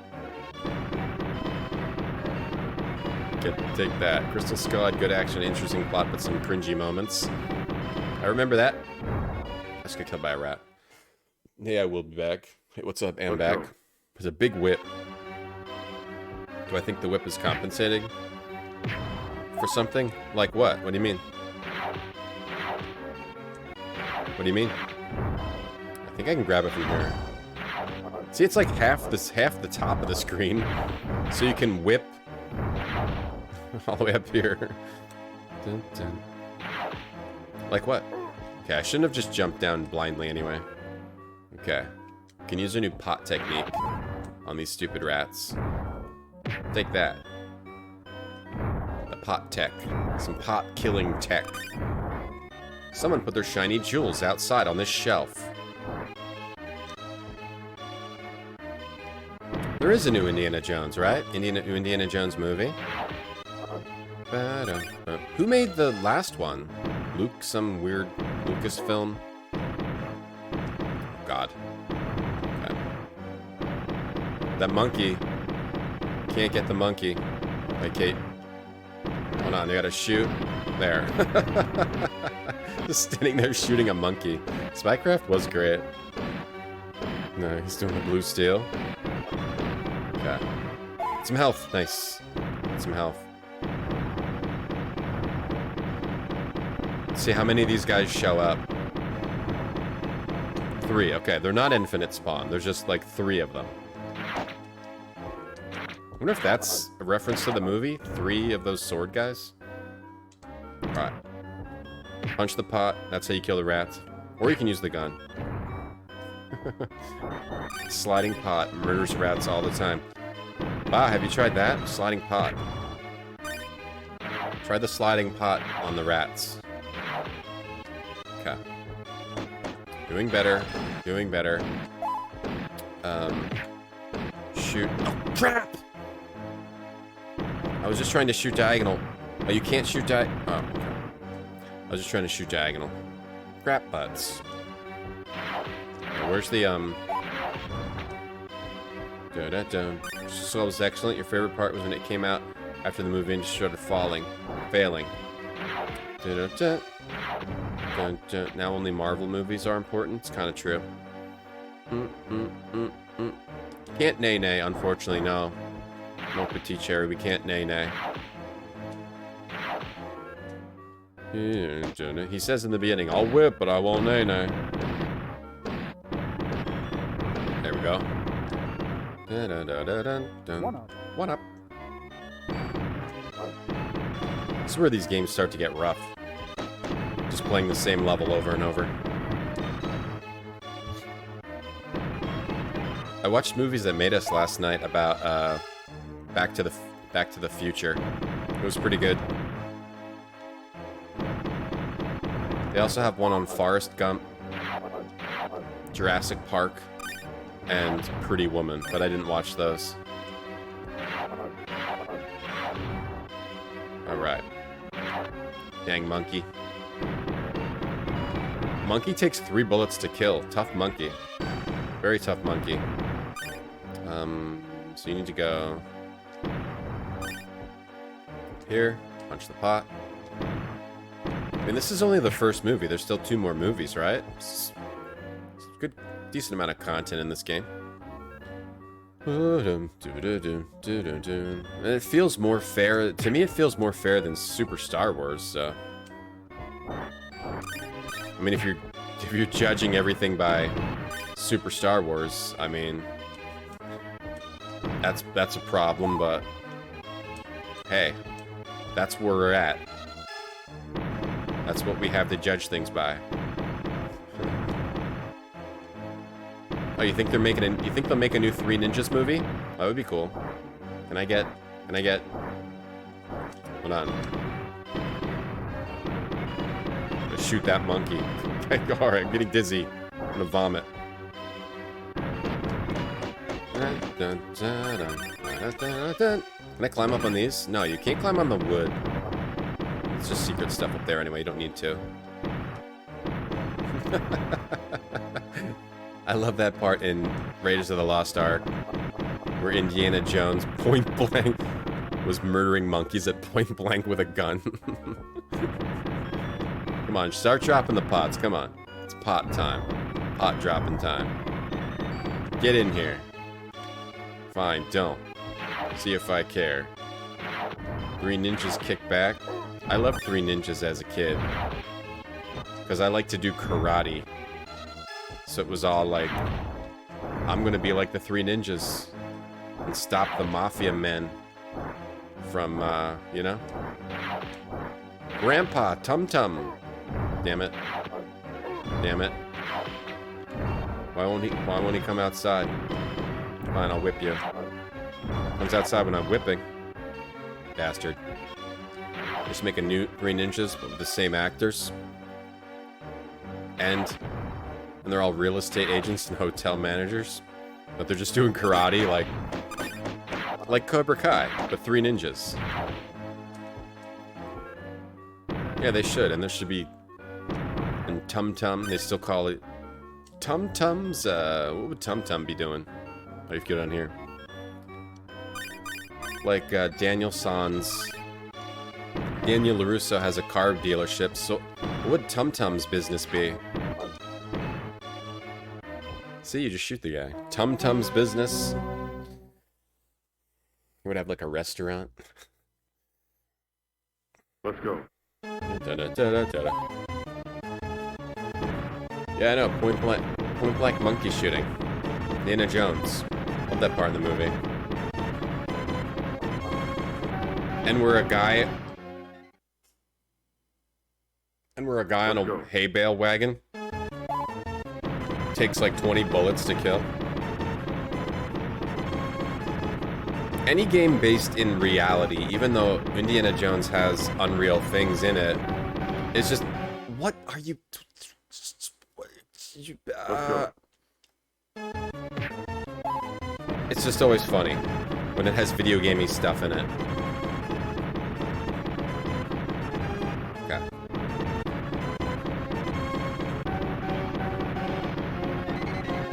Take that. Crystal Skull had good action, interesting plot, but some cringy moments. I remember that. I just got killed by a rat. Hey, I will be back. Hey, what's up? I'm back. There's a big whip. Do I think the whip is compensating for something? Like what? What do you mean? What do you mean? I think I can grab it from here. See, it's like half the top of the screen, so you can whip all the way up here. Dun, dun. Like what? Okay, I shouldn't have just jumped down blindly anyway. Okay. Can use a new pot technique on these stupid rats. Take that. The pot tech. Some pot killing tech. Someone put their shiny jewels outside on this shelf. There is a new Indiana Jones, right? Indiana Jones movie. Who made the last one? Luke, some weird Lucasfilm? God. Okay. That monkey. Can't get the monkey. Hey, Kate. Hold on, I gotta shoot. There. Just standing there shooting a monkey. Spycraft was great. No, he's doing the blue steel. Okay. Some health. Nice. Some health. Let's see how many of these guys show up. 3. Okay, they're not infinite spawn. There's just like 3 of them. I wonder if that's a reference to the movie. 3 of those sword guys. Alright. Punch the pot. That's how you kill the rats. Or you can use the gun. Sliding pot murders rats all the time. Wow, have you tried that? Sliding pot. Try the sliding pot on the rats. Okay. Doing better. Doing better. Shoot. Oh, crap! I was just trying to shoot diagonal. Oh, you can't shoot oh, okay. I was just trying to shoot diagonal. Crap butts. Okay, where's the, So it was excellent. Your favorite part was when it came out after the movie and just started failing. Now only Marvel movies are important. It's kind of true. Can't nay, unfortunately, no. No petit cherry, we can't nay. He says in the beginning, I'll whip, but I won't nay. There we go. One up. This is where these games start to get rough. Just playing the same level over and over. I watched movies that made us last night about Back to the Future. It was pretty good. They also have one on Forrest Gump, Jurassic Park, and Pretty Woman, but I didn't watch those. Alright. Dang monkey. Monkey takes 3 bullets to kill. Tough monkey. Very tough monkey. So you need to go here, punch the pot. I mean, this is only the first movie. There's still 2 more movies, right? It's good, decent amount of content in this game. It feels more fair. To me, it feels more fair than Super Star Wars, so. I mean, if you're judging everything by Super Star Wars, I mean, that's a problem, but hey, that's where we're at. That's what we have to judge things by. Oh, you think they'll make a new 3 Ninjas movie? That would be cool. Can I get hold on. Let's shoot that monkey. Alright, I'm getting dizzy. I'm gonna vomit. Can I climb up on these? No, you can't climb on the wood. It's just secret stuff up there anyway, you don't need to. I love that part in Raiders of the Lost Ark, where Indiana Jones, point blank, was murdering monkeys at point blank with a gun. Come on, start dropping the pots, come on. It's pot time. Pot dropping time. Get in here. Fine, don't. See if I care. Three Ninjas kick back. I loved Three Ninjas as a kid. Because I like to do karate. So it was all like, I'm gonna be like the Three Ninjas. And stop the mafia men from, you know? Grandpa, Tum Tum. Damn it. Damn it. Why won't he come outside? Fine, I'll whip you. Comes outside when I'm whipping. Bastard. Just make a new Three Ninjas, but with the same actors. And they're all real estate agents and hotel managers. But they're just doing karate like Cobra Kai, but Three Ninjas. Yeah, they should, and there should be... And Tum Tum, they still call it... Tum Tums, what would Tum Tum be doing? Oh, you get on here. Like, Daniel LaRusso has a car dealership, so what would Tum Tum's business be? See, you just shoot the guy. Tum Tum's business? He would have, like, a restaurant. Let's go. Yeah, I know, point blank monkey shooting. Indiana Jones. Love that part in the movie. And we're a guy on a hay bale wagon. Takes like 20 bullets to kill. Any game based in reality, even though Indiana Jones has unreal things in it, it's just, what are you... It's just always funny when it has video gamey stuff in it. Okay.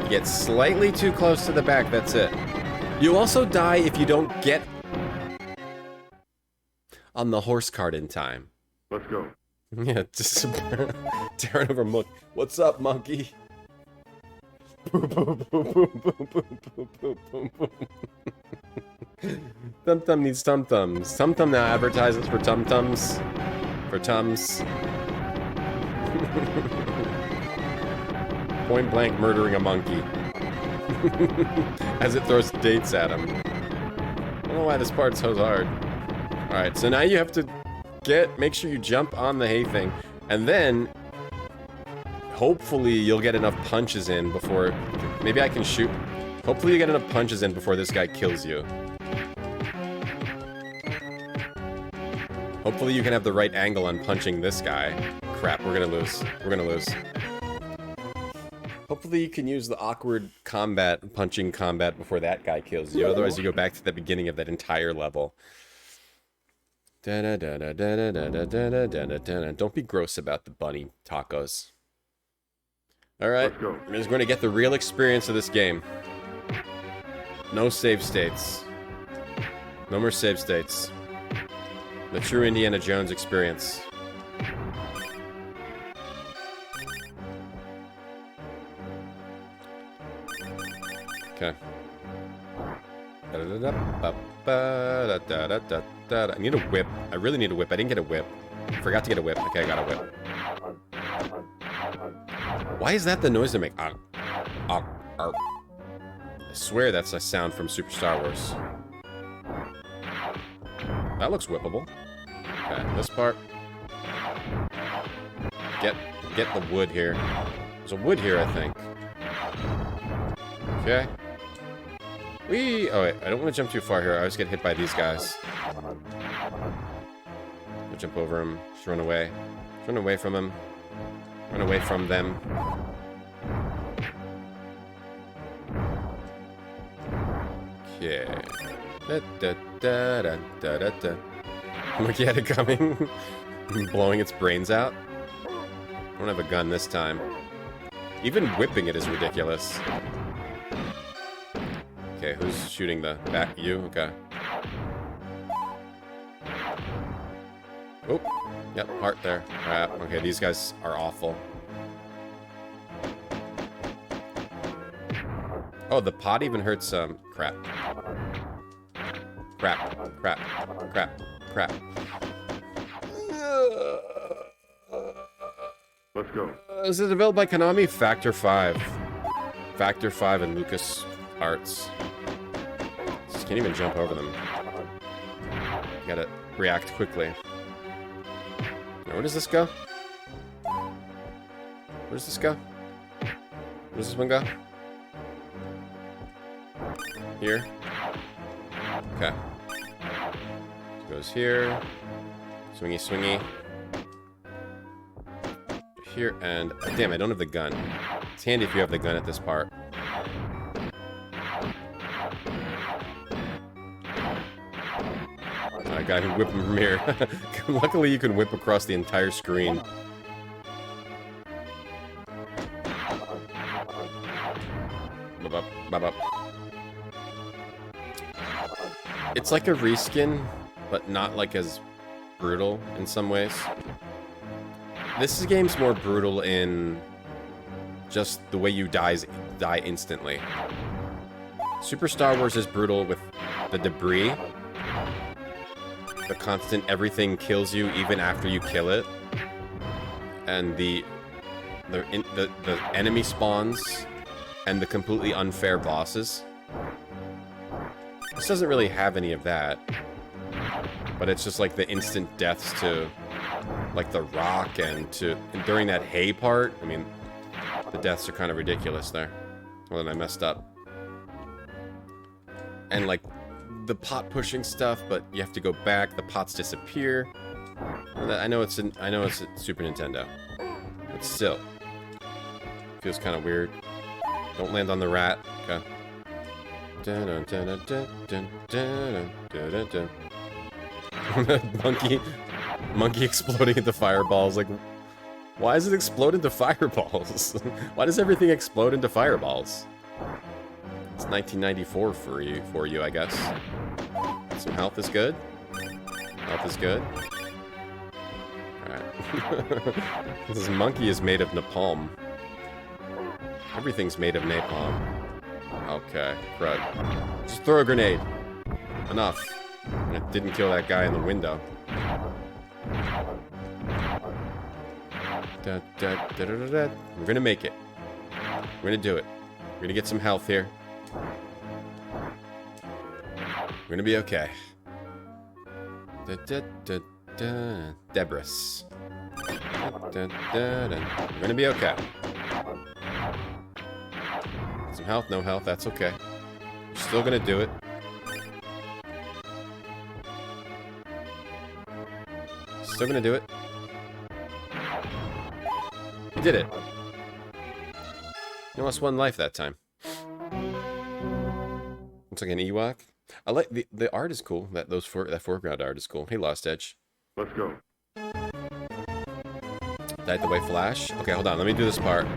You get slightly too close to the back, that's it. You also die if you don't get on the horse cart in time. Let's go. Yeah, just tearing over monkey. What's up, monkey? Boom, boom, boom, boom, boom, boom, boom, boom, boom. Tum Tum needs Tum Tums. Tum Tum now advertises for Tum Tums. For Tums. Point blank murdering a monkey. As it throws dates at him. I don't know why this part's so hard. Alright, so now you have to make sure you jump on the hay thing, and then hopefully you'll get enough punches in before... Maybe I can shoot... Hopefully you get enough punches in before this guy kills you. Hopefully you can have the right angle on punching this guy. Crap, we're gonna lose. We're gonna lose. Hopefully you can use the awkward punching combat before that guy kills you. Otherwise you go back to the beginning of that entire level. Don't be gross about the bunny tacos. Alright, we're just going to get the real experience of this game. No save states. No more save states. The true Indiana Jones experience. Okay. I need a whip. I really need a whip. I didn't get a whip. I forgot to get a whip. Okay, I got a whip. Why is that the noise they make? I swear that's a sound from Super Star Wars. That looks whippable. Okay, this part. Get the wood here. There's a wood here, I think. Okay. Whee! Oh wait, I don't want to jump too far here. I always get hit by these guys. I'll jump over him. Just run away. Just run away from him. Run away from them. Okay. Da, da, da, da, da, da, da. Look at it coming. Blowing its brains out. I don't have a gun this time. Even whipping it is ridiculous. Okay, who's shooting the back? You? Okay. Oh, yep, heart there. Crap. Okay, these guys are awful. Oh, the pot even hurts, crap. Crap, crap, crap, crap. Let's go. Is it developed by Konami? Factor 5. Factor 5 and Lucas Arts. Just can't even jump over them. Gotta react quickly. Now, where does this go? Where does this go? Where does this one go? Here? Okay. It goes here. Swingy, swingy. Here, and... damn, I don't have the gun. It's handy if you have the gun at this part. I got him whipping from here. Luckily, you can whip across the entire screen. Bop, bop, bop. It's like a reskin, but not like as brutal in some ways. This game's more brutal in just the way you die instantly. Super Star Wars is brutal with the debris. The constant everything kills you even after you kill it. And the enemy spawns and the completely unfair bosses. This doesn't really have any of that. But it's just like the instant deaths to like the rock and during that hay part. I mean, the deaths are kind of ridiculous there. Well, then I messed up. And like the pot pushing stuff, but you have to go back. The pots disappear. I know it's a Super Nintendo, but still feels kind of weird. Don't land on the rat. Okay. Monkey exploding into fireballs. Like, why does it explode into fireballs? Why does everything explode into fireballs? It's 1994 for you, I guess. Some health is good. Health is good. Alright. This monkey is made of napalm. Everything's made of napalm. Okay, crud. Just throw a grenade. Enough. It didn't kill that guy in the window. We're gonna make it. We're gonna do it. We're gonna get some health here. We're gonna be okay. Debris. We're gonna be okay. Some health, no health, that's okay. We're still gonna do it. Still gonna do it. We did it. You lost one life that time. Looks like an Ewok. I like the art is cool. That foreground art is cool. Hey, Lost Edge. Let's go. Died the way Flash. Okay, hold on. Let me do this part.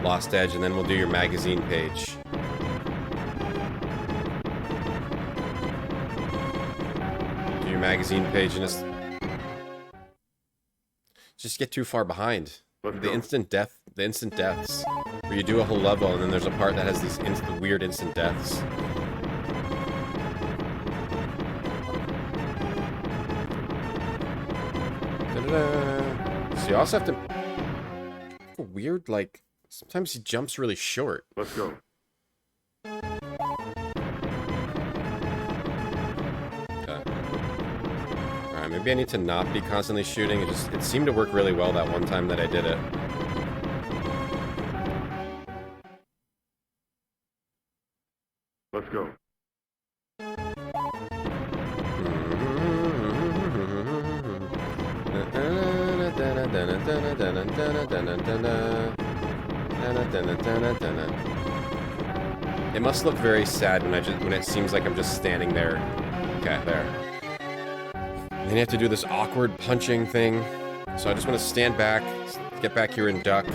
Lost Edge, and then we'll do your magazine page. Do your magazine page, and just get too far behind. The instant deaths. Where you do a whole level, and then there's a part that has these weird instant deaths. So you also have to... weird, like... sometimes he jumps really short. Let's go. Okay. Alright, maybe I need to not be constantly shooting. It seemed to work really well that one time that I did it. Let's go. It must look very sad when it seems like I'm just standing there. Okay, there. And then you have to do this awkward punching thing. So I just want to stand back, get back here and duck,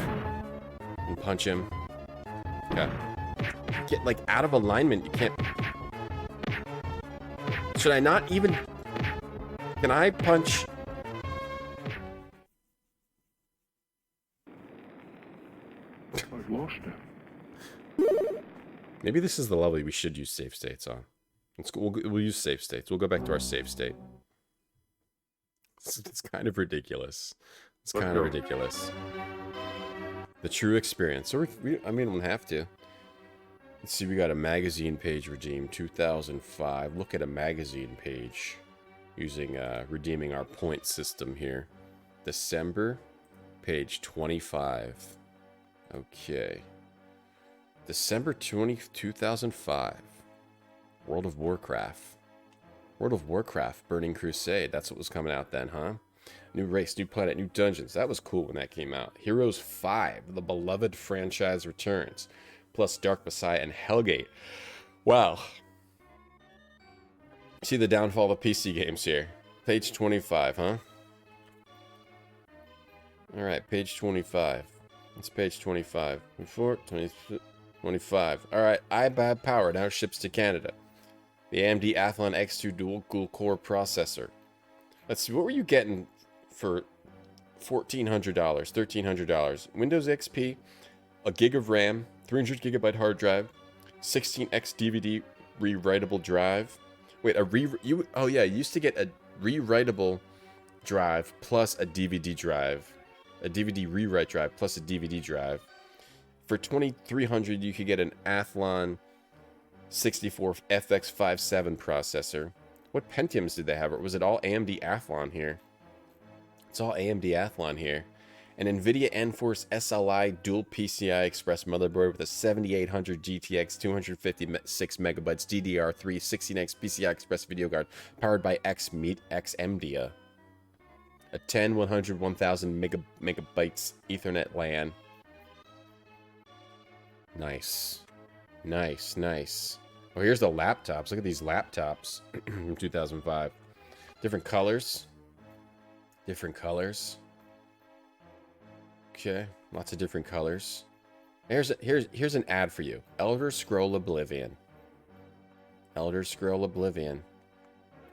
and punch him. Okay. Get like out of alignment. You can't. Should I not even? Can I punch? I've lost him. Maybe this is the level we should use save states on. We'll use save states. We'll go back to our save state. It's kind of ridiculous. It's kind of ridiculous. The true experience. So I mean, we don't have to. Let's see, we got a magazine page redeem, 2005. Look at a magazine page using redeeming our point system here. December, page 25. Okay. December 2005. World of Warcraft. World of Warcraft, Burning Crusade. That's what was coming out then, huh? New race, new planet, new dungeons. That was cool when that came out. Heroes 5, the beloved franchise returns. Plus Dark Messiah and Hellgate. Wow. See the downfall of PC games here. Page 25, huh? Alright, page 25. It's page 25. 24, 25. Alright, iBab Power now ships to Canada. The AMD Athlon X2 dual core processor. Let's see, what were you getting for $1,400, $1,300? Windows XP, a gig of RAM, 300 gigabyte hard drive, 16x DVD rewritable drive. Wait, you used to get a rewritable drive plus a DVD drive, a DVD rewrite drive plus a DVD drive. For $2,300, you could get an Athlon 64 FX57 processor. What Pentiums did they have? Or was it all AMD Athlon here? It's all AMD Athlon here. An NVIDIA Enforce SLI dual PCI Express motherboard with a 7800 GTX 256 megabytes DDR3 16x PCI Express video card powered by XMedia. A 1000 megabytes Ethernet LAN. Nice. Nice, nice. Oh, here's the laptops. Look at these laptops from 2005. Different colors. Different colors. Okay, lots of different colors. Here's an ad for you. Elder Scroll Oblivion. Elder Scroll Oblivion.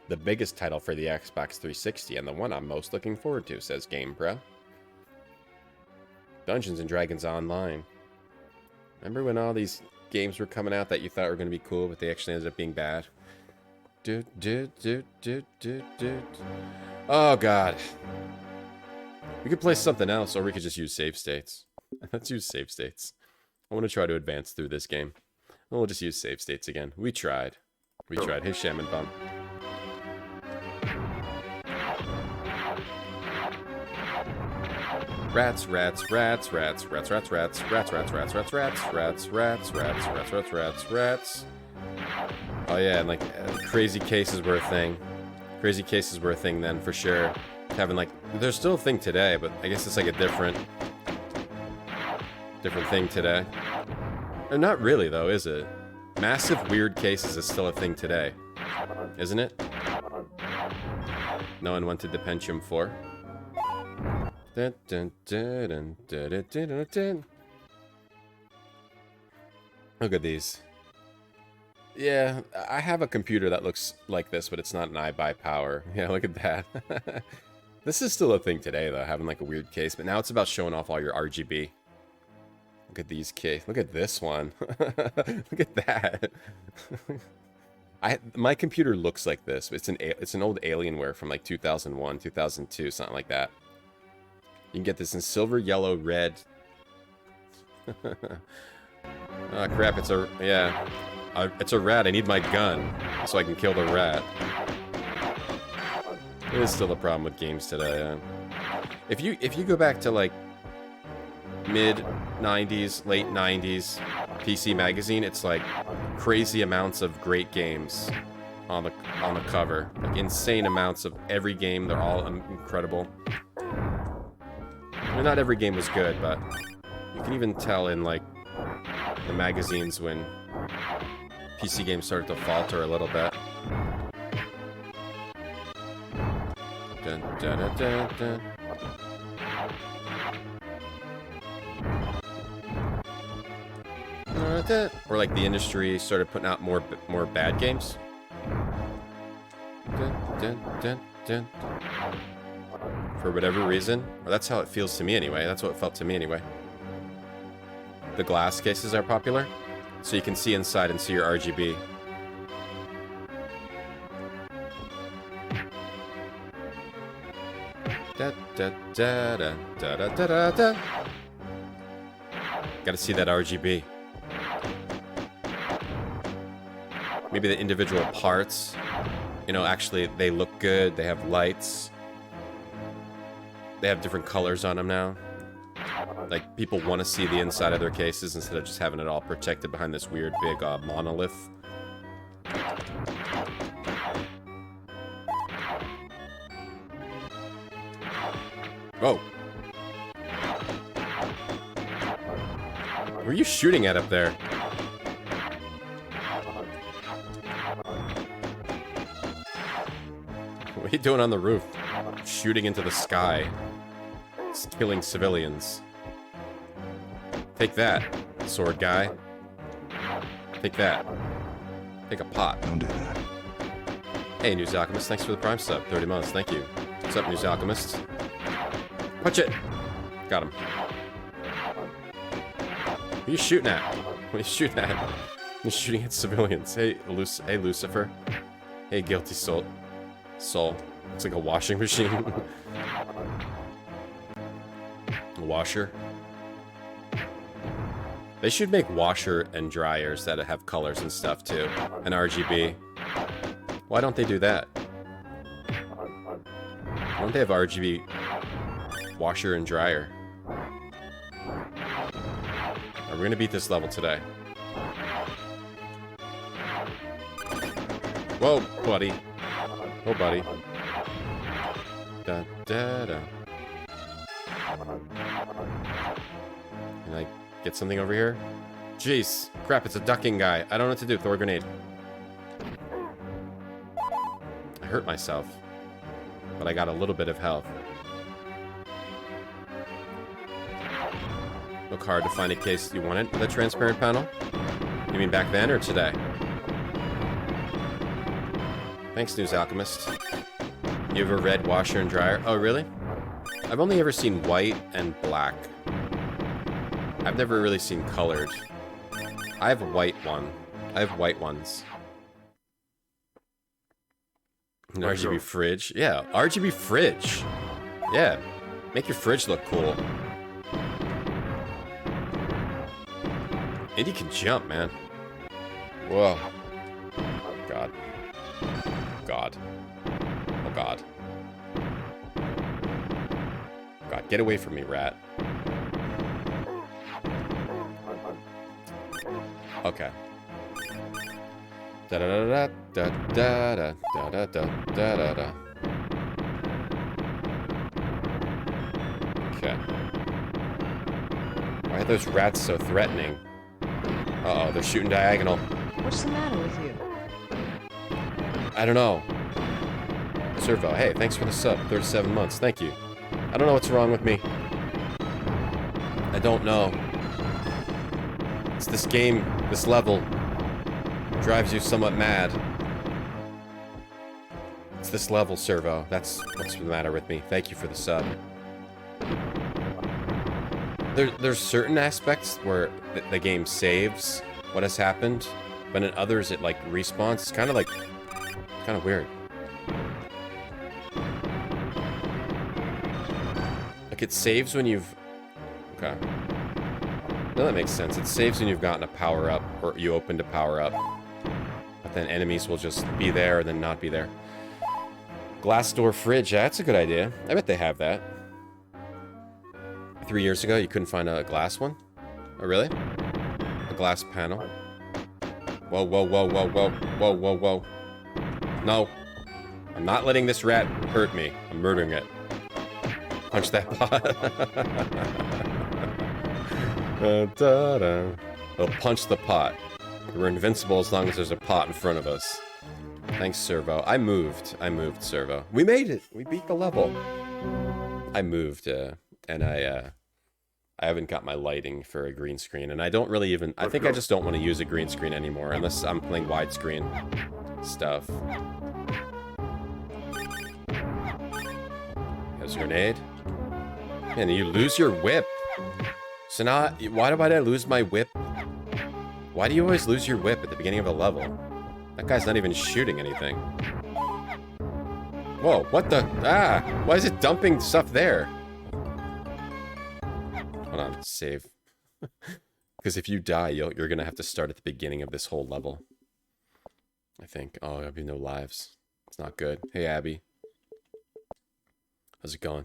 The biggest title for the Xbox 360 and the one I'm most looking forward to, says GamePro. Dungeons and Dragons Online. Remember when all these games were coming out that you thought were going to be cool, but they actually ended up being bad? Oh, God. We could play something else, or we could just use save states. Let's use save states. I want to try to advance through this game. We'll just use save states again. We tried. We tried. Hey, Shaman Bum. Rats, rats, rats, rats, rats, rats, rats, rats, rats, rats, rats, rats, rats, rats, rats, rats, rats, rats, rats. Oh yeah, and like crazy cases were a thing. Crazy cases were a thing then for sure. Having like, there's still a thing today, but I guess it's like a different thing today. Or not really though, is it? Massive weird cases is still a thing today, isn't it? No one wanted the Pentium 4. Dun, dun, dun, dun, dun, dun, dun, dun, dun. Look at these. Yeah, I have a computer that looks like this, but it's not an iBuy Power. Yeah, look at that. This is still a thing today, though, having like a weird case. But now it's about showing off all your RGB. Look at these case. Look at this one. Look at that. My computer looks like this. It's an old Alienware from like 2001, 2002, something like that. You can get this in silver, yellow, red. Oh crap! It's a rat. I need my gun so I can kill the rat. It is still a problem with games today. If you go back to like mid 90s, late 90s PC Magazine, it's like crazy amounts of great games on the cover, like insane amounts of every game. They're all incredible. I mean, not every game was good, but you can even tell in like the magazines when PC games started to falter a little bit. Dun, dun, dun, dun, dun. Or like the industry started putting out more bad games. Dun, dun, dun, dun. For whatever reason. Or that's how it feels to me anyway. That's what it felt to me anyway. The glass cases are popular, so you can see inside and see your RGB. Da, da, da, da, da, da, da, da. Gotta see that RGB. Maybe the individual parts, you know, actually they look good, they have lights. They have different colors on them now. Like, people want to see the inside of their cases instead of just having it all protected behind this weird big monolith. Oh. What are you shooting at up there? What are you doing on the roof? Shooting into the sky. It's killing civilians. Take that, sword guy. Take that. Take a pot. Don't do that. Hey, News Alchemist, thanks for the Prime sub. 30 months, thank you. What's up, News Alchemist? Punch it! Got him. What are you shooting at? What are you shooting at? You're shooting at civilians. Hey, hey, Lucifer. Hey, guilty soul. Looks like a washing machine. A washer. They should make washer and dryers that have colors and stuff too. And RGB. Why don't they do that? Why don't they have RGB washer and dryer? Are we gonna beat this level today? Whoa, buddy. Oh, buddy. Da, da, da. Can I get something over here? Jeez. Crap, it's a ducking guy. I don't know what to do. Throw a grenade. I hurt myself. But I got a little bit of health. Look hard to find a case you wanted with a transparent panel. You mean back then or today? Thanks, News Alchemist. You have a red washer and dryer? Oh, really? I've only ever seen white and black. I've never really seen colored. I have a white one. I have white ones. An RGB fridge? Yeah, RGB fridge. Yeah, make your fridge look cool. Indy can jump, man. Whoa. God. God. Oh, God. God, get away from me, rat. Okay. Da da da da da da da da da da da. Okay. Why are those rats so threatening? Uh-oh, they're shooting diagonal. What's the matter with you? I don't know. Servo, hey, thanks for the sub. 37 months, thank you. I don't know what's wrong with me. I don't know. It's this game, this level, drives you somewhat mad. It's this level, Servo. That's what's the matter with me. Thank you for the sub. There's certain aspects where the game saves what has happened, but in others it like respawns. It's kind of weird. Like it saves when you've... Okay. No, that makes sense. It saves when you've gotten a power-up, or you opened a power-up. But then enemies will just be there and then not be there. Glass door fridge, yeah, that's a good idea. I bet they have that. 3 years ago, you couldn't find a glass one? Oh, really? A glass panel? Whoa, whoa, whoa, whoa, whoa, whoa, whoa, whoa. No. I'm not letting this rat hurt me. I'm murdering it. Punch that pot. Da, da, da. Well, punch the pot. We're invincible as long as there's a pot in front of us. Thanks, Servo. I moved, Servo. We made it! We beat the level. I moved, and I haven't got my lighting for a green screen, and I don't really even... I think I just don't want to use a green screen anymore, unless I'm playing widescreen stuff. There's a grenade. Man, you lose your whip. So now, why do I lose my whip? Why do you always lose your whip at the beginning of a level? That guy's not even shooting anything. Whoa, what the... Ah! Why is it dumping stuff there? Hold on, save. Because if you die, you're gonna have to start at the beginning of this whole level. I think. Oh, there'll be no lives. It's not good. Hey, Abby. How's it going?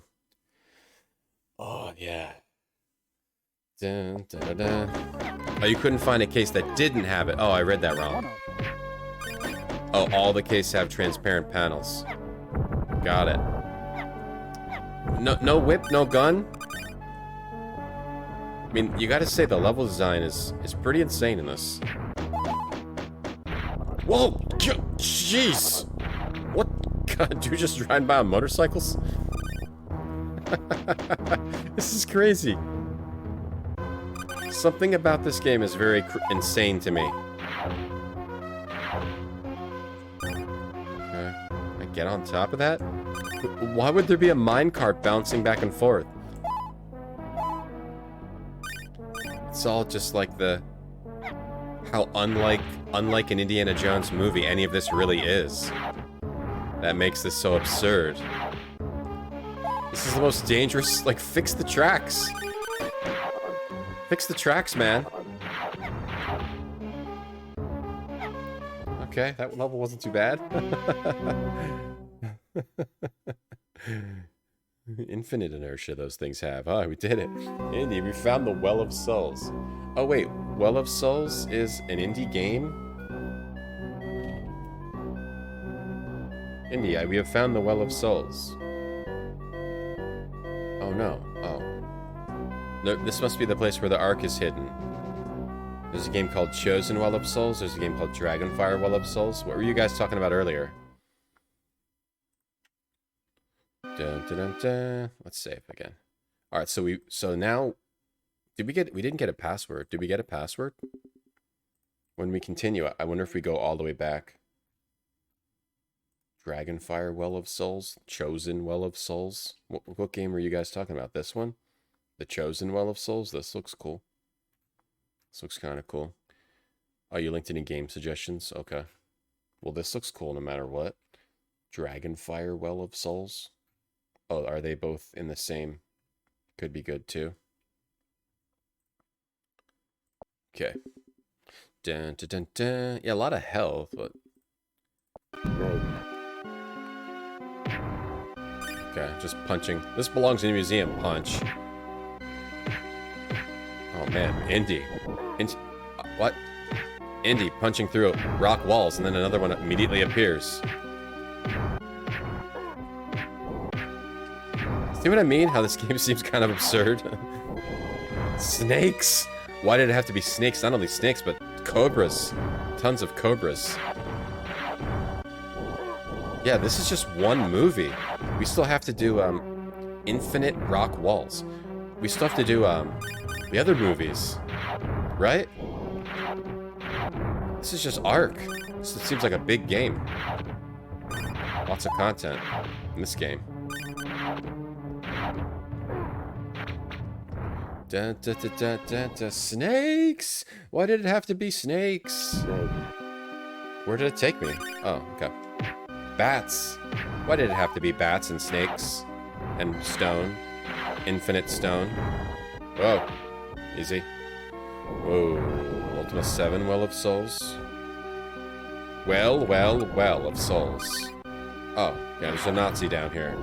Oh, yeah. Dun, dun, dun, dun. Oh, you couldn't find a case that didn't have it. Oh, I read that wrong. Oh, all the cases have transparent panels. Got it. No whip, no gun? I mean, you gotta say the level design is pretty insane in this. Whoa! Jeez! What? God, you just riding by on motorcycles? This is crazy. Something about this game is very insane to me. Okay. I get on top of that? Why would there be a minecart bouncing back and forth? It's all just like the... How unlike an Indiana Jones movie any of this really is. That makes this so absurd. This is the most dangerous... Like, fix the tracks. Fix the tracks, man. Okay, that level wasn't too bad. Infinite inertia those things have. Oh, we did it. Indy, we found the Well of Souls. Oh wait, Well of Souls is an indie game? Indy, we have found the Well of Souls. Oh no. Oh. No, this must be the place where the Ark is hidden. There's a game called Chosen Well of Souls. There's a game called Dragonfire Well of Souls. What were you guys talking about earlier? Dun, dun, dun, dun. Let's save again. All right, so now we didn't get a password. Did we get a password? When we continue, I wonder if we go all the way back. Dragonfire Well of Souls, Chosen Well of Souls. What game were you guys talking about? This one? The Chosen Well of Souls? This looks cool. This looks kind of cool. Oh, you linked any game suggestions? Okay. Well, this looks cool no matter what. Dragonfire Well of Souls. Oh, are they both in the same? Could be good too. Okay. Dun, dun, dun, dun. Yeah, a lot of health, but... Okay, just punching. This belongs in a museum. Punch. Oh man, Indy. What? Indy punching through rock walls, and then another one immediately appears. See what I mean? How this game seems kind of absurd. Snakes? Why did it have to be snakes? Not only snakes, but cobras. Tons of cobras. Yeah, this is just one movie. We still have to do, Infinite Rock Walls. We still have to do, the other movies. Right? This is just Ark. This seems like a big game. Lots of content in this game. Dun, dun, dun, dun, dun, dun. Snakes! Why did it have to be snakes? Where did it take me? Oh, okay. Bats. Why did it have to be bats and snakes? And stone. Infinite stone. Whoa. Easy. Whoa. Ultima 7 Well of Souls. Well of Souls. Oh, yeah, there's a Nazi down here.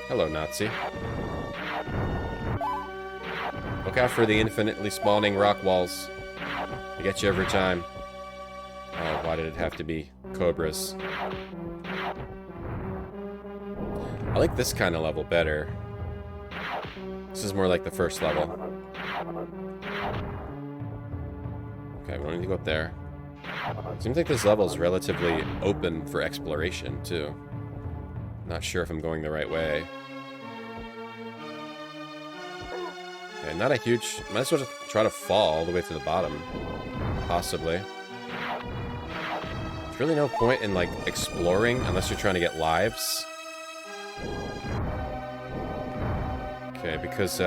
Hello, Nazi. Look out for the infinitely spawning rock walls. They get you every time. Oh, why did it have to be cobras? I like this kind of level better. This is more like the first level. Okay, we don't need to go up there. Seems like this level is relatively open for exploration, too. Not sure if I'm going the right way. Okay, not a huge... Might as well just try to fall all the way to the bottom. Possibly. There's really no point in, like, exploring unless you're trying to get lives. Okay, because,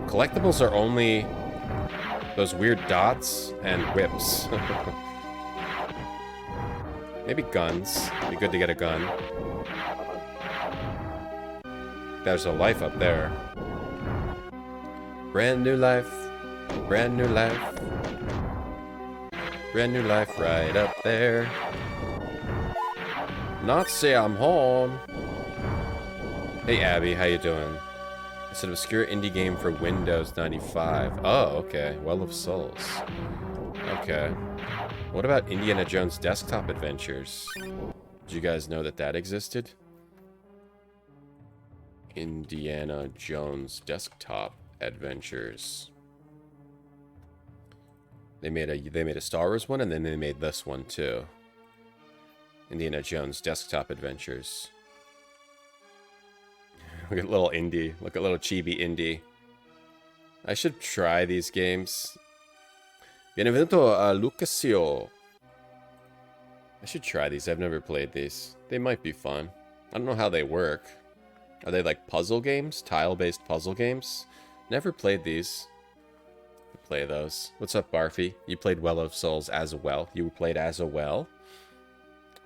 collectibles are only those weird dots and whips. Maybe guns. It'd be good to get a gun. There's a life up there. Brand new life. Brand new life. Brand new life right up there. Not say I'm home. Hey Abby, how you doing? It's an obscure indie game for Windows 95. Oh, okay. Well of Souls. Okay. What about Indiana Jones Desktop Adventures? Did you guys know that that existed? Indiana Jones Desktop Adventures. They made a Star Wars one, and then they made this one too. Indiana Jones Desktop Adventures. Look at little indie. Look at little chibi indie. I should try these games. Bienvenuto a Lucasio. I should try these. I've never played these. They might be fun. I don't know how they work. Are they like puzzle games? Tile-based puzzle games? Never played these. Play those. What's up, Barfy? You played Well of Souls as well. You played as a well?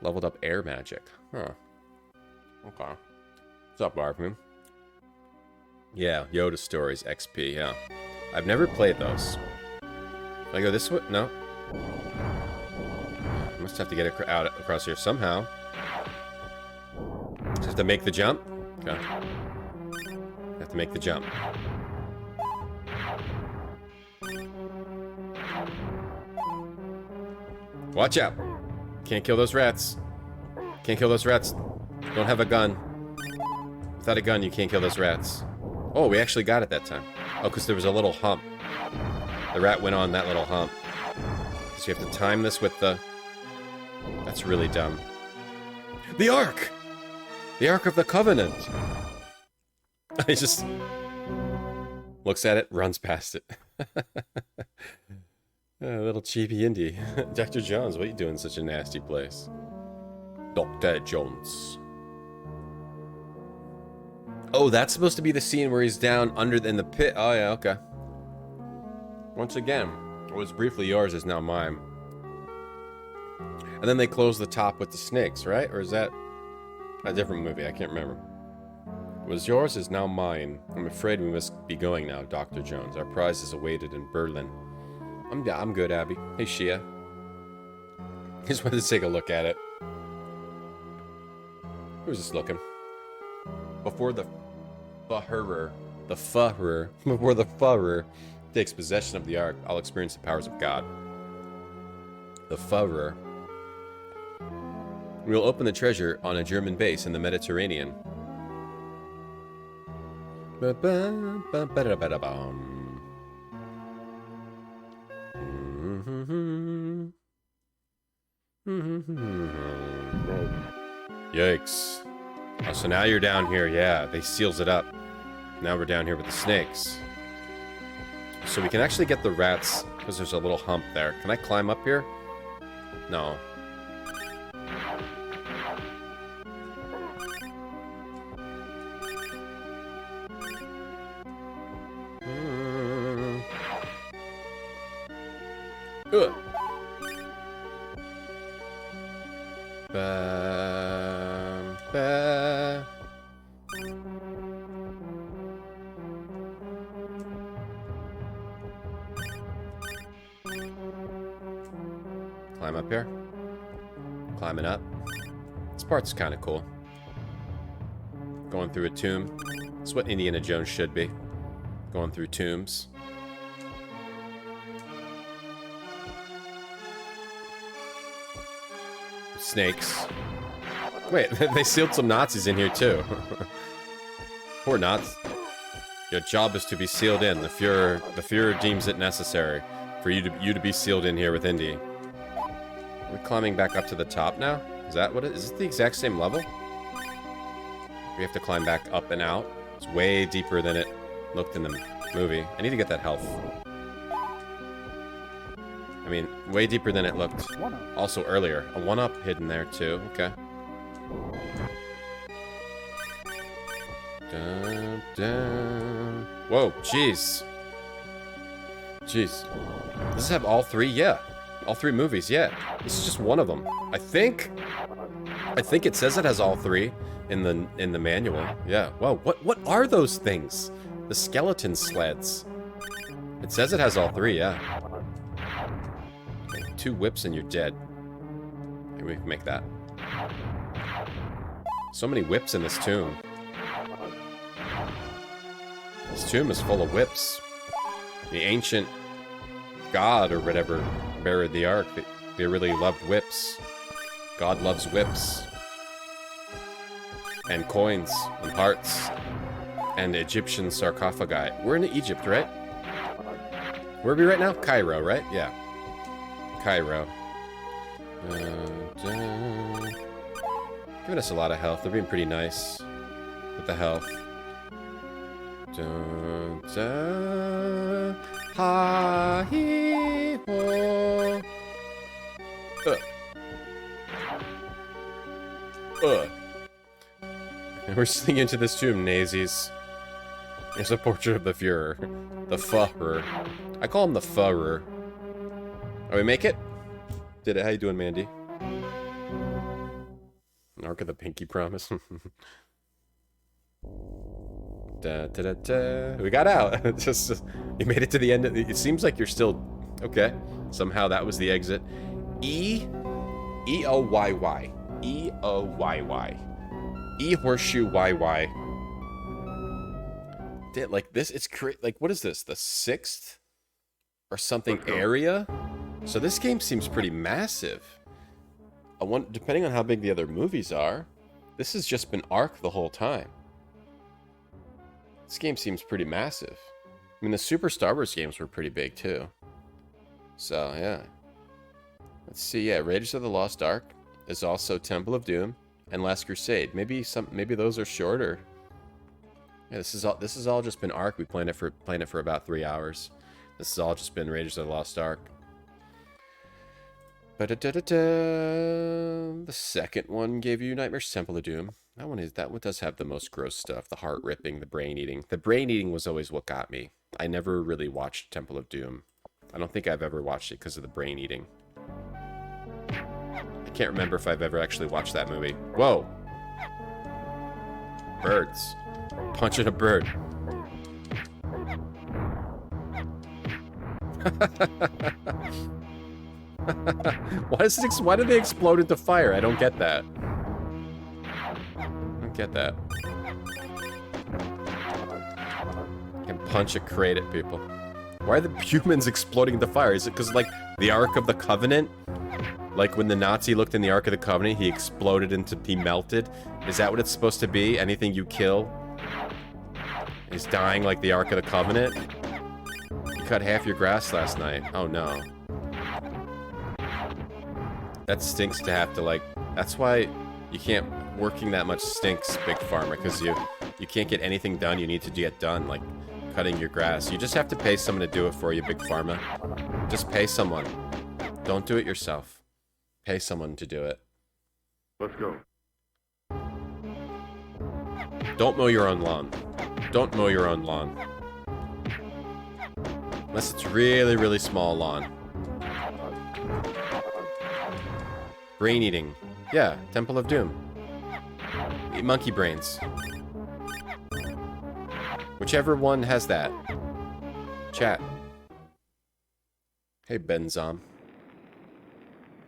Leveled up air magic. Huh. Okay. What's up, Barfy? Yeah, Yoda Stories XP, yeah. I've never played those. Can I go this way? No. I must have to get it out across here somehow. Just have to make the jump? Okay. Have to make the jump. Watch out! Can't kill those rats. Can't kill those rats. Don't have a gun. Without a gun, you can't kill those rats. Oh, we actually got it that time. Oh, because there was a little hump. The rat went on that little hump. So you have to time this with the... That's really dumb. The Ark! The Ark of the Covenant! I just... Looks at it, runs past it. A little cheapy indie. Dr. Jones, what are you doing in such a nasty place? Dr. Jones. Oh, that's supposed to be the scene where he's down under in the pit. Oh, yeah, okay. Once again, what was briefly yours is now mine. And then they close the top with the snakes, right? Or is that a different movie? I can't remember. What was yours is now mine. I'm afraid we must be going now, Dr. Jones. Our prize is awaited in Berlin. I'm good, Abby. Hey, Shia. Just wanted to take a look at it. Who's just looking? Before the Führer, before the Führer takes possession of the Ark, I'll experience the powers of God. The Führer. We'll open the treasure on a German base in the Mediterranean. Yikes. Oh, so now you're down here. Yeah, they seals it up. Now we're down here with the snakes. So we can actually get the rats, because there's a little hump there. Can I climb up here? No. Ugh. Climb up here. Climbing up. This part's kind of cool. Going through a tomb. It's what Indiana Jones should be. Going through tombs. Snakes. Wait, they sealed some Nazis in here too. Poor Nazis. Your job is to be sealed in. The Fuhrer deems it necessary For you to be sealed in here with Indy. Are we climbing back up to the top now? Is that what it is? Is it the exact same level? We have to climb back up and out. It's way deeper than it looked in the movie. I need to get that health. I mean, way deeper than it looked also earlier. A 1-up hidden there too. Okay. Dun, dun. Whoa, jeez. Jeez. Does this have all three? Yeah. All three movies, yeah. This is just one of them. I think it says it has all three in the manual. Yeah. Whoa, what are those things? The skeleton sleds. It says it has all three, yeah. Okay, 2 whips and you're dead. Maybe we can make that. So many whips in this tomb. This tomb is full of whips. The ancient god or whatever buried the Ark. They really loved whips. God loves whips. And coins. And hearts. And Egyptian sarcophagi. We're in Egypt, right? Where are we right now? Cairo, right? Yeah. Cairo. Giving us a lot of health. They're being pretty nice with the health. Dun, dun, ha, hee, ho. And we're sneaking into this tomb, Nazis. There's a portrait of the Führer. The Führer. I call him the Führer. Oh, we make it? Did it? How you doing, Mandy? Ark of the Pinky Promise. Da, da, da, da. We got out. Just you made it to the end. It seems like you're still okay. Somehow that was the exit. E-O-Y-Y. E-O-Y-Y. E-horseshoe Y-Y. Like this, it's like, what is this? The 6th or something area? So this game seems pretty massive. I want, depending on how big the other movies are, this has just been Ark the whole time. This game seems pretty massive. I mean, the Super Star Wars games were pretty big too. So yeah. Let's see. Yeah, Raiders of the Lost Ark is also Temple of Doom and Last Crusade. Maybe those are shorter. Yeah, this is all just been Ark. We played it for about 3 hours. This has all just been Raiders of the Lost Ark. The second one gave you Nightmares Temple of Doom. That one does have the most gross stuff. The heart ripping, the brain eating. The brain eating was always what got me. I never really watched Temple of Doom. I don't think I've ever watched it because of the brain eating. I can't remember if I've ever actually watched that movie. Whoa! Birds. Punching a bird. Why did they explode into fire? I don't get that. I don't get that. Can punch a crate at people. Why are the humans exploding into fire? Is it because, like, the Ark of the Covenant? Like, when the Nazi looked in the Ark of the Covenant, he exploded he melted? Is that what it's supposed to be? Anything you kill is dying like the Ark of the Covenant? You cut half your grass last night. Oh, no. That stinks to have to, like... That's why you can't... Working that much stinks, Big Pharma, because you can't get anything done you need to get done, like cutting your grass. You just have to pay someone to do it for you, Big Pharma. Just pay someone. Don't do it yourself. Pay someone to do it. Let's go. Don't mow your own lawn. Don't mow your own lawn. Unless it's really, really small lawn. Brain eating. Yeah, Temple of Doom. Eat monkey brains. Whichever one has that. Chat. Hey, Benzom.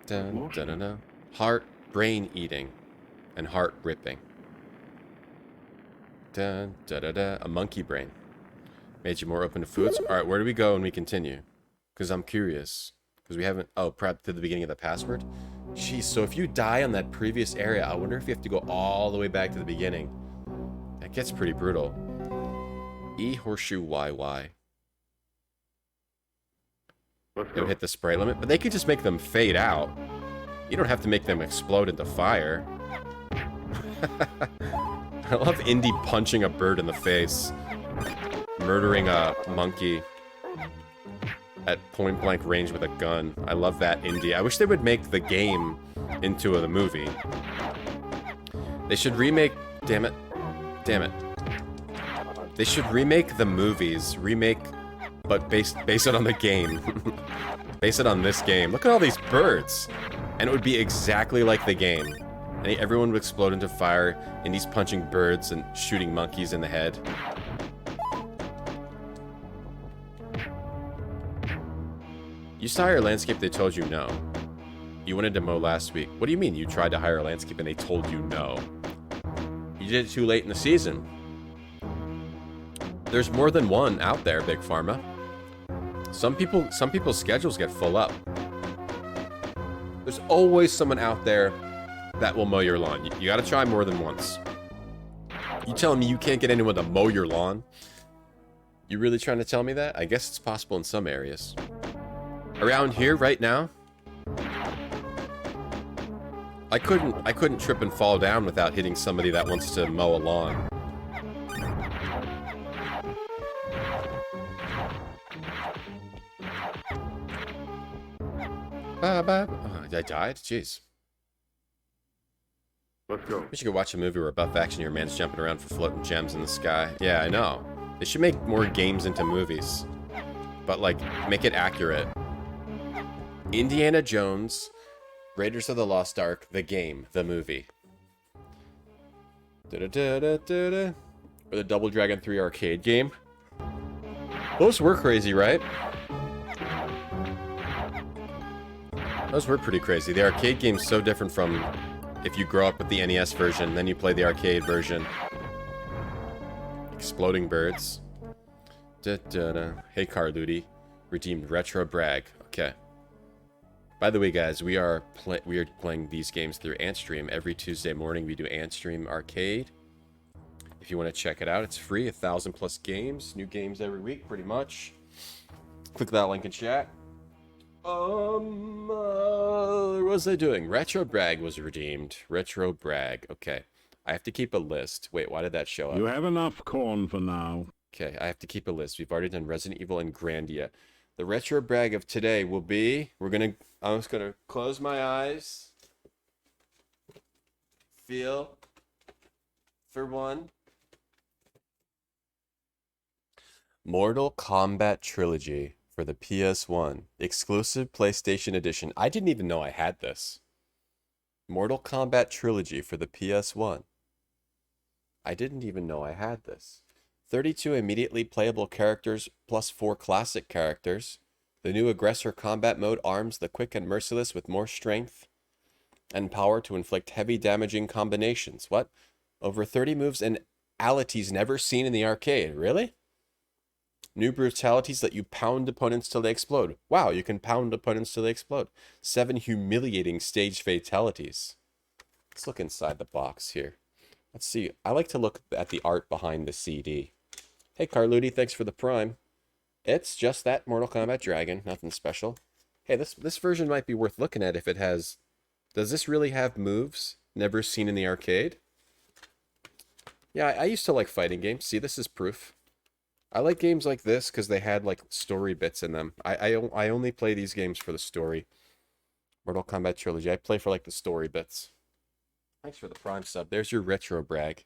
Dun, dun, dun, dun. Heart brain eating. And heart ripping. Dun, da, da, da. A monkey brain. Made you more open to foods. Alright, where do we go when we continue? Because I'm curious. Because we haven't... Oh, prep to the beginning of the password? Jeez, so if you die on that previous area, I wonder if you have to go all the way back to the beginning. That gets pretty brutal. E horseshoe YY. Let's It go. would hit the spray limit, but they could just make them fade out. You don't have to make them explode into fire. I love Indy punching a bird in the face. Murdering a monkey at point blank range with a gun. I love that, Indy. I wish they would make the game into the movie. They should remake... Damn it. Damn it. They should remake the movies. But base it on the game. Base it on this game. Look at all these birds. And it would be exactly like the game. And everyone would explode into fire. And he's punching birds and shooting monkeys in the head. You used to hire a landscape, they told you no. You wanted to mow last week. What do you mean you tried to hire a landscape and they told you no? You did it too late in the season. There's more than one out there, Big Pharma. Some people's schedules get full up. There's always someone out there that will mow your lawn. You gotta try more than once. You telling me you can't get anyone to mow your lawn? You really trying to tell me that? I guess it's possible in some areas. Around here right now, I couldn't trip and fall down without hitting somebody that wants to mow a lawn. Oh, I died? Jeez. Let's go. We should go watch a movie where buff action your man's jumping around for floating gems in the sky. Yeah, I know. They should make more games into movies. But, like, make it accurate. Indiana Jones, Raiders of the Lost Ark, the game, the movie. Da-da-da-da-da-da. Or the Double Dragon 3 arcade game. Those were crazy, right? Those were pretty crazy. The arcade game's so different from if you grow up with the NES version, then you play the arcade version. Exploding birds. Da-da-da. Hey, Carluti. Redeemed Retro Brag. Okay. By the way, guys, we are playing these games through Antstream. Every Tuesday morning, we do Antstream Arcade. If you want to check it out, it's free. 1,000+ games. New games every week, pretty much. Click that link in chat. What was I doing? Retro Brag was redeemed. Retro Brag. Okay. I have to keep a list. Wait, why did that show up? You have enough corn for now. Okay, I have to keep a list. We've already done Resident Evil and Grandia. The Retro Brag of today will be... I'm just gonna close my eyes. Feel for one. Mortal Kombat Trilogy for the PS1. Exclusive PlayStation Edition. I didn't even know I had this. Mortal Kombat Trilogy for the PS1. I didn't even know I had this. 32 immediately playable characters plus 4 classic characters. The new Aggressor Combat Mode arms the quick and merciless with more strength and power to inflict heavy damaging combinations. What? Over 30 moves and alities never seen in the arcade. Really? New brutalities let you pound opponents till they explode. Wow, you can pound opponents till they explode. 7 humiliating stage fatalities. Let's look inside the box here. Let's see. I like to look at the art behind the CD. Hey, Carluti, thanks for the Prime. It's just that Mortal Kombat Dragon, nothing special. Hey, this version might be worth looking at if it has... Does this really have moves never seen in the arcade? Yeah, I used to like fighting games. See, this is proof. I like games like this because they had like story bits in them. I only play these games for the story. Mortal Kombat Trilogy. I play for like the story bits. Thanks for the Prime sub. There's your Retro Brag.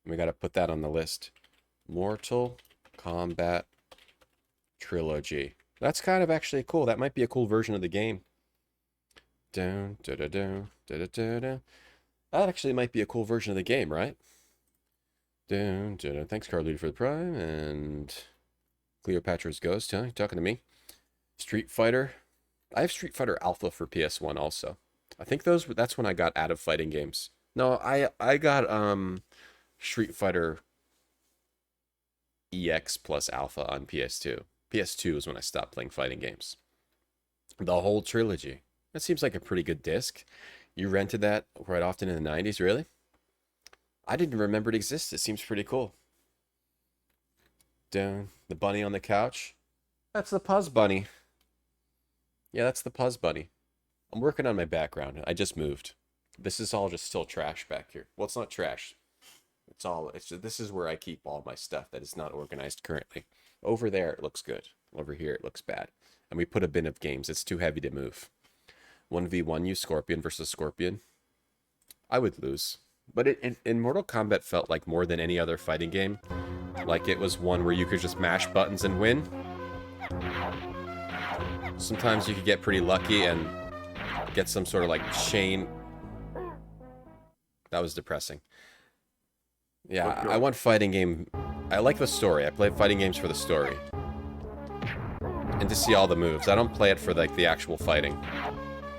We gotta put that on the list. Mortal Kombat Trilogy. That's kind of actually cool. That might be a cool version of the game. Down, da da da da da da da. That actually might be a cool version of the game, right? Down, da da. Thanks, Carluti, for the Prime, and Cleopatra's Ghost. Huh? You talking to me? Street Fighter. I have Street Fighter Alpha for PS1 also. I think that's when I got out of fighting games. No, I got Street Fighter EX plus Alpha on PS2. PS2 is when I stopped playing fighting games. The whole trilogy. That seems like a pretty good disc. You rented that quite often in the 90s, really? I didn't remember it existed. It seems pretty cool. Down. The bunny on the couch. That's the Puzz Bunny. Yeah, that's the Puzz Bunny. I'm working on my background. I just moved. This is all just still trash back here. Well, it's not trash. This is where I keep all my stuff that is not organized currently. Over there, it looks good. Over here, it looks bad. And we put a bin of games. It's too heavy to move. 1v1 you, Scorpion versus Scorpion. I would lose. But in Mortal Kombat felt like more than any other fighting game. Like it was one where you could just mash buttons and win. Sometimes you could get pretty lucky and get some sort of like chain. That was depressing. Yeah, I want fighting game. I like the story. I play fighting games for the story. And to see all the moves. I don't play it for like the actual fighting.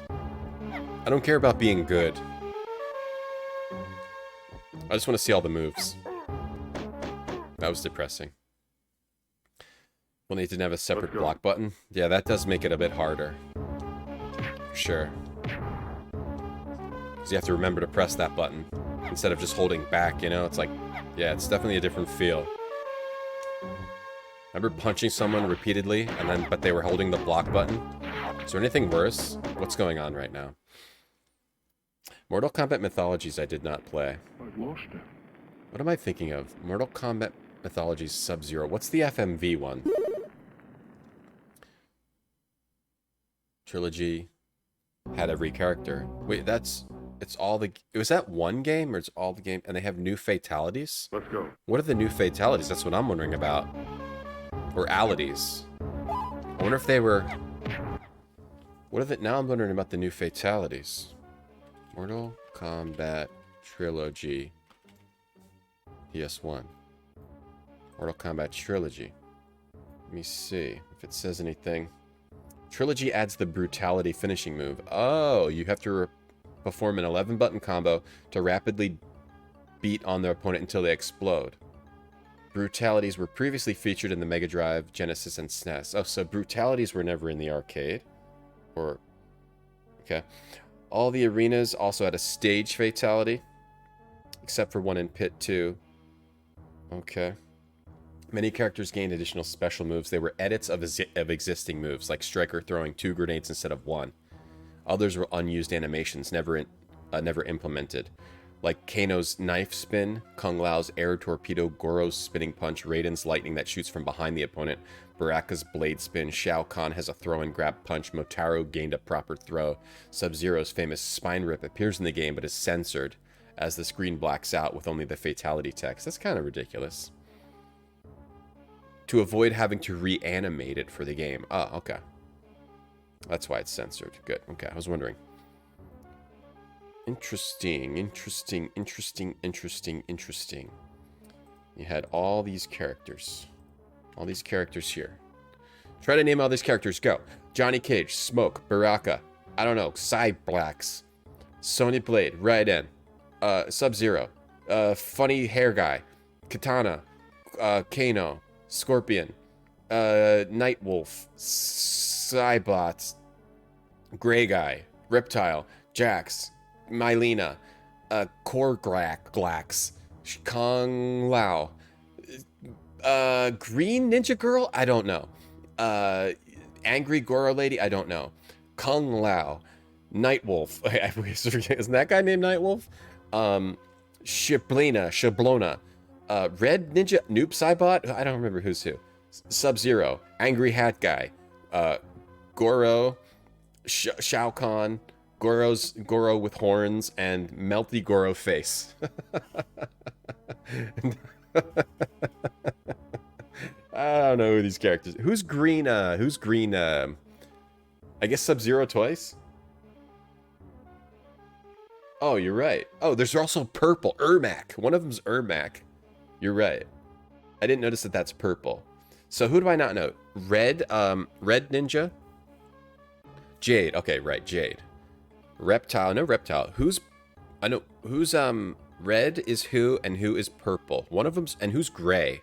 I don't care about being good. I just want to see all the moves. That was depressing. Well, they didn't have a separate block button. Yeah, that does make it a bit harder. Sure. Because you have to remember to press that button instead of just holding back, you know? It's like, yeah, it's definitely a different feel. Remember punching someone repeatedly, but they were holding the block button? Is there anything worse? What's going on right now? Mortal Kombat Mythologies I did not play. I've lost it. What am I thinking of? Mortal Kombat Mythologies Sub-Zero. What's the FMV one? Trilogy had every character. Wait, it's all the... Was that one game or it's all the game? And they have new fatalities? Let's go. What are the new fatalities? That's what I'm wondering about. Or alities. I wonder if they were... Now I'm wondering about the new fatalities. Mortal Kombat Trilogy. PS1. Mortal Kombat Trilogy. Let me see if it says anything. Trilogy adds the brutality finishing move. Oh, you have to perform an 11-button combo to rapidly beat on their opponent until they explode. Brutalities were previously featured in the Mega Drive, Genesis, and SNES. Oh, so brutalities were never in the arcade? Or... Okay. All the arenas also had a stage fatality, except for one in Pit 2. Okay. Many characters gained additional special moves. They were edits of existing moves, like Striker throwing 2 grenades instead of 1. Others were unused animations, never implemented, like Kano's knife spin, Kung Lao's air torpedo, Goro's spinning punch, Raiden's lightning that shoots from behind the opponent, Baraka's blade spin, Shao Kahn has a throw and grab punch, Motaro gained a proper throw, Sub-Zero's famous spine rip appears in the game but is censored as the screen blacks out with only the fatality text. That's kind of ridiculous. To avoid having to reanimate it for the game. Oh, okay. That's why it's censored. Good. Okay, I was wondering. Interesting. You had all these characters. All these characters here. Try to name all these characters. Go. Johnny Cage, Smoke, Baraka. I don't know. Cyberblacks. Sonya Blade, Raiden. Sub-Zero. Funny hair guy. Katana. Kano. Scorpion. Nightwolf. Cybot. Gray Guy. Reptile. Jax. Mylena. Korglax. Kung Lao. Green Ninja Girl? I don't know. Angry Goro Lady? I don't know. Kung Lao. Nightwolf. Isn't that guy named Nightwolf? Shablona. Red Ninja Noob Saibot? I don't remember who's who. Sub-Zero. Angry Hat Guy. Goro. Shao Kahn. Goro with horns and melty Goro face. I don't know who these characters. Who's green? I guess Sub-Zero twice. Oh, you're right. Oh, there's also purple. Ermac. One of them's Ermac. You're right. I didn't notice that that's purple. So who do I not know? Red Ninja. Jade. Okay, right. Jade. Reptile. No, Reptile. Who's red is who and who is purple? One of them's, and who's gray?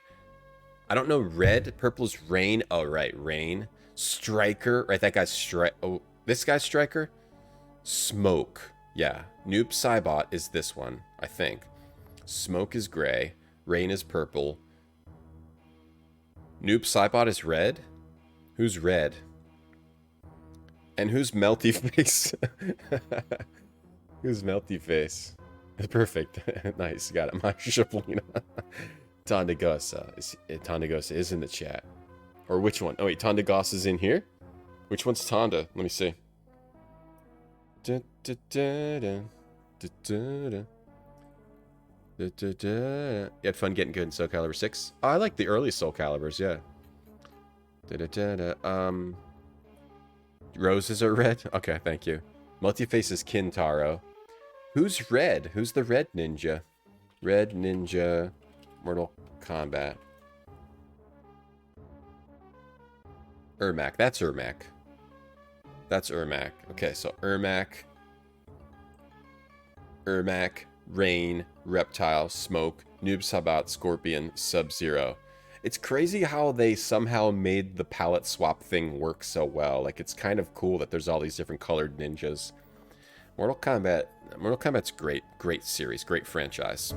I don't know. Red. Purple is Rain. Oh, right. Rain. Striker. Right, that guy's Oh, this guy's Striker? Smoke. Yeah. Noob Saibot is this one, I think. Smoke is gray. Rain is purple. Noob Saibot is red? Who's red? And who's Melty Face? Who's Melty Face? Perfect. Nice. Got it. Masha Shaplina. Tandagosa. Tandagosa is in the chat. Or which one? Oh wait, Tandagosa is in here? Which one's Tanda? Let me see. You had fun getting good in Soul Calibur 6? Oh, I like the early Soul Caliburs, yeah. Roses are red? Okay, thank you. Multiface is Kintaro. Who's red? Who's the red ninja? Red ninja Mortal Kombat. Ermac. That's Ermac. That's Ermac. Okay, so Ermac, Rain, Reptile, Smoke, Noob Sabat, Scorpion, Sub-Zero. It's crazy how they somehow made the palette swap thing work so well. Like, it's kind of cool that there's all these different colored ninjas. Mortal Kombat's great series, great franchise.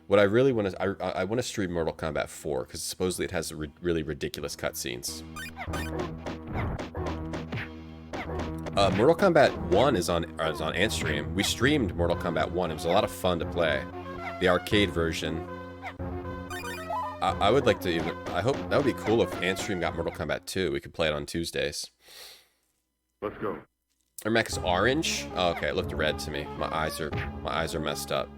What I really want to, I want to stream Mortal Kombat 4 because supposedly it has really ridiculous cutscenes. Mortal Kombat 1 is on Antstream. We streamed Mortal Kombat 1. It was a lot of fun to play. The arcade version. I would like to I hope that would be cool if Antstream got Mortal Kombat 2. We could play it on Tuesdays. Let's go. Ermac is orange? Oh, okay, it looked red to me. My eyes are messed up.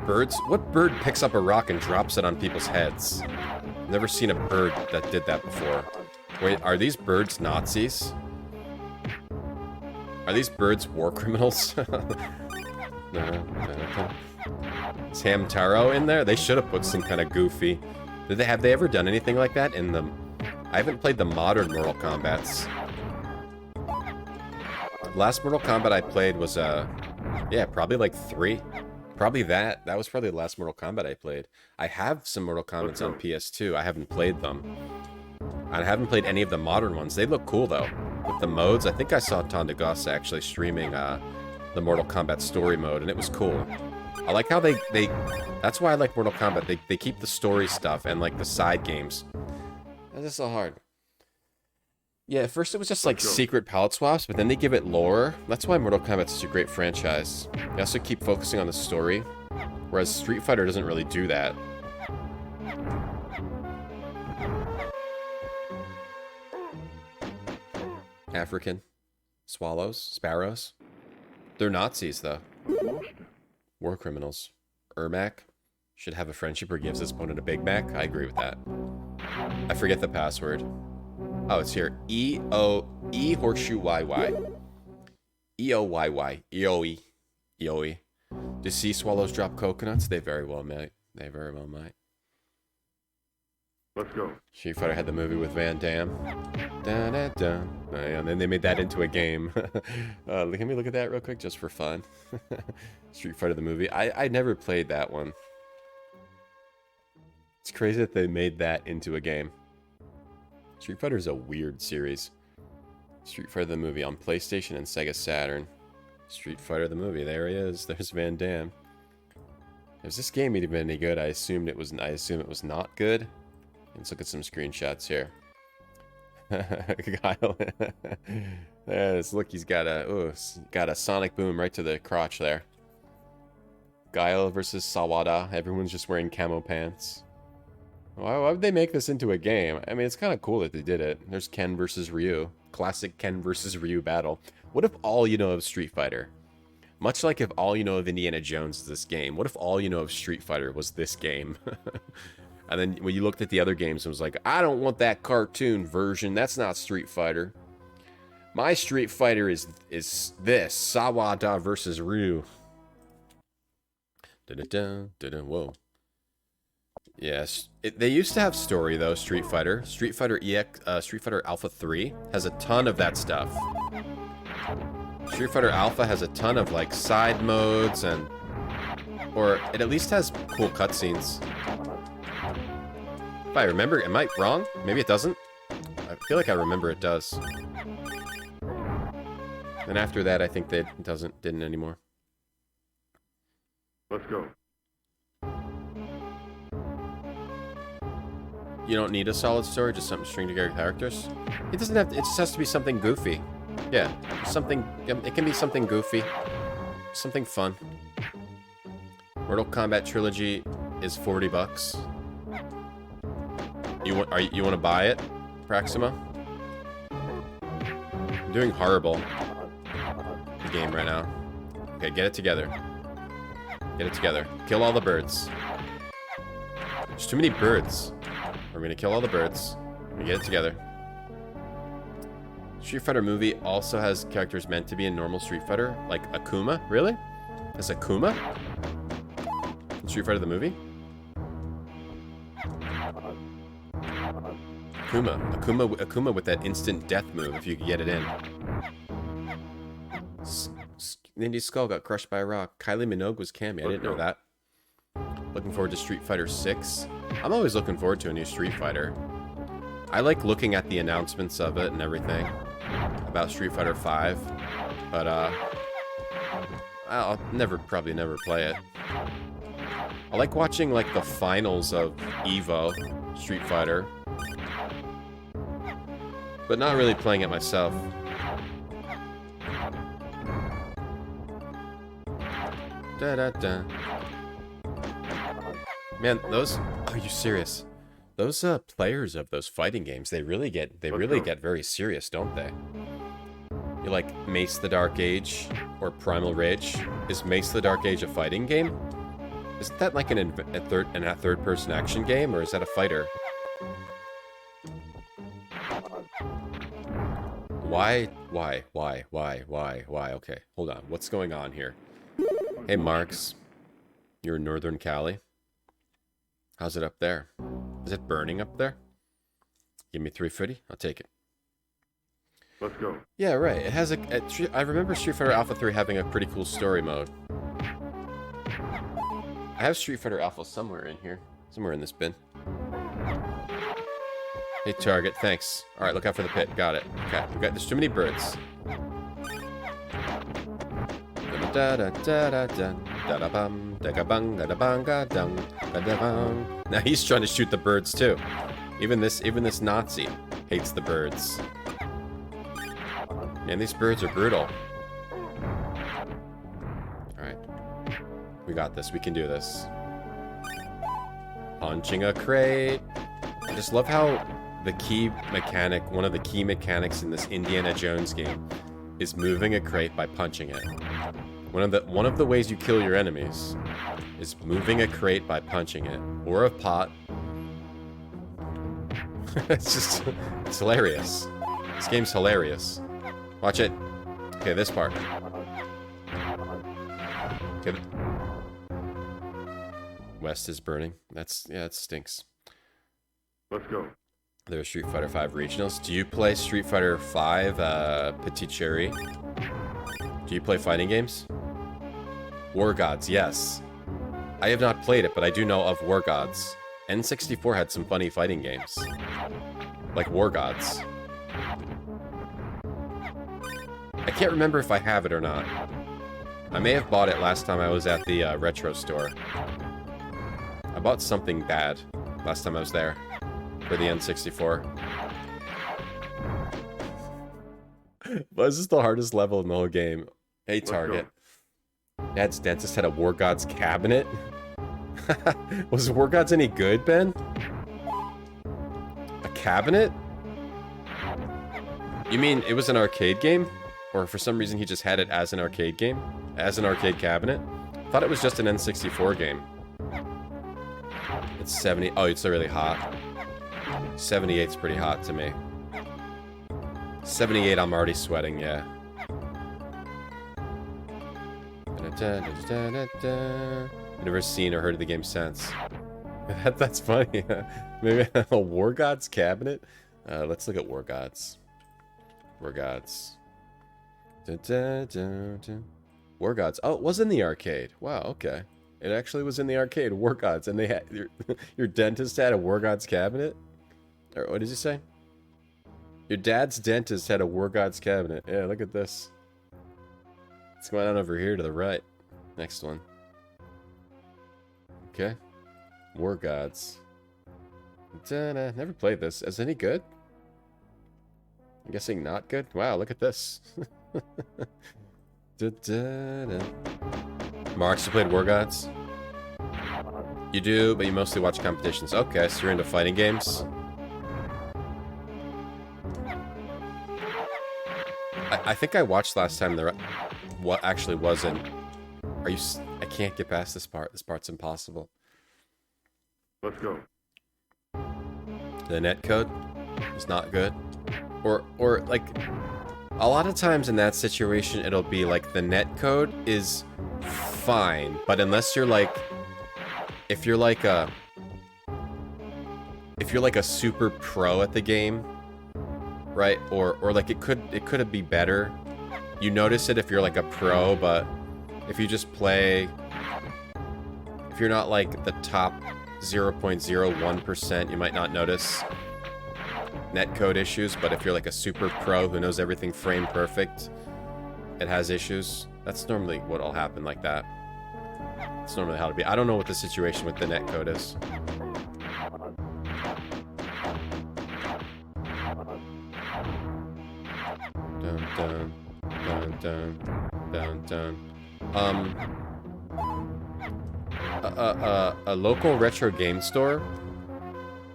Birds? What bird picks up a rock and drops it on people's heads? I've never seen a bird that did that before. Wait, are these birds Nazis? Are these birds war criminals? Is Hamtaro in there? They should have put some kind of goofy. Have they ever done anything like that in the... I haven't played the modern Mortal Kombats. Last Mortal Kombat I played was, yeah, probably like 3. Probably that. That was probably the last Mortal Kombat I played. I have some Mortal Kombats on PS2. I haven't played them. I haven't played any of the modern ones. They look cool, though. With the modes, I think I saw Tandagasa actually streaming the Mortal Kombat story mode, and it was cool. I like how they that's why I like Mortal Kombat. They keep the story stuff and, like, the side games. That's just so hard. Yeah, at first it was just, like, secret palette swaps, but then they give it lore. That's why Mortal Kombat's such a great franchise. They also keep focusing on the story, whereas Street Fighter doesn't really do that. African. Swallows. Sparrows. They're Nazis, though. War criminals. Ermac should have a friendship or gives his opponent a Big Mac. I agree with that. I forget the password. Oh, it's here. E horseshoe YY. EOYY. EOE. EOE. Do sea swallows drop coconuts? They very well might. They very well might. Let's go. Street Fighter had the movie with Van Damme. Da, da, da. And then they made that into a game. Let me look at that real quick just for fun. Street Fighter the movie. I never played that one. It's crazy that they made that into a game. Street Fighter is a weird series. Street Fighter the movie on PlayStation and Sega Saturn. Street Fighter the movie. There he is. There's Van Damme. Is this game even any good? I assume it was not good. Let's look at some screenshots here. Guile. Yes, look, he's got a sonic boom right to the crotch there. Guile versus Sawada. Everyone's just wearing camo pants. Why would they make this into a game? I mean, it's kind of cool that they did it. There's Ken versus Ryu. Classic Ken versus Ryu battle. What if all you know of Street Fighter? Much like if all you know of Indiana Jones is this game. What if all you know of Street Fighter was this game? And then when you looked at the other games, it was like, I don't want that cartoon version. That's not Street Fighter. My Street Fighter is this. Sawada versus Ryu. Da-da-da, whoa. Yes. They used to have story, though, Street Fighter. Street Fighter Alpha 3 has a ton of that stuff. Street Fighter Alpha has a ton of, like, side modes and... Or it at least has cool cutscenes. If I remember, am I wrong? Maybe it doesn't? I feel like I remember it does. And after that, I think that it didn't anymore. Let's go. You don't need a solid story, just something to string together characters. It doesn't have to, it just has to be something goofy. Yeah, something, it can be something goofy. Something fun. Mortal Kombat Trilogy is 40 bucks. You want to buy it, Praxima? I'm doing horrible. The game right now. Okay, get it together. Get it together. Kill all the birds. There's too many birds. We're gonna kill all the birds. We get it together. Street Fighter movie also has characters meant to be in normal Street Fighter, like Akuma. Really? As Akuma? In Street Fighter the movie? Akuma with that instant death move if you could get it in. Nindy's skull got crushed by a rock. Kylie Minogue was Cammy. I didn't know that. Looking forward to Street Fighter 6. I'm always looking forward to a new Street Fighter. I like looking at the announcements of it and everything about Street Fighter 5, but I'll probably never play it. I like watching like the finals of EVO Street Fighter, but not really playing it myself. Da da da. Man, those, are you serious? Those players of those fighting games, they really get very serious, don't they? You like Mace the Dark Age or Primal Rage? Is Mace the Dark Age a fighting game? Isn't that like a third person action game, or is that a fighter? Why? Okay, hold on. What's going on here? Hey, Marks. You're in Northern Cali. How's it up there? Is it burning up there? Give me 350. I'll take it. Let's go. Yeah, right. It has I remember Street Fighter Alpha 3 having a pretty cool story mode. I have Street Fighter Alpha somewhere in here. Somewhere in this bin. Hey, target. Thanks. Alright, look out for the pit. Got it. Okay. There's too many birds. Now he's trying to shoot the birds too. Even this Nazi hates the birds. Man, these birds are brutal. Alright. We got this. We can do this. Punching a crate. I just love how the key mechanic, one of the key mechanics in this Indiana Jones game, is moving a crate by punching it. One of the ways you kill your enemies is moving a crate by punching it, or a pot. it's hilarious. This game's hilarious. Watch it. Okay, this part. Okay. West is burning. Yeah, it stinks. Let's go. There's Street Fighter 5 regionals. Do you play Street Fighter 5 Petit Cherry? Do you play fighting games? War Gods, yes. I have not played it, but I do know of War Gods. N64 had some funny fighting games. Like War Gods. I can't remember if I have it or not. I may have bought it last time I was at the retro store. I bought something bad last time I was there. For the N64. But is this the hardest level in the whole game? Hey, target. Dad's dentist had a War Gods cabinet? Was War Gods any good, Ben? A cabinet? You mean it was an arcade game? Or for some reason he just had it as an arcade game? As an arcade cabinet? Thought it was just an N64 game. It's 70. Oh, it's really hot. 78's pretty hot to me. 78, I'm already sweating, yeah. Never seen or heard of the game since. That's funny. Maybe a War Gods cabinet? Let's look at War Gods. War Gods. War Gods. Oh, it was in the arcade. Wow, okay. It actually was in the arcade, War Gods, and they had your dentist had a War Gods cabinet? Or what did you say? Your dad's dentist had a War Gods cabinet. Yeah, look at this. What's going on over here to the right? Next one. Okay. War Gods. Never played this. Is it any good? I'm guessing not good. Wow, look at this. Marks, you played War Gods? You do, but you mostly watch competitions. Okay, so you're into fighting games? I think I watched last time what actually wasn't. Are you... I can't get past this part. This part's impossible. Let's go. The netcode is not good. Or like... A lot of times in that situation, it'll be like the netcode is fine, but unless you're like... If you're like a super pro at the game, right? Or like it could be better. You notice it if you're like a pro, but if you just play, if you're not like the top 0.01%, you might not notice netcode issues. But if you're like a super pro who knows everything frame perfect, it has issues. That's normally what'll happen like that. It's normally how it'll be. I don't know what the situation with the netcode is. Dun dun dun dun dun dun. A local retro game store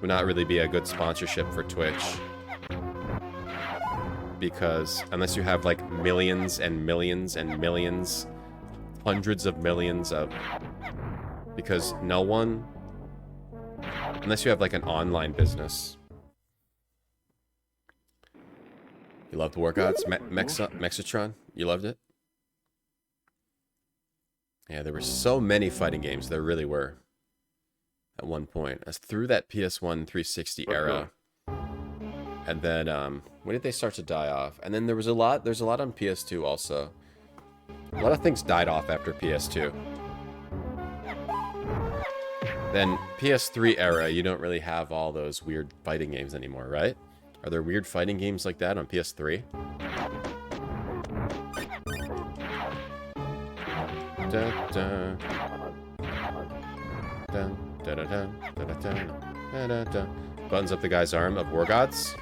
would not really be a good sponsorship for Twitch, because unless you have like millions and millions and millions, hundreds of millions of, because no one, unless you have like an online business. You loved War Gods? Mexitron? You loved it? Yeah, there were so many fighting games. There really were. At one point. As through that PS1 360 era. And then, when did they start to die off? And then there's a lot on PS2 also. A lot of things died off after PS2. Then PS3 era, you don't really have all those weird fighting games anymore, right? Are there weird fighting games like that on PS3? Dun, dun. Dun, dun, dun, dun, dun, dun, dun, dun. Buttons up the guy's arm of War Gods.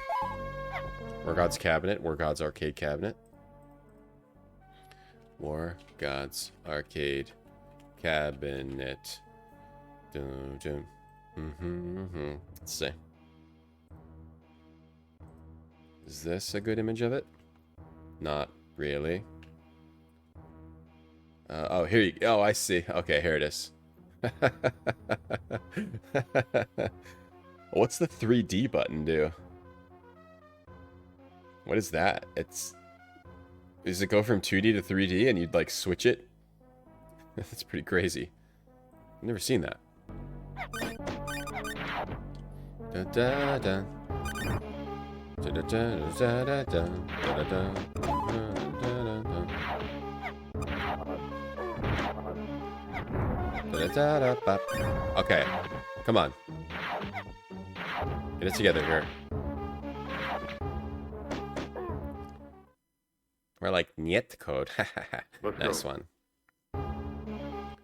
War Gods cabinet. War Gods arcade cabinet. War Gods arcade cabinet. Dun, dun. Let's see. Is this a good image of it? Not really. Oh, here you go. Oh, I see. Okay, here it is. What's the 3D button do? What is that? Does it go from 2D to 3D and you'd like switch it? That's pretty crazy. I've never seen that. Da da da. Okay, come on. Get it together here. We're like niet code. Nice one.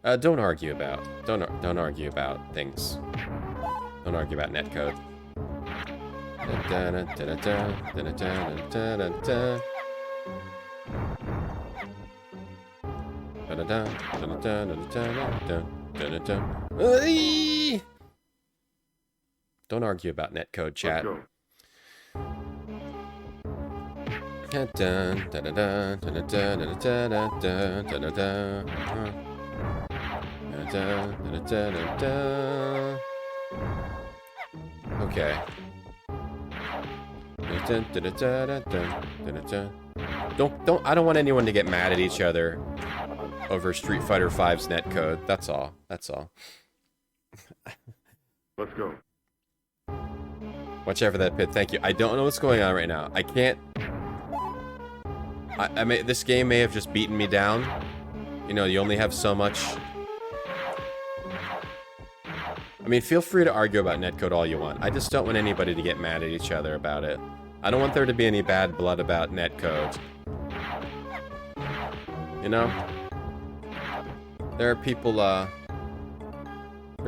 Don't argue about things. Don't argue about netcode. Don't argue about netcode, chat. Okay. I don't want anyone to get mad at each other over Street Fighter V's netcode. That's all. That's all. Let's go. Watch out for that pit. Thank you. I don't know what's going on right now. I can't. This game may have just beaten me down. You know, you only have so much. I mean, feel free to argue about netcode all you want. I just don't want anybody to get mad at each other about it. I don't want there to be any bad blood about netcode. You know? There are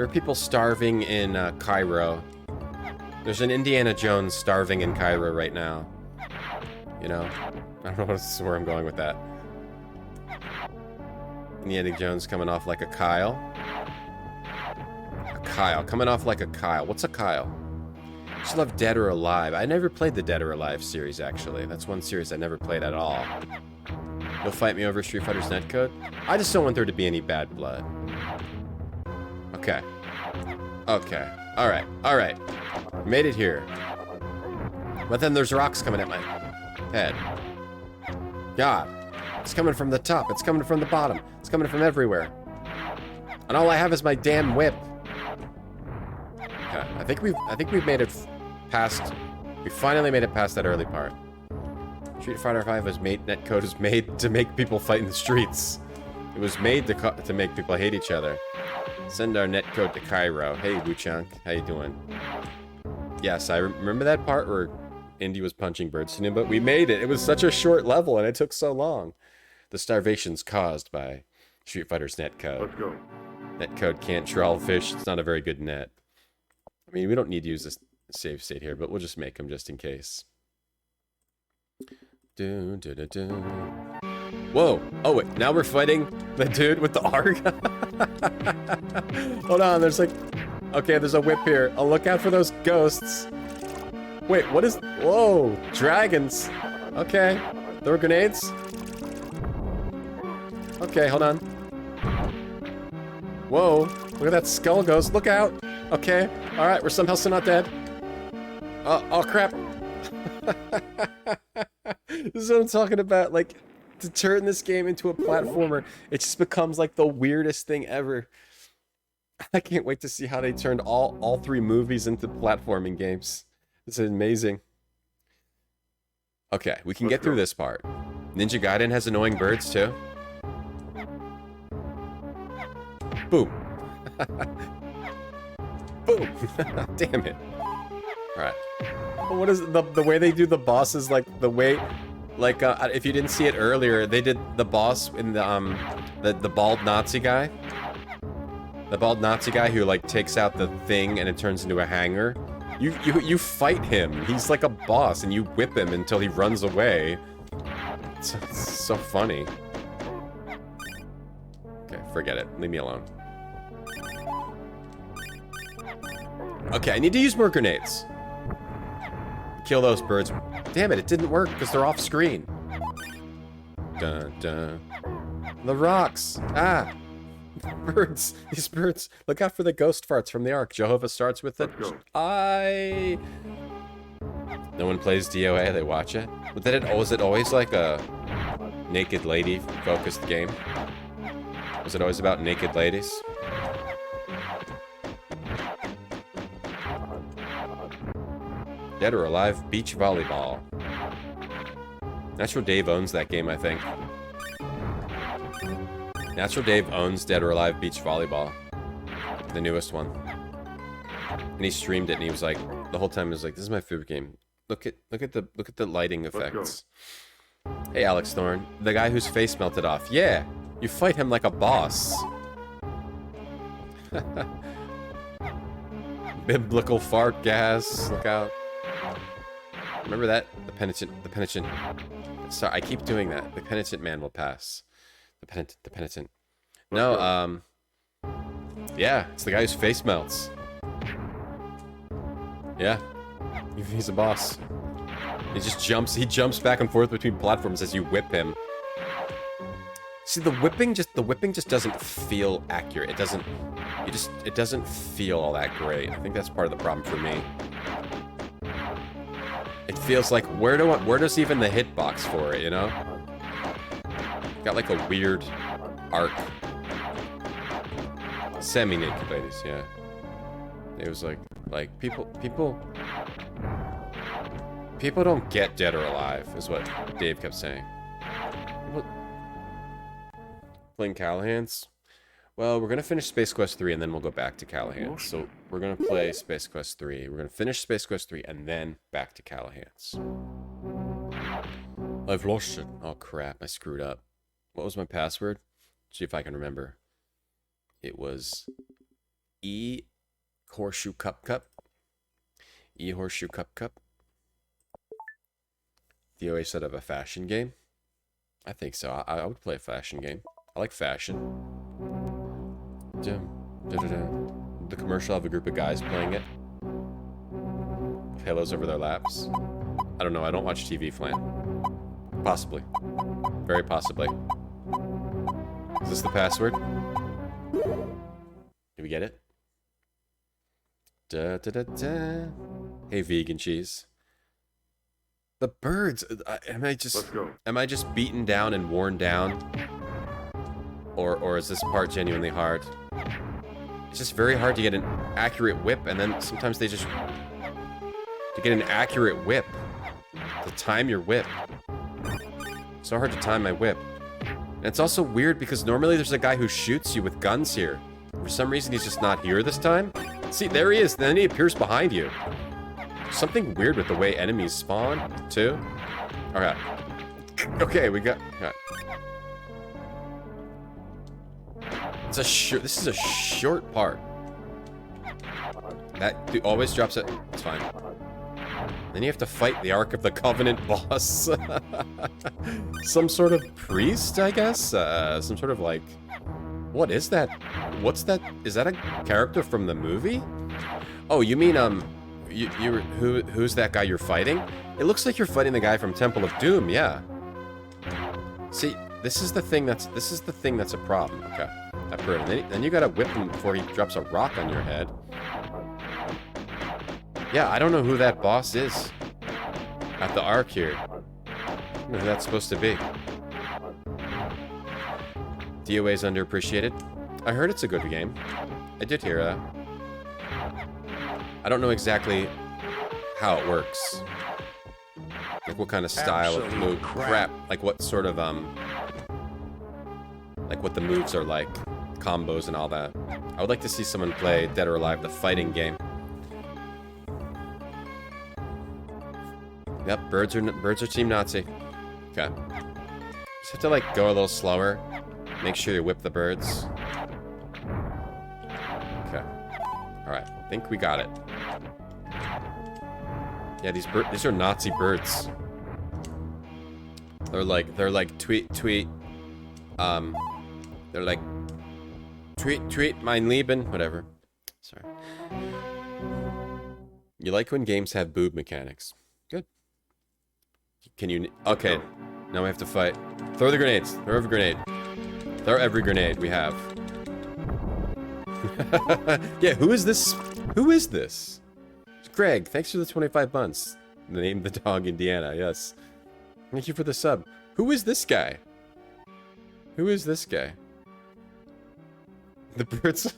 people starving in Cairo There's an Indiana Jones starving in Cairo right now. You know? I don't know where I'm going with that. Indiana Jones coming off like a Kyle. A Kyle. Coming off like a Kyle. What's a Kyle? I just love Dead or Alive. I never played the Dead or Alive series, actually. That's one series I never played at all. You'll fight me over Street Fighter's netcode? I just don't want there to be any bad blood. Okay. Okay. Alright. Alright. Made it here. But then there's rocks coming at my head. God. It's coming from the top. It's coming from the bottom. It's coming from everywhere. And all I have is my damn whip. Okay. I think we've made it past. We finally made it past that early part. Street Fighter V was made. Netcode is made to make people fight in the streets. It was made to make people hate each other. Send our netcode to Cairo. Hey, Wuchunk, how you doing? Yes, I remember that part where Indy was punching birds to him, but we made it. It was such a short level, and it took so long. The starvation's caused by Street Fighter's netcode. Let's go. Netcode can't trawl fish. It's not a very good net. I mean, we don't need to use this save state here, but we'll just make them just in case. Whoa! Oh wait, now we're fighting the dude with the arc? Hold on, there's like... Okay, there's a whip here. I'll look out for those ghosts. Wait, what is... Whoa! Dragons! Okay. There were grenades? Okay, hold on. Whoa! Look at that skull ghost. Look out! Okay. Alright, we're somehow still not dead. Oh crap! This is what I'm talking about, like, to turn this game into a platformer, it just becomes like the weirdest thing ever. I can't wait to see how they turned all three movies into platforming games. It's amazing. Okay, we can get through this part. Ninja Gaiden has annoying birds too. Boom. Boom. Damn it. Alright. What is the way they do the bosses, like the way, like if you didn't see it earlier, they did the boss in the bald Nazi guy. The bald Nazi guy who like takes out the thing and it turns into a hanger. You fight him. He's like a boss and you whip him until he runs away. It's so funny. Okay, forget it. Leave me alone. Okay, I need to use more grenades. Kill those birds. Damn it didn't work because they're off screen. Dun dun. The rocks. Ah. Birds. These birds. Look out for the ghost farts from the Ark. Jehovah starts with it. No one plays DOA, they watch it. But was it always like a naked lady focused game? Was it always about naked ladies? Dead or Alive Beach Volleyball. Natural Dave owns that game, I think. Natural Dave owns Dead or Alive Beach Volleyball. The newest one. And he streamed it and he was like, the whole time he was like, this is my favorite game. Look at the lighting effects. Hey Alex Thorne. The guy whose face melted off. Yeah! You fight him like a boss. Biblical fart gas. Look out. Remember that? The penitent. Sorry, I keep doing that. The penitent man will pass. The penitent. No, yeah, it's the guy whose face melts. Yeah. He's a boss. He jumps back and forth between platforms as you whip him. See, the whipping just doesn't feel accurate. It doesn't feel all that great. I think that's part of the problem for me. It feels like, where does even the hitbox for it, you know? Got like a weird arc. Semi-naked ladies, yeah. It was like people don't get Dead or Alive, is what Dave kept saying. People playing Callahan's? Well, we're gonna finish Space Quest 3 and then we'll go back to Callahan's. So we're gonna play Space Quest 3. We're gonna finish Space Quest 3 and then back to Callahan's. I've lost it. Oh crap, I screwed up. What was my password? See if I can remember. It was E Horseshoe Cup. E-Horseshoe Cup. DOA said of a fashion game? I think so. I would play a fashion game. I like fashion. The commercial of a group of guys playing it. Halos over their laps. I don't know. I don't watch TV, Flan. Possibly. Very possibly. Is this the password? Did we get it? Hey, vegan cheese. The birds. Am I just beaten down and worn down? Or is this part genuinely hard? It's just very hard to get an accurate whip, and then sometimes they just... To get an accurate whip. To time your whip. So hard to time my whip. And it's also weird because normally there's a guy who shoots you with guns here. For some reason he's just not here this time. See, there he is. Then he appears behind you. Something weird with the way enemies spawn, too. Alright. Okay, we got... Alright. This is a short part. That dude always drops it. It's fine. Then you have to fight the Ark of the Covenant boss. Some sort of priest, I guess? Some sort of, like... What is that? What's that? Is that a character from the movie? Oh, you mean, who's that guy you're fighting? It looks like you're fighting the guy from Temple of Doom, yeah. See, this is the thing that's a problem, okay. That bird. Then you gotta whip him before he drops a rock on your head. Yeah, I don't know who that boss is. At the Ark here. I don't know who that's supposed to be. DOA's underappreciated. I heard it's a good game. I did hear that. I don't know exactly how it works. Like what kind of style of move. Crap. Like what sort of, like what the moves are like. Combos and all that. I would like to see someone play Dead or Alive, the fighting game. Yep, birds are Team Nazi. Okay. Just have to like go a little slower. Make sure you whip the birds. Okay. Alright, I think we got it. Yeah, these are Nazi birds. They're like tweet they're like tweet mein Leben, whatever. Sorry. You like when games have boob mechanics. Good. Can you... Okay. Now we have to fight. Throw the grenades. Throw every grenade. Throw every grenade we have. Yeah, who is this? Who is this? It's Greg, thanks for the 25 buns. Name the dog Indiana, yes. Thank you for the sub. Who is this guy? Who is this guy? The birds...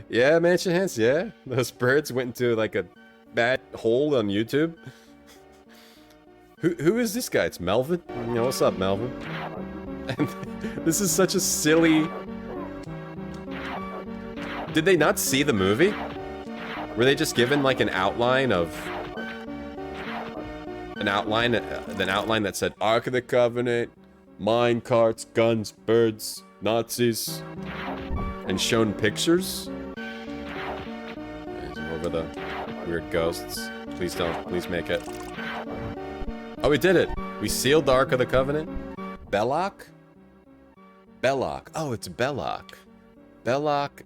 Yeah, Mansion Hands, yeah. Those birds went into like a bad hole on YouTube. Who is this guy? It's Melvin? You know, what's up, Melvin? And this is such a silly... Did they not see the movie? Were they just given like an outline of... An outline that said Ark of the Covenant, mine carts, guns, birds, Nazis, and shown pictures? Over the weird ghosts. Please don't. Please make it. Oh, we did it! We sealed the Ark of the Covenant. Belloc? Belloc. Oh, it's Belloc. Belloc,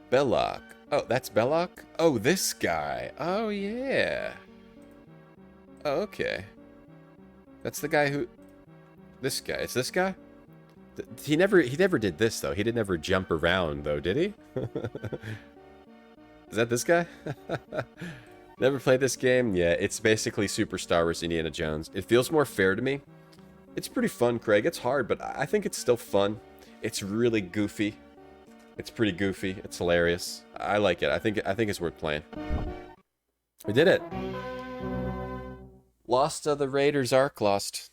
Belloc. Oh, that's Belloc? Oh, this guy. Oh, yeah. Oh, okay. That's the guy who... This guy. It's this guy? He never did this, though. He didn't ever jump around, though, did he? Is that this guy? Never played this game? Yeah, it's basically Super Star Wars Indiana Jones. It feels more fair to me. It's pretty fun, Craig. It's hard, but I think it's still fun. It's really goofy. It's pretty goofy. It's hilarious. I like it. I think it's worth playing. We did it. Lost of the Raiders Ark. Lost.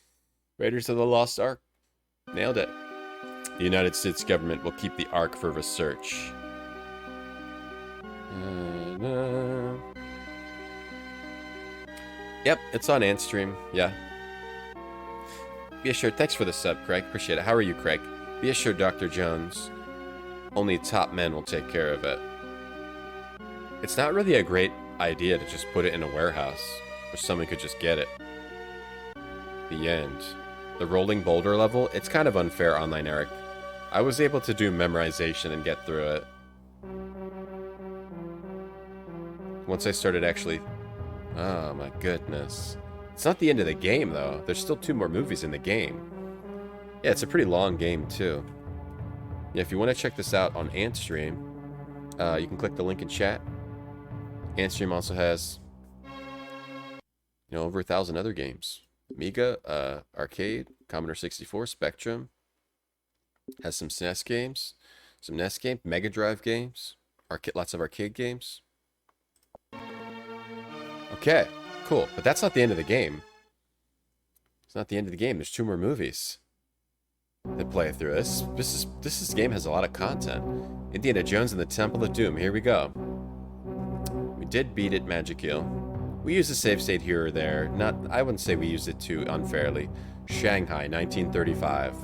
Raiders of the Lost Ark. Nailed it. The United States government will keep the Ark for research. Yep, it's on Antstream. Yeah. Be assured. Thanks for the sub, Craig. Appreciate it. How are you, Craig? Be assured, Dr. Jones. Only top men will take care of it. It's not really a great idea to just put it in a warehouse where someone could just get it. The end. The rolling boulder level, it's kind of unfair online, Eric. I was able to do memorization and get through it. Once I started actually... Oh my goodness. It's not the end of the game though. There's still 2 more movies in the game. Yeah, it's a pretty long game too. Yeah, if you want to check this out on Antstream, you can click the link in chat. Antstream also has, over 1,000 other games. Amiga, Arcade, Commodore 64, Spectrum. Has some SNES games, some NES games, Mega Drive games, lots of arcade games. Okay, cool. But that's not the end of the game. It's not the end of the game. There's 2 more movies that play through. This game has a lot of content. Indiana Jones and the Temple of Doom. Here we go. We did beat it, Magic Eel. We used a save state here or there. I wouldn't say we used it too unfairly. Shanghai, 1935.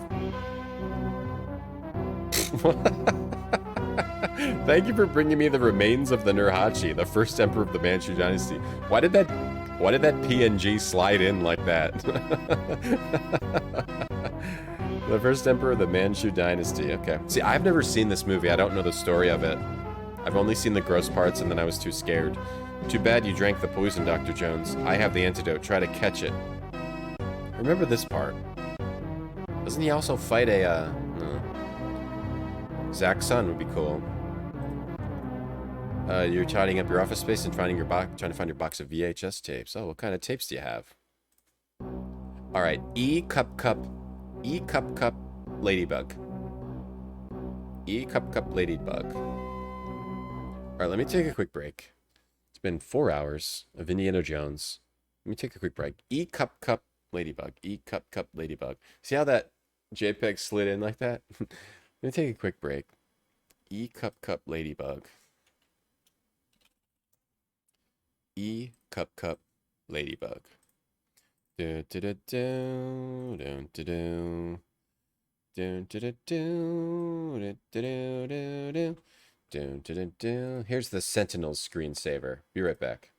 Thank you for bringing me the remains of the Nurhachi, the first emperor of the Manchu dynasty. Why did that PNG slide in like that? The first emperor of the Manchu dynasty. Okay. See, I've never seen this movie. I don't know the story of it. I've only seen the gross parts and then I was too scared. Too bad you drank the poison, Dr. Jones. I have the antidote. Try to catch it. Remember this part. Doesn't he also fight a, Zach's son would be cool. You're tidying up your office space and trying to find your box of VHS tapes. Oh, what kind of tapes do you have? All right, E cup ladybug. E cup ladybug. All right, let me take a quick break. It's been 4 hours of Indiana Jones. Let me take a quick break. E cup ladybug. E cup ladybug. See how that JPEG slid in like that? Let me take a quick break. E cup ladybug. E cup ladybug. Do do do do do do do do do do do do do do do. Here's the Sentinel's screensaver. Be right back.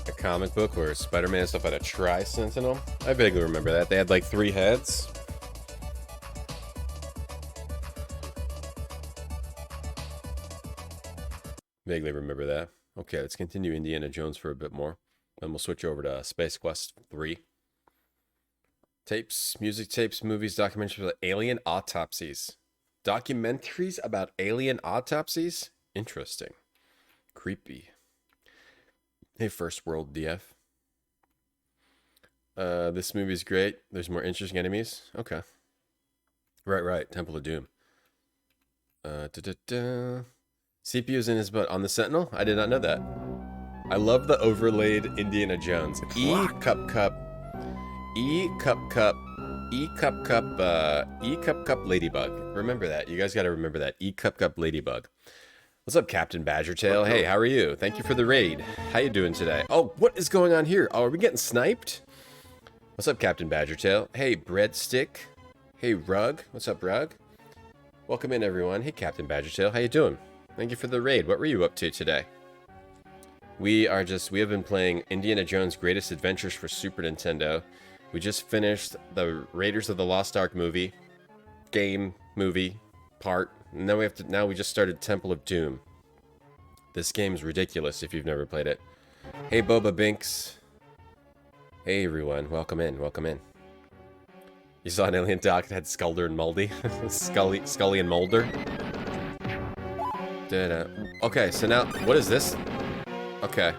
A comic book where Spider-Man stuff had a Tri-Sentinel. I vaguely remember that. They had like 3 heads. Vaguely remember that. Okay, let's continue Indiana Jones for a bit more. Then we'll switch over to Space Quest 3. Tapes, music tapes, movies, documentaries about alien autopsies. Documentaries about alien autopsies? Interesting. Creepy. Hey, First World DF. This movie's great. There's more interesting enemies. Okay. Right. Temple of Doom. CPU's in his butt on the Sentinel? I did not know that. I love the overlaid Indiana Jones. E-cup, ladybug. Remember that. You guys got to remember that. E-cup ladybug. What's up, Captain Badgertail? Hey, how are you? Thank you for the raid. How you doing today? Oh, what is going on here? Oh, are we getting sniped? What's up, Captain Badgertail? Hey, Breadstick. Hey, Rug. What's up, Rug? Welcome in, everyone. Hey, Captain Badgertail. How you doing? Thank you for the raid. What were you up to today? We have been playing Indiana Jones Greatest Adventures for Super Nintendo. We just finished the Raiders of the Lost Ark movie, part. And then now we just started Temple of Doom. This game's ridiculous if you've never played it. Hey, Boba Binks. Hey, everyone. Welcome in. You saw an alien doc that had Skulder and Moldy? Scully and Mulder? Okay, so now, what is this? Okay,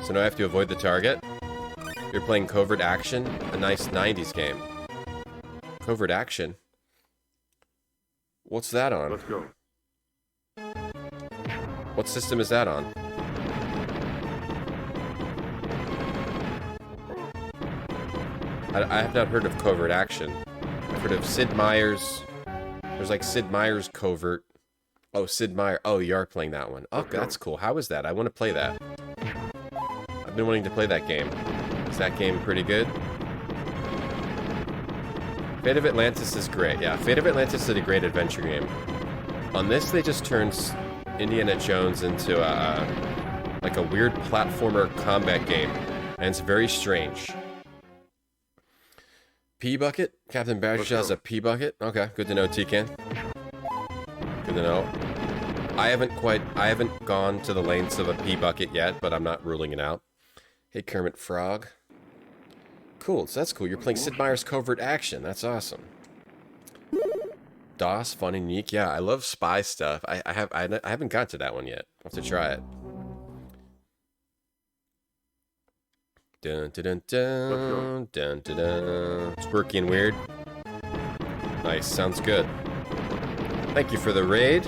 so now I have to avoid the target. You're playing Covert Action, a nice 90s game. Covert Action? What's that on? Let's go. What system is that on? I have not heard of Covert Action. I've heard of Sid Meier's. There's like Sid Meier's Covert. Oh, Sid Meier. Oh, you are playing that one. Oh, that's cool. How is that? I want to play that. I've been wanting to play that game. Is that game pretty good? Fate of Atlantis is great. Yeah, Fate of Atlantis is a great adventure game. On this, they just turned Indiana Jones into like a weird platformer combat game. And it's very strange. P-Bucket? Captain Badger has a P-Bucket? Okay, good to know, T-Can. Good to know. I haven't gone to the lengths of a P-Bucket yet, but I'm not ruling it out. Hey, Kermit Frog. Cool, so that's cool. You're playing Sid Meier's Covert Action. That's awesome. DOS, fun and unique. Yeah, I love spy stuff. I haven't got to that one yet. I'll have to try it. Dun dun dun dun dun dun. It's quirky and weird. Nice, sounds good. Thank you for the raid.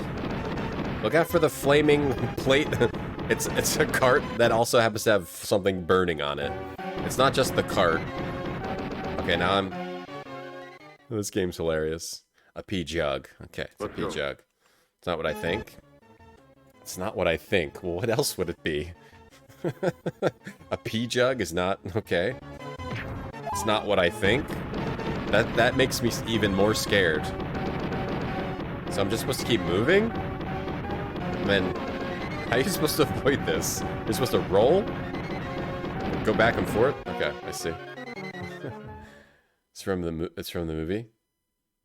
Look out for the flaming plate. It's a cart that also happens to have something burning on it. It's not just the cart. Okay, now this game's hilarious. A pea jug. Okay, it's a pea jug. It's not what I think. It's not what I think. Well, what else would it be? A pea jug is not... Okay. It's not what I think. That makes me even more scared. So I'm just supposed to keep moving? And then... How are you supposed to avoid this? You're supposed to roll? Go back and forth? Okay, I see. It's from the movie.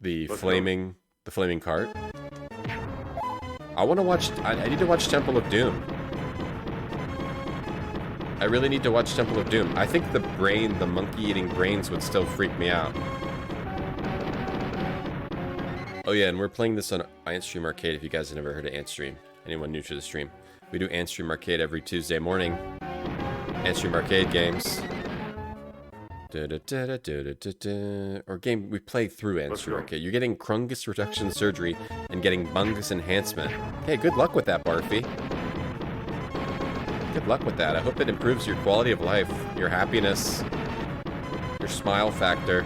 The flaming cart. I want to watch... I need to watch Temple of Doom. I really need to watch Temple of Doom. I think the monkey eating brains would still freak me out. Oh yeah, and we're playing this on Antstream Arcade if you guys have never heard of Antstream. Anyone new to the stream. We do Antstream Arcade every Tuesday morning. Antstream Arcade games. Or game we play through Antstream Arcade. You're getting Krungus reduction surgery and getting Bungus enhancement. Hey, good luck with that, Barfy. Good luck with that. I hope it improves your quality of life, your happiness, your smile factor.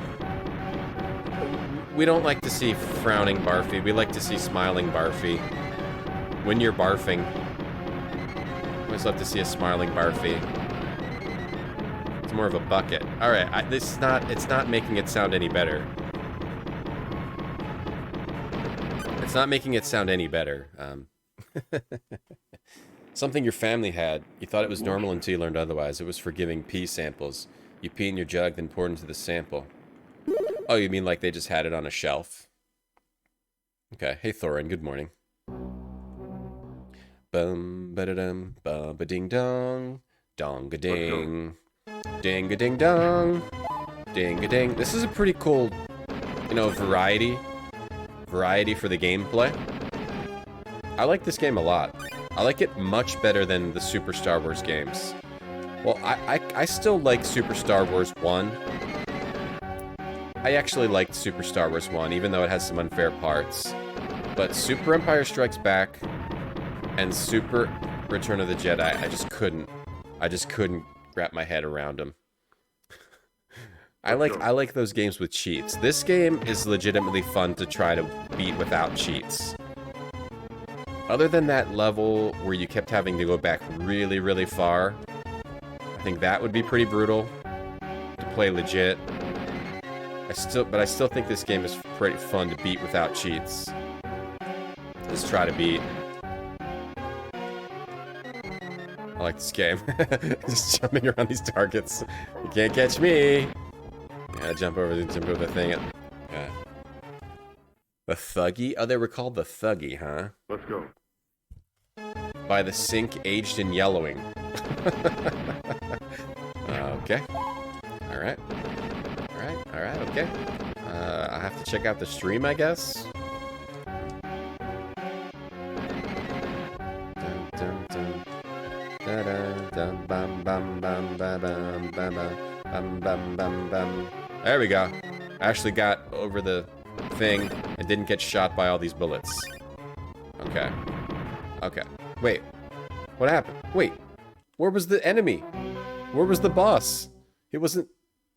We don't like to see frowning Barfy. We like to see smiling Barfy. When you're barfing, we always love to see a smiling Barfy. It's more of a bucket. All right, it's not making it sound any better. It's not making it sound any better. Something your family had. You thought it was normal until you learned otherwise. It was for giving pee samples. You pee in your jug, then pour it into the sample. Oh, you mean like they just had it on a shelf? Okay. Hey, Thorin. Good morning. Bum ba da dum ba ba ding dong, dong a ding, ding a ding dong, ding a ding. This is a pretty cool, you know, variety for the gameplay. I like this game a lot. I like it much better than the Super Star Wars games. Well, I still like Super Star Wars 1. I actually liked Super Star Wars 1, even though it has some unfair parts. But Super Empire Strikes Back and Super Return of the Jedi, I just couldn't wrap my head around them. I like those games with cheats. This game is legitimately fun to try to beat without cheats. Other than that level where you kept having to go back really, really far, I think that would be pretty brutal to play legit. But I still think this game is pretty fun to beat without cheats. Let's try to beat. I like this game. Just jumping around these targets. You can't catch me. Yeah, jump over the thing. Yeah. The Thuggy? Oh, they were called the Thuggy, huh? Let's go. By the sink aged in yellowing. Okay. Alright. Alright, okay. I have to check out the stream, I guess. There we go. I actually got over the thing and didn't get shot by all these bullets. Okay. Okay. Wait. What happened? Wait. Where was the enemy? Where was the boss? It wasn't...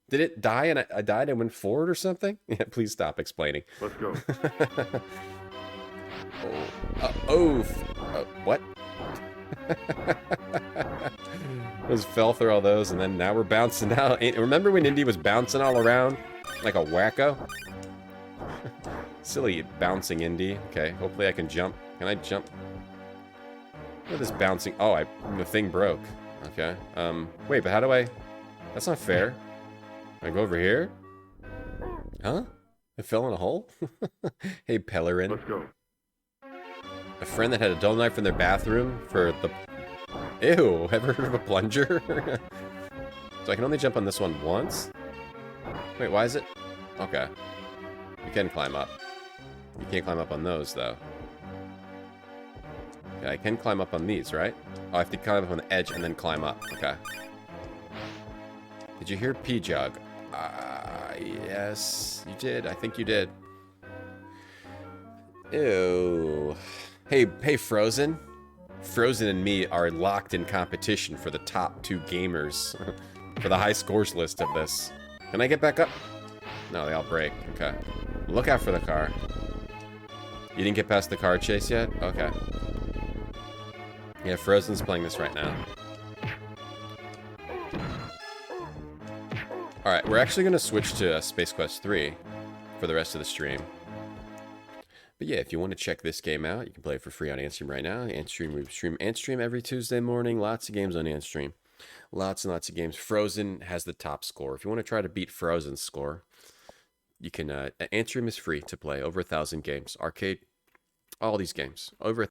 Did it die and I died and went forward or something? Yeah, please stop explaining. Let's go. What? Just fell through all those, and then now we're bouncing out. Remember when Indy was bouncing all around like a wacko? Silly bouncing Indy. Okay, hopefully I can jump. Can I jump? Look at this bouncing. Oh, the thing broke. Okay. Wait, but how do I... That's not fair. Can I go over here? Huh? I fell in a hole? Hey, Pellerin. Let's go. A friend that had a dull knife in their bathroom for the... Ew, ever heard of a plunger? So I can only jump on this one once? Wait, why is it... Okay. You can climb up. You can't climb up on those, though. Okay, I can climb up on these, right? Oh, I have to climb up on the edge and then climb up. Okay. Did you hear P-Jug? Yes, you did. I think you did. Ew. Hey, Frozen. Frozen and me are locked in competition for the top 2 gamers. For the high scores list of this. Can I get back up? No, they all break. Okay. Look out for the car. You didn't get past the car chase yet? Okay. Yeah, Frozen's playing this right now. Alright, we're actually going to switch to Space Quest 3 for the rest of the stream. But yeah, if you want to check this game out, you can play it for free on Antstream right now. Antstream, we stream Antstream every Tuesday morning. Lots of games on Antstream. Lots and lots of games. Frozen has the top score. If you want to try to beat Frozen's score, you can... Antstream is free to play. Over 1,000 games. Arcade, all these games. Over